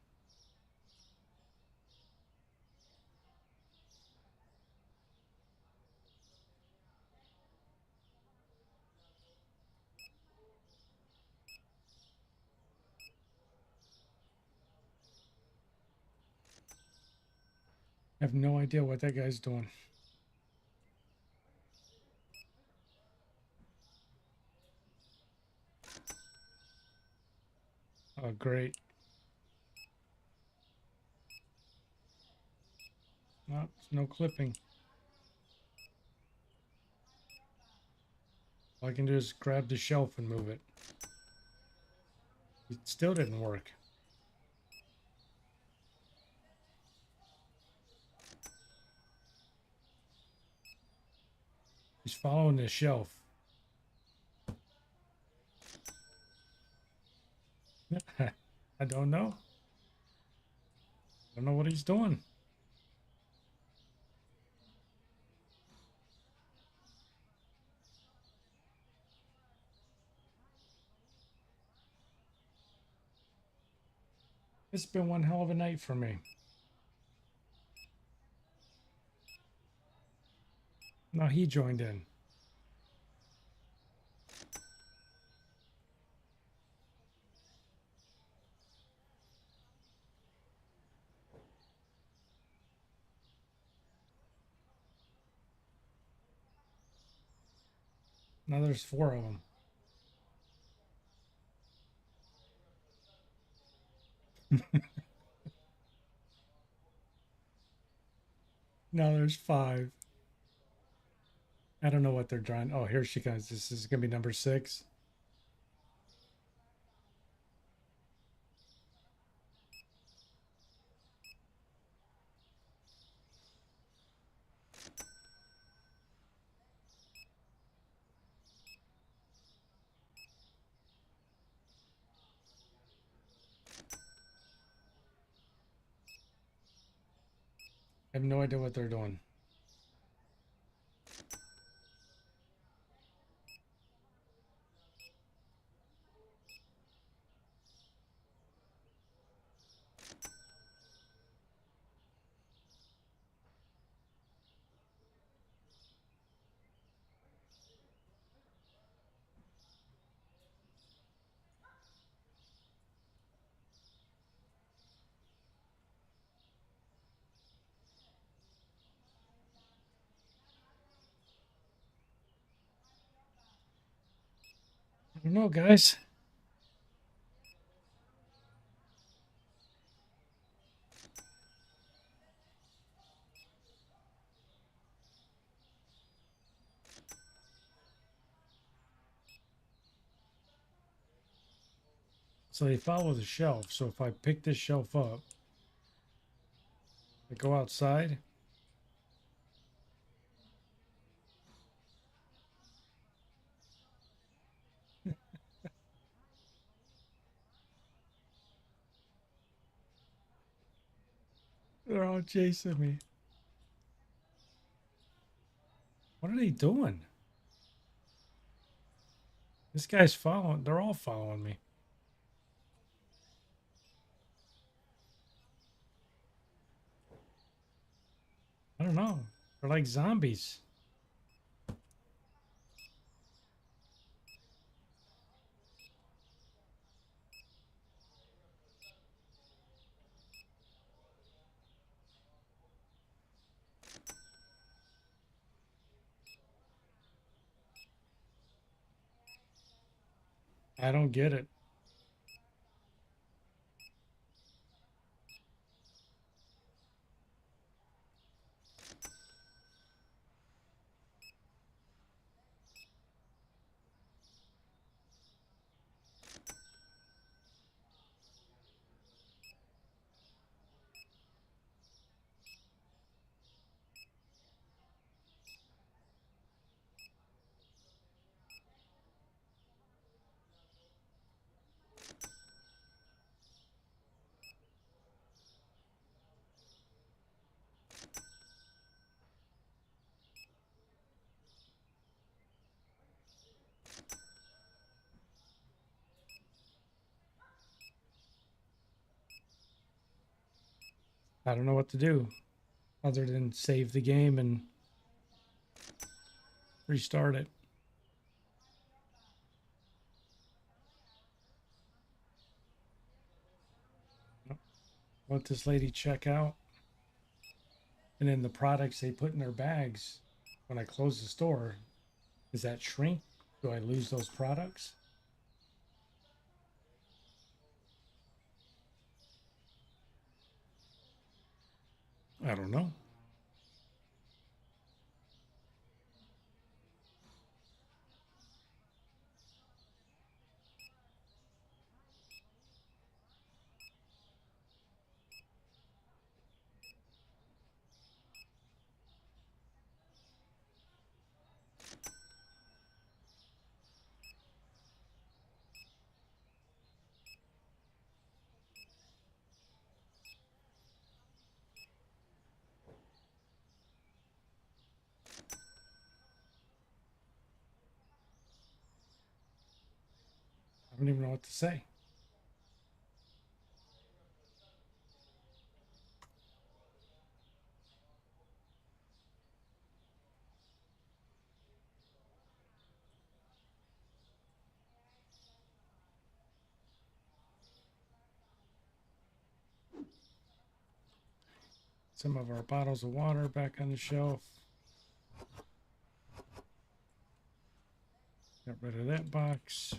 I have no idea what that guy's doing. Oh, great. No, no clipping. All I can do is grab the shelf and move it. It still didn't work. He's following the shelf. I don't know. I don't know what he's doing. It's been one hell of a night for me. Now he joined in. Now there's 4 of them. Now there's 5. I don't know what they're trying. Oh, here she comes. This is going to be number 6. I have no idea what they're doing. I don't know, guys. So they follow the shelf. So if I pick this shelf up, I go outside. They're all chasing me. What are they doing? This guy's following. They're all following me. I don't know. They're like zombies. I don't get it. I don't know what to do other than save the game and restart it. Let this lady check out. And then the products they put in their bags when I close the store, does that shrink? Do I lose those products? I don't know. I don't even know what to say. Some of our bottles of water back on the shelf. Got rid of that box.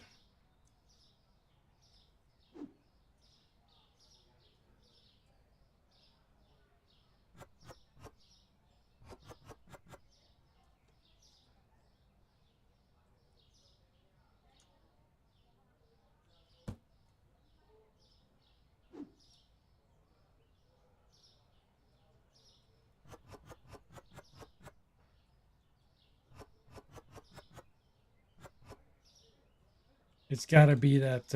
It's got to be that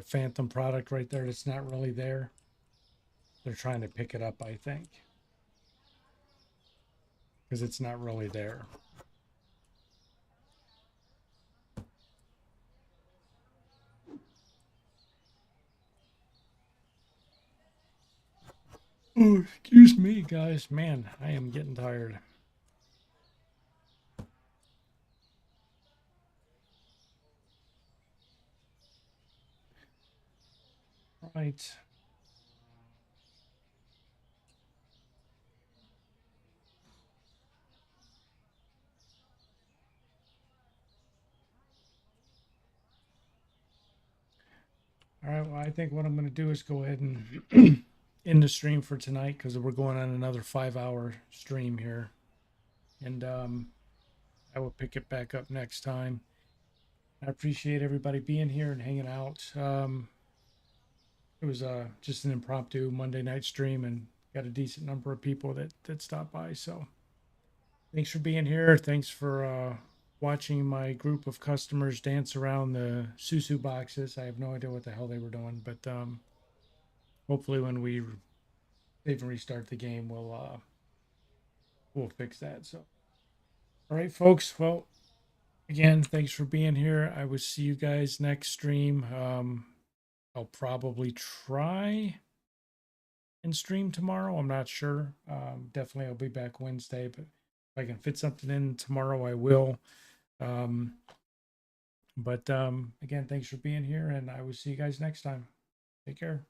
phantom product right there that's not really there. They're trying to pick it up, I think, because it's not really there. Oh, excuse me, guys. Man, I am getting tired. Right. All right. Well, I think what I'm going to do is go ahead and end the stream for tonight because we're going on another 5-hour stream here. And I will pick it back up next time. I appreciate everybody being here and hanging out. It was just an impromptu Monday night stream and got a decent number of people that stopped by. So thanks for being here. Thanks for watching my group of customers dance around the Susu boxes. I have no idea what the hell they were doing, but hopefully when we save and restart the game, we'll fix that. So, all right, folks. Well, again, thanks for being here. I will see you guys next stream. I'll probably try and stream tomorrow. I'm not sure. Definitely, I'll be back Wednesday, but if I can fit something in tomorrow, I will. But again, thanks for being here, and I will see you guys next time. Take care.